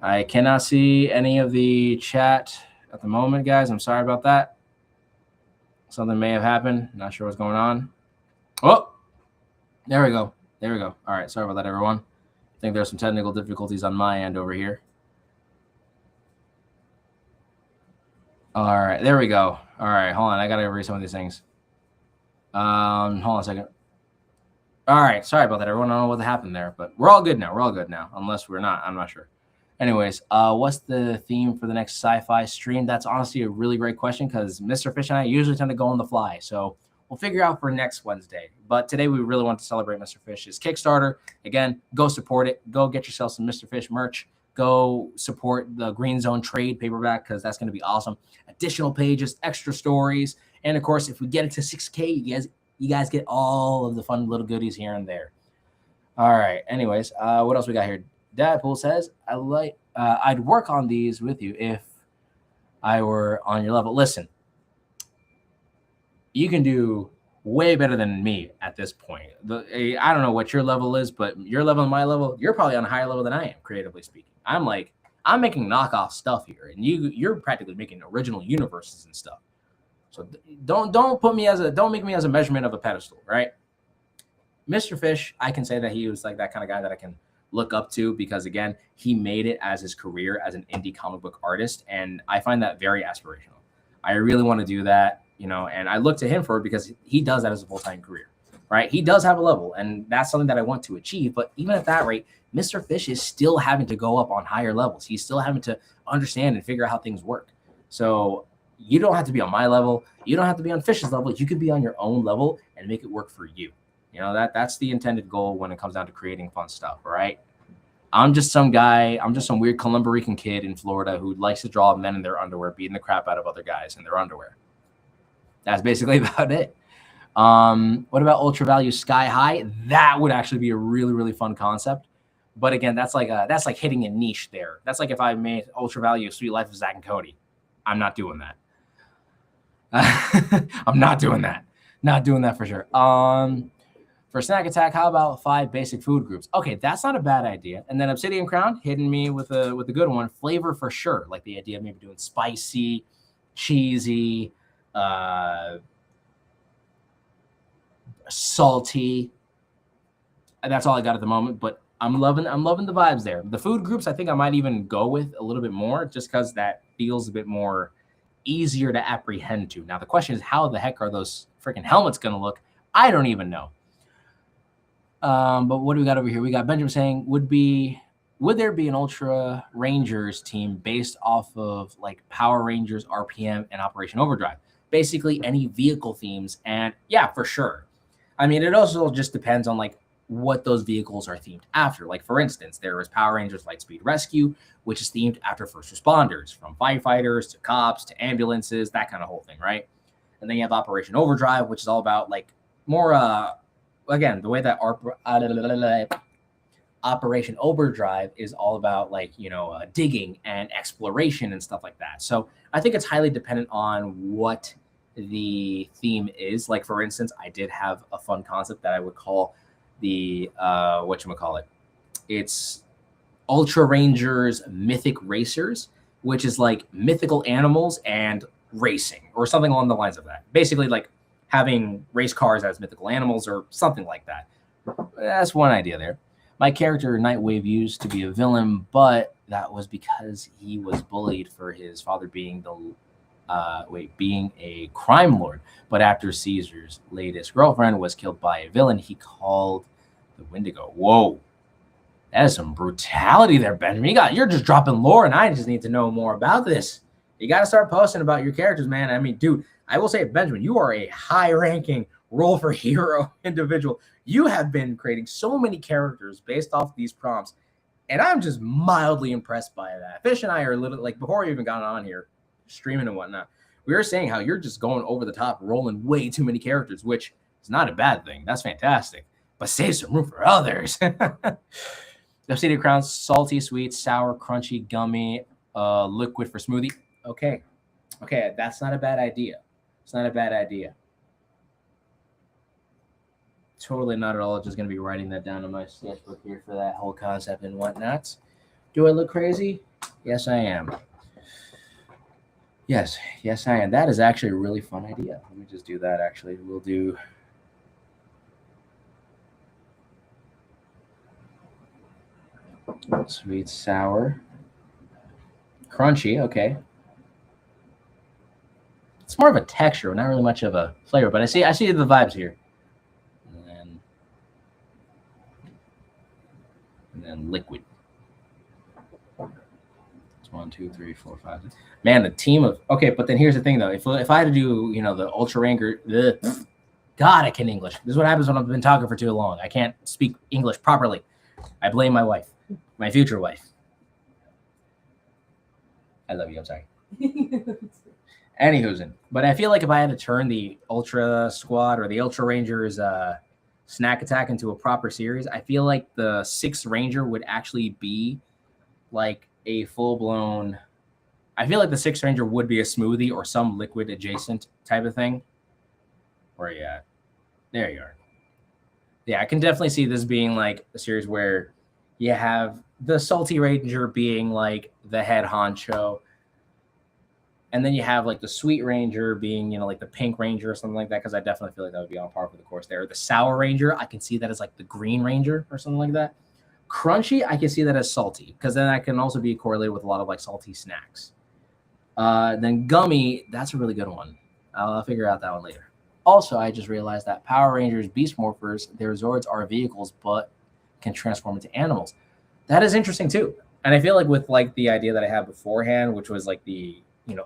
I cannot see any of the chat at the moment, guys. I'm sorry about that. Something may have happened. Not sure what's going on. Oh, there we go. There we go. All right. Sorry about that, everyone. I think there's some technical difficulties on my end over here. All right. There we go. All right. Hold on. I got to read some of these things. Hold on a second. All right. Sorry about that, everyone. I don't know what happened there, but we're all good now. We're all good now, unless we're not. I'm not sure. Anyways, what's the theme for the next sci-fi stream? That's honestly a really great question because Mr. Fish and I usually tend to go on the fly. So we'll figure out for next Wednesday. But today we really want to celebrate Mr. Fish's Kickstarter. Again, go support it. Go get yourself some Mr. Fish merch. Go support the Green Zone trade paperback because that's going to be awesome. Additional pages, extra stories. And of course, if we get it to 6K, you guys get all of the fun little goodies here and there. All right. Anyways, what else we got here? Dadpool says, I'd work on these with you if I were on your level. Listen, you can do way better than me at this point. I don't know what your level is, but your level and my level, you're probably on a higher level than I am, creatively speaking. I'm making knockoff stuff here, and you're practically making original universes and stuff. So don't make me as a measurement of a pedestal, right? Mr. Fish, I can say that he was like that kind of guy that I can look up to because, again, he made it as his career as an indie comic book artist, and I find that very aspirational. I really want to do that, and I look to him for it because he does that as a full-time career, right? He does have a level, and that's something that I want to achieve, but even at that rate, Mr. Fish is still having to go up on higher levels. He's still having to understand and figure out how things work. So you don't have to be on my level. You don't have to be on Fish's level. You could be on your own level and make it work for you. That's the intended goal when it comes down to creating fun stuff, all right? I'm just some guy. I'm just some weird Colombo Rican kid in Florida who likes to draw men in their underwear, beating the crap out of other guys in their underwear. That's basically about it. What about Ultra Value Sky High? That would actually be a really, really fun concept. But again, that's like hitting a niche there. That's like if I made Ultra Value Sweet Life of Zack and Cody. I'm not doing that. I'm not doing that. Not doing that for sure. For Snack Attack, how about 5 basic food groups? Okay, that's not a bad idea. And then Obsidian Crown hitting me with a good one. Flavor for sure. Like the idea of maybe doing spicy, cheesy, salty. And that's all I got at the moment. But I'm loving the vibes there. The food groups, I think I might even go with a little bit more, just because that feels a bit more easier to apprehend to. Now the question is, how the heck are those freaking helmets going to look? I don't even know. But what do we got over here? We got Benjamin saying, would there be an Ultra Rangers team based off of like Power Rangers, RPM, and Operation Overdrive? Basically any vehicle themes. And yeah, for sure. I mean, it also just depends on like what those vehicles are themed after. Like, for instance, there is Power Rangers Lightspeed Rescue, which is themed after first responders, from firefighters to cops to ambulances, that kind of whole thing, right? And then you have Operation Overdrive, which is all about like more again, the way that Operation Overdrive is all about like, digging and exploration and stuff like that. So I think it's highly dependent on what the theme is. Like, for instance, I did have a fun concept that I would call the, whatchamacallit. It's Ultra Rangers Mythic Racers, which is like mythical animals and racing or something along the lines of that. Basically like having race cars as mythical animals or something like that. That's one idea there. My character, Nightwave, used to be a villain, but that was because he was bullied for his father being being a crime lord. But after Caesar's latest girlfriend was killed by a villain, he called the Wendigo. Whoa, that is some brutality there, Benjamin. You're just dropping lore, and I just need to know more about this. You got to start posting about your characters, man. I mean, dude, I will say, Benjamin, you are a high-ranking role for hero individual. You have been creating so many characters based off these prompts, and I'm just mildly impressed by that. Fish and I are a little, like, before we even got on here, streaming and whatnot, we were saying how you're just going over the top, rolling way too many characters, which is not a bad thing. That's fantastic. But save some room for others. Obsidian Crown, salty, sweet, sour, crunchy, gummy, liquid for smoothie. Okay, that's not a bad idea. It's not a bad idea. Totally not at all. Just going to be writing that down on my sketchbook here for that whole concept and whatnot. Do I look crazy? Yes, I am. Yes, I am. That is actually a really fun idea. Let me just do that, actually. We'll do... sweet, sour, crunchy. Okay. It's more of a texture, not really much of a flavor, but I see the vibes here. And then liquid. It's 1, 2, 3, 4, 5. Man, the team of but then here's the thing though. If I had to do the Ultra Ranger, God, I can English. This is what happens when I've been talking for too long. I can't speak English properly. I blame my wife, my future wife. I love you. I'm sorry. Anywho's, but I feel like if I had to turn the Ultra Squad or the Ultra Rangers snack attack into a proper series, I feel like the 6th Ranger would actually be like a full-blown... I feel like the 6th Ranger would be a smoothie or some liquid adjacent type of thing. Where are you at? There you are. Yeah, I can definitely see this being like a series where you have the Salty Ranger being like the head honcho, and then you have like the Sweet Ranger being, like the Pink Ranger or something like that, because I definitely feel like that would be on par with the course there. The Sour Ranger, I can see that as like the Green Ranger or something like that. Crunchy, I can see that as salty, because then that can also be correlated with a lot of like salty snacks. Then Gummy, that's a really good one. I'll figure out that one later. Also, I just realized that Power Rangers Beast Morphers, their Zords are vehicles, but can transform into animals. That is interesting too. And I feel like with like the idea that I had beforehand, which was like the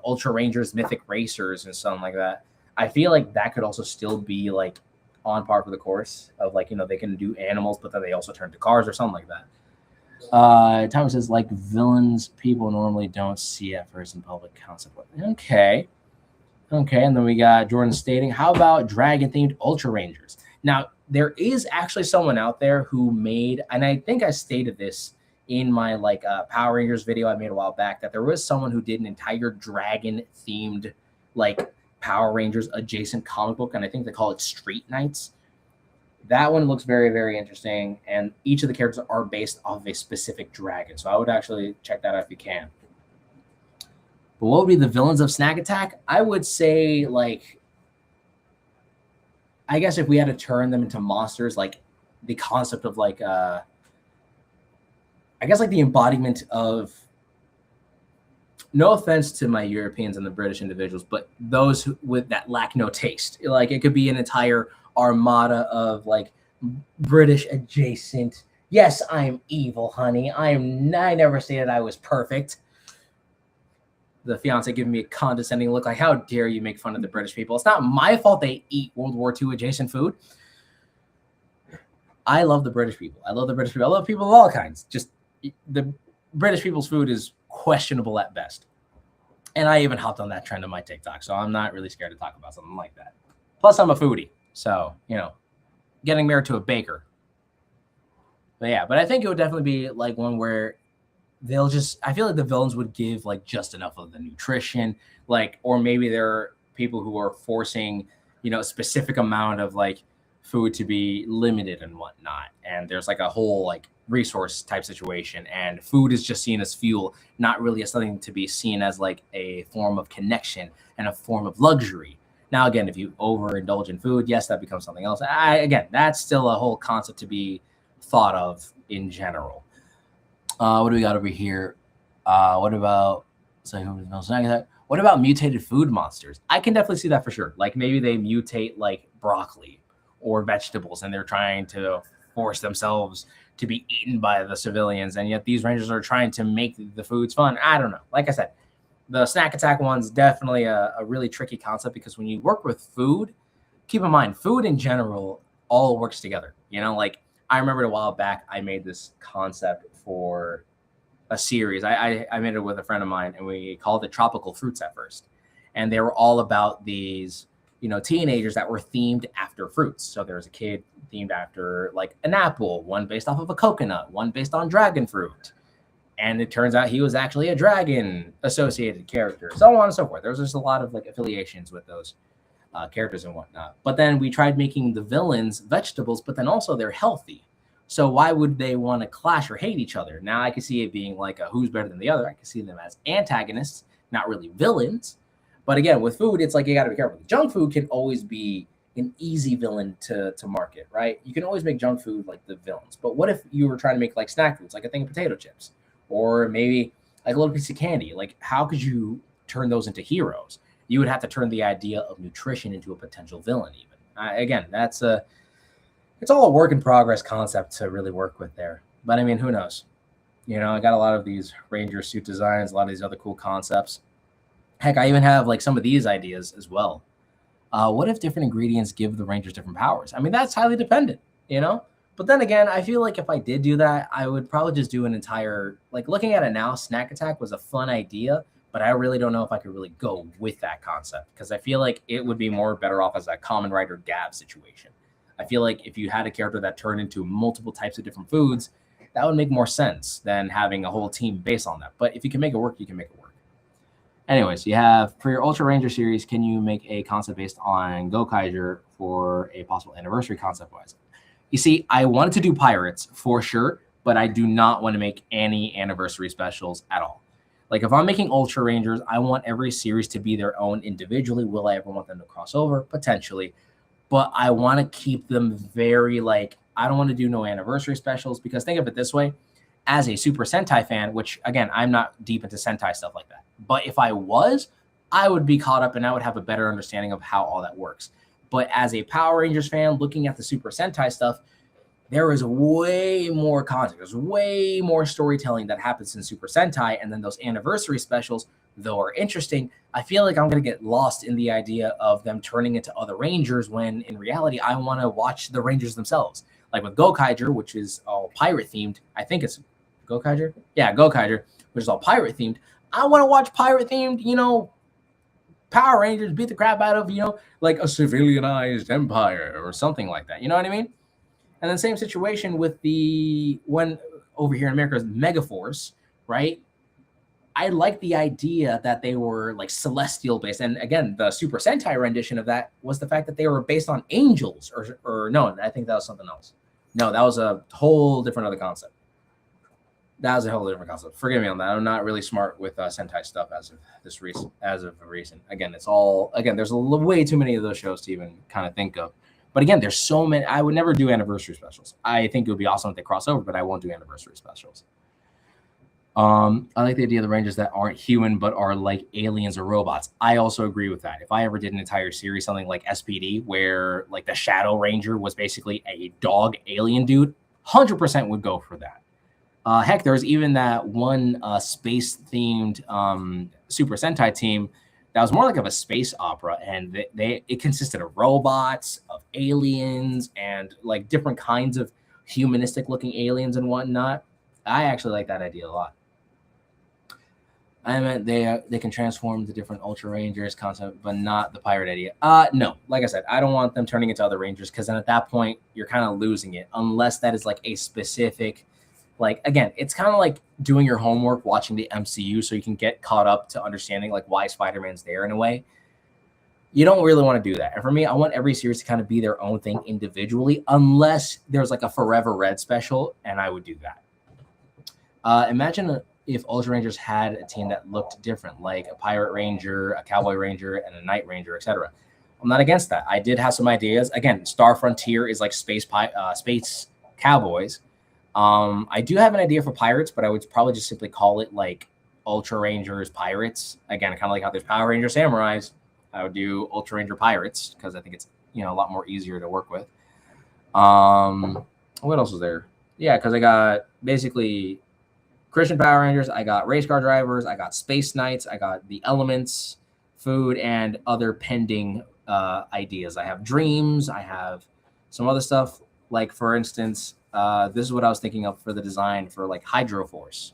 Ultra Rangers, Mythic Racers, and something like that, I feel like that could also still be like on par for the course of like, they can do animals, but then they also turn to cars or something like that. Thomas says, like villains, people normally don't see at first in public concept. Okay. And then we got Jordan stating, how about dragon-themed Ultra Rangers? Now, there is actually someone out there who made, and I think I stated this in my like Power Rangers video I made a while back, that there was someone who did an entire dragon-themed like Power Rangers adjacent comic book, and I think they call it Street Knights. That one looks very, very interesting, and each of the characters are based off of a specific dragon, so I would actually check that out if you can. But what would be the villains of Snack Attack? I would say, like, I guess if we had to turn them into monsters, like the concept of like I guess like the embodiment of, no offense to my Europeans and the British individuals, but those with that lack no taste. Like it could be an entire armada of like British adjacent. Yes, I'm evil, honey. I never stated I was perfect. The fiance giving me a condescending look like, how dare you make fun of the British people? It's not my fault they eat World War II adjacent food. I love the British people. I love people of all kinds. Just the British people's food is questionable at best. And I even hopped on that trend on my TikTok, so I'm not really scared to talk about something like that. Plus, I'm a foodie, so, getting married to a baker. But yeah, but I think it would definitely be like one where they'll just, I feel like the villains would give like just enough of the nutrition, like, or maybe there are people who are forcing, a specific amount of like food to be limited and whatnot. And there's like a whole like resource type situation, and food is just seen as fuel, not really as something to be seen as like a form of connection and a form of luxury. Now, again, if you overindulge in food, yes, that becomes something else. Again, that's still a whole concept to be thought of in general. What do we got over here? What about what about mutated food monsters? I can definitely see that for sure. Like maybe they mutate like broccoli or vegetables, and they're trying to force themselves to be eaten by the civilians, and yet these rangers are trying to make the foods fun. I don't know. Like I said, the snack attack one's definitely a really tricky concept, because when you work with food, keep in mind, food in general all works together. Like I remember a while back, I made this concept for a series. I made it with a friend of mine, and we called it Tropical Fruits at first. And they were all about these, teenagers that were themed after fruits. So there was a kid themed after like an apple, one based off of a coconut, one based on dragon fruit. And it turns out he was actually a dragon associated character, so on and so forth. There was just a lot of like affiliations with those characters and whatnot. But then we tried making the villains vegetables, but then also they're healthy. So why would they want to clash or hate each other? Now I can see it being like a who's better than the other. I can see them as antagonists, not really villains. But again, with food, it's like you got to be careful. Junk food can always be an easy villain to market, right? You can always make junk food like the villains. But what if you were trying to make like snack foods, like a thing of potato chips, or maybe like a little piece of candy? Like how could you turn those into heroes? You would have to turn the idea of nutrition into a potential villain even. Again, it's all a work in progress concept to really work with there. But I mean, who knows? I got a lot of these Ranger suit designs, a lot of these other cool concepts. Heck, I even have like some of these ideas as well. What if different ingredients give the Rangers different powers? I mean, that's highly dependent, But then again, I feel like if I did do that, I would probably just do an entire, like looking at it now, Snack Attack was a fun idea, but I really don't know if I could really go with that concept, because I feel like it would be more better off as a Common Rider Gab situation. I feel like if you had a character that turned into multiple types of different foods, that would make more sense than having a whole team based on that. But if you can make it work, you can make it work. Anyways, you have, for your Ultra Ranger series, can you make a concept based on Gokaiger for a possible anniversary concept-wise? You see, I wanted to do pirates for sure, but I do not want to make any anniversary specials at all. Like if I'm making Ultra Rangers, I want every series to be their own individually. Will I ever want them to cross over? Potentially. But I want to keep them very like, I don't want to do no anniversary specials, because think of it this way. As a Super Sentai fan, which again, I'm not deep into Sentai stuff like that, but if I was, I would be caught up and I would have a better understanding of how all that works. But as a Power Rangers fan, looking at the Super Sentai stuff, there is way more content. There's way more storytelling that happens in Super Sentai. And then those anniversary specials, though are interesting, I feel like I'm going to get lost in the idea of them turning into other Rangers, when in reality, I want to watch the Rangers themselves. Like with Gokaiger, which is all pirate themed. I think it's Gokaiger? Yeah, Gokaiger, which is all pirate themed. I want to watch pirate themed, Power Rangers beat the crap out of, like a civilianized empire or something like that. You know what I mean? And then same situation with the one over here in America is Megaforce, right? I like the idea that they were like celestial based. And again, the Super Sentai rendition of that was the fact that they were based on angels, or no, I think that was something else. No, that was a whole different other concept. That was a whole different concept. Forgive me on that. I'm not really smart with Sentai stuff as of recent. Again, there's way too many of those shows to even kind of think of. But again, there's so many. I would never do anniversary specials. I think it would be awesome if they cross over, but I won't do anniversary specials. I like the idea of the Rangers that aren't human but are like aliens or robots. I also agree with that. If I ever did an entire series, something like SPD, where like the Shadow Ranger was basically a dog alien dude, 100% would go for that. Heck, there's even that one space-themed Super Sentai team that was more like of a space opera, and it consisted of robots, of aliens, and like different kinds of humanistic-looking aliens and whatnot. I actually like that idea a lot. I meant they can transform into different Ultra Rangers concept, but not the pirate idea. No, like I said, I don't want them turning into other Rangers because then at that point you're kind of losing it unless that is like a specific, like again, it's kind of like doing your homework, watching the MCU so you can get caught up to understanding like why Spider-Man's there in a way. You don't really want to do that. And for me, I want every series to kind of be their own thing individually, unless there's like a Forever Red special, and I would do that. Imagine if Ultra Rangers had a team that looked different, like a Pirate Ranger, a Cowboy Ranger, and a Night Ranger, etc. I'm not against that. I did have some ideas. Again, Star Frontier is like space cowboys. I do have an idea for pirates, but I would probably just simply call it like Ultra Rangers Pirates. Again, kind of like how there's Power Ranger Samurais. I would do Ultra Ranger Pirates because I think it's a lot more easier to work with. What else was there? Yeah, because I got basically Christian Power Rangers, I got race car drivers, I got space knights, I got the elements, food, and other pending ideas. I have dreams, I have some other stuff. Like for instance, this is what I was thinking of for the design for like Hydro Force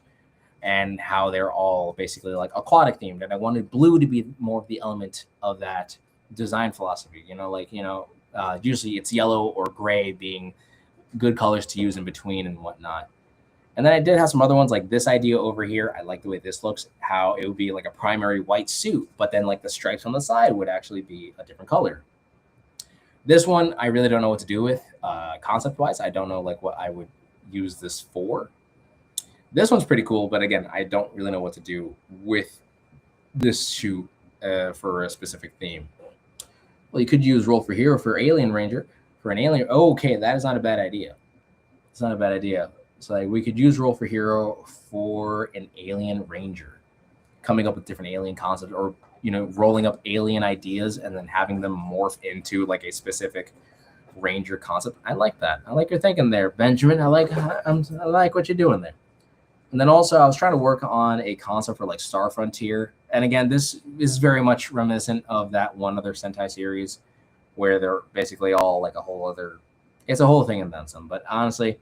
and how they're all basically like aquatic themed. And I wanted blue to be more of the element of that design philosophy. Usually it's yellow or gray being good colors to use in between and whatnot. And then I did have some other ones like this idea over here. I like the way this looks, how it would be like a primary white suit, but then like the stripes on the side would actually be a different color. This one, I really don't know what to do with concept-wise. I don't know like what I would use this for. This one's pretty cool, but again, I don't really know what to do with this shoe for a specific theme. Well, you could use Roll for Hero for Alien Ranger. For an alien, okay, that is not a bad idea. It's not a bad idea. So like we could use Roll for Hero for an Alien Ranger, coming up with different alien concepts, or rolling up alien ideas and then having them morph into like a specific Ranger concept. I like that. I like your thinking there, Benjamin. I like what you're doing there. And then also I was trying to work on a concept for like Star Frontier. And again, this is very much reminiscent of that one other Sentai series where they're basically all like it's a whole thing and then some. But honestly,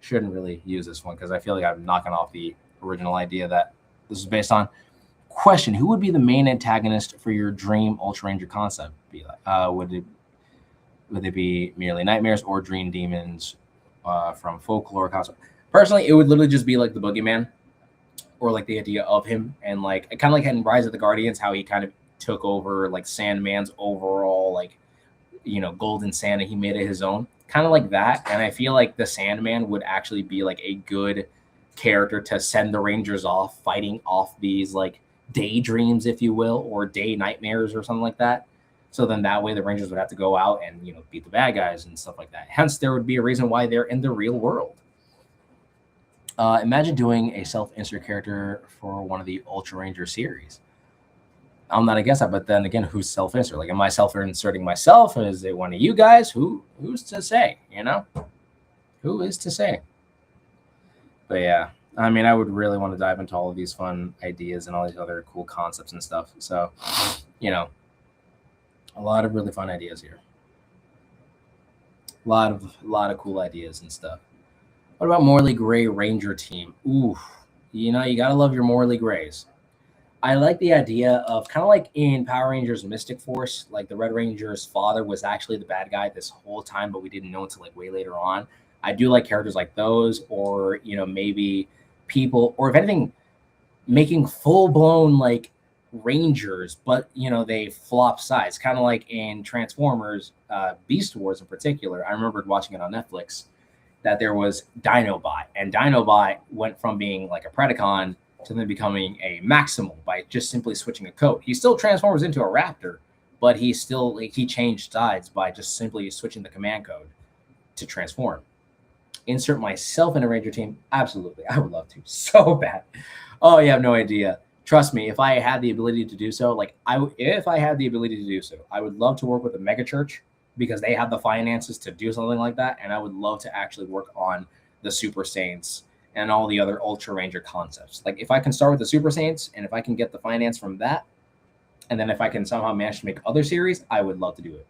shouldn't really use this one because I feel like I'm knocking off the original idea that this is based on. Question: who would be the main antagonist for your dream Ultra Ranger concept? Be like, would they be merely nightmares or dream demons from folklore concept? Personally, it would literally just be like the boogeyman, or like the idea of him, and like kind of like in Rise of the Guardians, how he kind of took over like Sandman's overall like golden sand and he made it his own, kind of like that. And I feel like the Sandman would actually be like a good character to send the Rangers off fighting off these like daydreams, if you will, or day nightmares or something like that. So then that way the Rangers would have to go out and beat the bad guys and stuff like that. Hence, there would be a reason why they're in the real world. Imagine doing a self-insert character for one of the Ultra Ranger series. I'm not against that, but then again, who's self-insert? Like, am I self-inserting myself? Is it one of you guys? Who's to say? Who is to say? But yeah, I mean, I would really want to dive into all of these fun ideas and all these other cool concepts and stuff. So, a lot of really fun ideas here. A lot of cool ideas and stuff. What about Morley Gray Ranger team? Ooh, you gotta love your Morley Grays. I like the idea of kind of like in Power Rangers Mystic Force, like the Red Ranger's father was actually the bad guy this whole time, but we didn't know until like way later on. I do like characters like those, or maybe people, or if anything, making full-blown like Rangers, but they flop sides, kind of like in Transformers Beast Wars in particular. I remembered watching it on Netflix that there was Dinobot, and Dinobot went from being like a Predacon to then becoming a Maximal by just simply switching a code. He still transforms into a Raptor, but he changed sides by just simply switching the command code to transform. Insert myself in a Ranger team? Absolutely. I would love to so bad. Oh, you have no idea. Trust me, if I had the ability to do so, I would love to work with a mega church because they have the finances to do something like that. And I would love to actually work on the Super Saints and all the other Ultra Ranger concepts. Like if I can start with the Super Saints and if I can get the finance from that, and then if I can somehow manage to make other series, I would love to do it.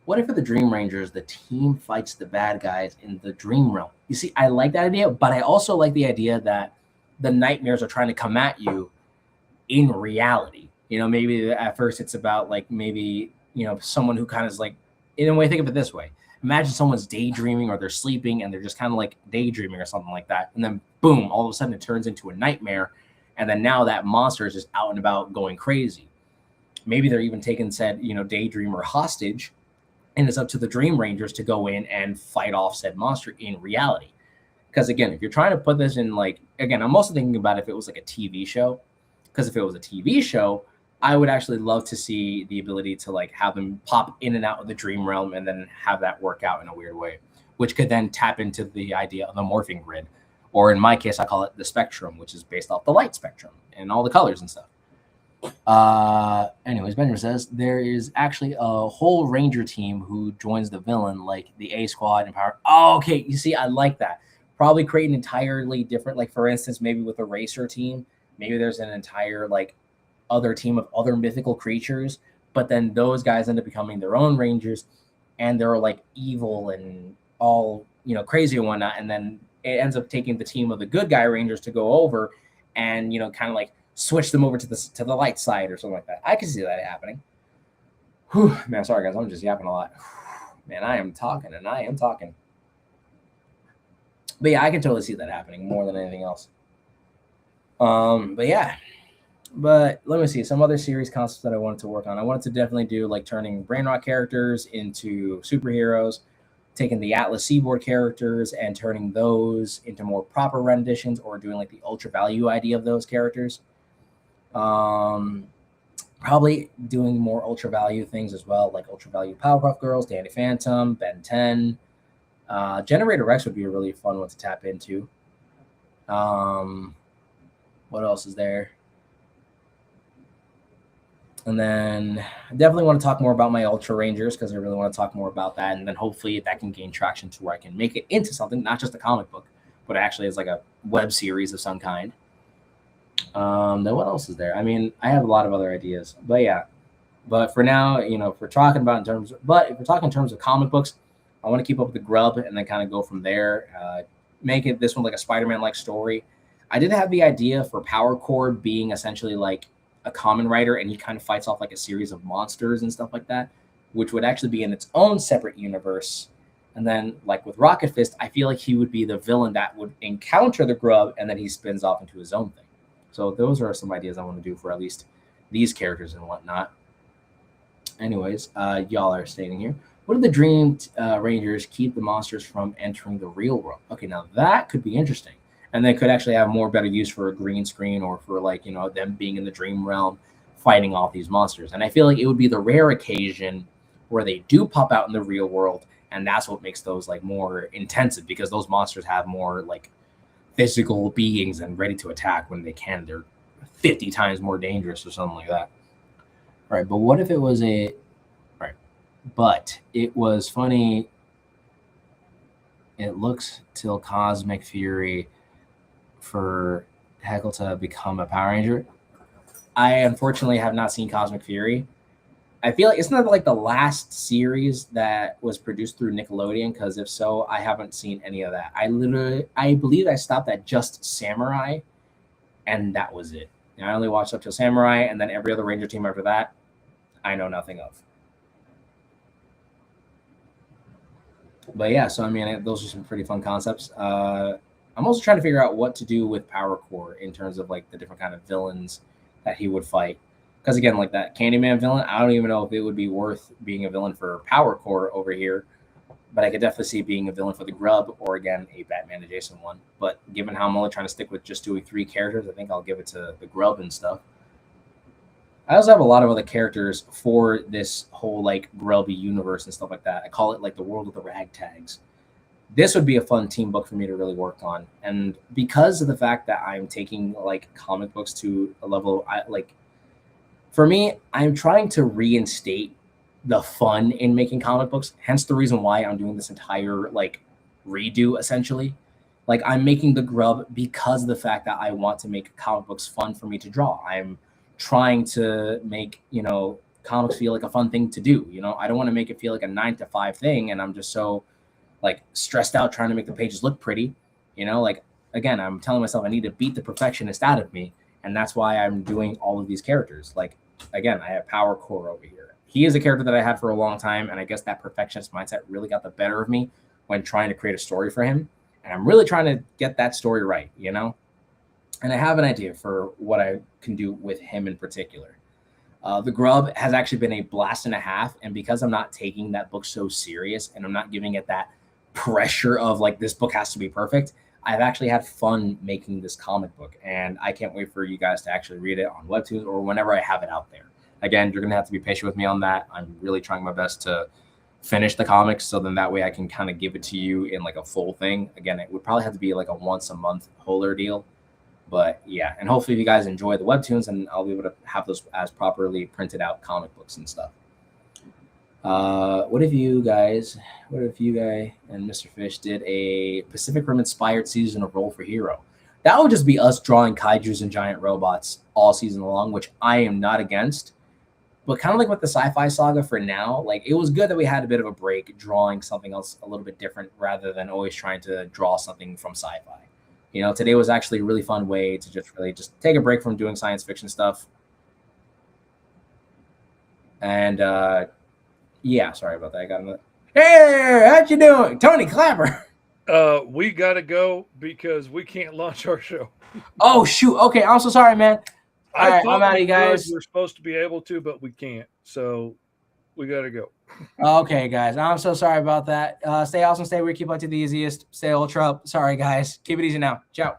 What if for the Dream Rangers, the team fights the bad guys in the dream realm? You see, I like that idea, but I also like the idea that the nightmares are trying to come at you in reality. Maybe at first it's about like maybe, someone who kind of is like, in a way, think of it this way. Imagine someone's daydreaming or they're sleeping and they're just kind of like daydreaming or something like that. And then boom, all of a sudden it turns into a nightmare. And then now that monster is just out and about going crazy. Maybe they're even taking said, daydreamer hostage. And it's up to the Dream Rangers to go in and fight off said monster in reality. Because again, if you're trying to put this in like, again, I'm also thinking about if it was like a TV show. Because if it was a TV show, I would actually love to see the ability to like have them pop in and out of the dream realm and then have that work out in a weird way, which could then tap into the idea of the morphing grid. Or in my case, I call it the spectrum, which is based off the light spectrum and all the colors and stuff. Anyways, Benjamin says there is actually a whole Ranger team who joins the villain, like the A Squad and Power. Oh, okay. You see, I like that. Probably create an entirely different, like for instance, maybe with a racer team, maybe there's an entire like other team of other mythical creatures, but then those guys end up becoming their own Rangers, and they're like evil and all crazy and whatnot, and then it ends up taking the team of the good guy Rangers to go over and kind of like switch them over to the light side or something like that. I can see that happening. Whew, man, sorry guys, I'm just yapping a lot. Man, I am talking. But yeah, I can totally see that happening more than anything else. But yeah. But let me see some other series concepts that I wanted to work on. I wanted to definitely do like turning Brainrot characters into superheroes, taking the Atlas Seaboard characters and turning those into more proper renditions, or doing like the ultra value idea of those characters. Probably doing more ultra value things as well, like ultra value Powerpuff Girls, Danny Phantom, Ben 10. Generator Rex would be a really fun one to tap into. What else is there? And then I definitely want to talk more about my Ultra Rangers, because I really want to talk more about that. And then hopefully that can gain traction to where I can make it into something, not just a comic book, but actually is like a web series of some kind. Then what else is there? I mean, I have a lot of other ideas, but yeah. But for now, if we're talking about if we're talking in terms of comic books, I want to keep up with the Grub and then kind of go from there. Make it this one like a Spider-Man-like story. I did have the idea for Power Core being essentially like a common writer, and he kind of fights off like a series of monsters and stuff like that, which would actually be in its own separate universe. And then like with Rocket Fist, I feel like he would be the villain that would encounter the Grub, and then he spins off into his own thing. So those are some ideas I want to do for at least these characters and whatnot. Anyways, y'all are stating here, what do the Dream Rangers keep the monsters from entering the real world? Okay, now that could be interesting. And they could actually have more better use for a green screen, or for like, them being in the dream realm fighting off these monsters. And I feel like it would be the rare occasion where they do pop out in the real world. And that's what makes those like more intensive, because those monsters have more like physical beings and ready to attack when they can. They're 50 times more dangerous or something like that. Right. But what if it was but it was funny. It looks till Cosmic Fury for Heckle to become a Power Ranger. I unfortunately have not seen Cosmic Fury. I feel like it's not like the last series that was produced through Nickelodeon, because if so, I haven't seen any of that. I believe I stopped at just Samurai, and that was it. And I only watched up to Samurai, and then every other Ranger team after that, I know nothing of. But yeah, so I mean, those are some pretty fun concepts. I'm also trying to figure out what to do with Power Core in terms of like the different kind of villains that he would fight. Because again, like that Candyman villain, I don't even know if it would be worth being a villain for Power Core over here. But I could definitely see being a villain for the Grub, or again, a Batman adjacent one. But given how I'm only trying to stick with just doing 3 characters, I think I'll give it to the Grub and stuff. I also have a lot of other characters for this whole like Grubby universe and stuff like that. I call it like the world of the ragtags. This would be a fun team book for me to really work on. And because of the fact that I'm taking like comic books to a level, for me, I'm trying to reinstate the fun in making comic books. Hence the reason why I'm doing this entire like redo essentially. Like I'm making the Grub because of the fact that I want to make comic books fun for me to draw. I'm trying to make, comics feel like a fun thing to do. I don't want to make it feel like a 9 to 5 thing. And I'm just so like stressed out trying to make the pages look pretty. Like, again, I'm telling myself I need to beat the perfectionist out of me And that's why I'm doing all of these characters. Like, again, I have Power Core over here. He is a character that I had for a long time, and I guess that perfectionist mindset really got the better of me when trying to create a story for him. And I'm really trying to get that story right, you know? And I have an idea for what I can do with him in particular. The Grub has actually been a blast and a half, and because I'm not taking that book so serious and I'm not giving it that pressure of like this book has to be perfect, I've actually had fun making this comic book, and I can't wait for you guys to actually read it on Webtoons or whenever I have it out there. Again, you're going to have to be patient with me on that. I'm really trying my best to finish the comics, so then that way I can kind of give it to you in like a full thing. Again, it would probably have to be like a once a month holder deal. But yeah, and hopefully you guys enjoy the Webtoons, and I'll be able to have those as properly printed out comic books and stuff. What if you guys and Mr. Fish did a Pacific Rim inspired season of Roll for Hero? That would just be us drawing kaijus and giant robots all season long, which I am not against. But kind of like with the Sci-Fi Saga for now, like it was good that we had a bit of a break drawing something else a little bit different rather than always trying to draw something from sci-fi. You know, today was actually a really fun way to just really just take a break from doing science fiction stuff. And yeah, sorry about that. I got another. Hey, how you doing, Tony Clapper? We gotta go because we can't launch our show. Oh shoot! Okay, I'm so sorry, man. All right, I'm out of you guys. We're supposed to be able to, but we can't. So we gotta go. Okay, guys, I'm so sorry about that. Stay awesome, stay weird, keep life to the easiest, stay ultra up. Sorry, guys. Keep it easy now. Ciao.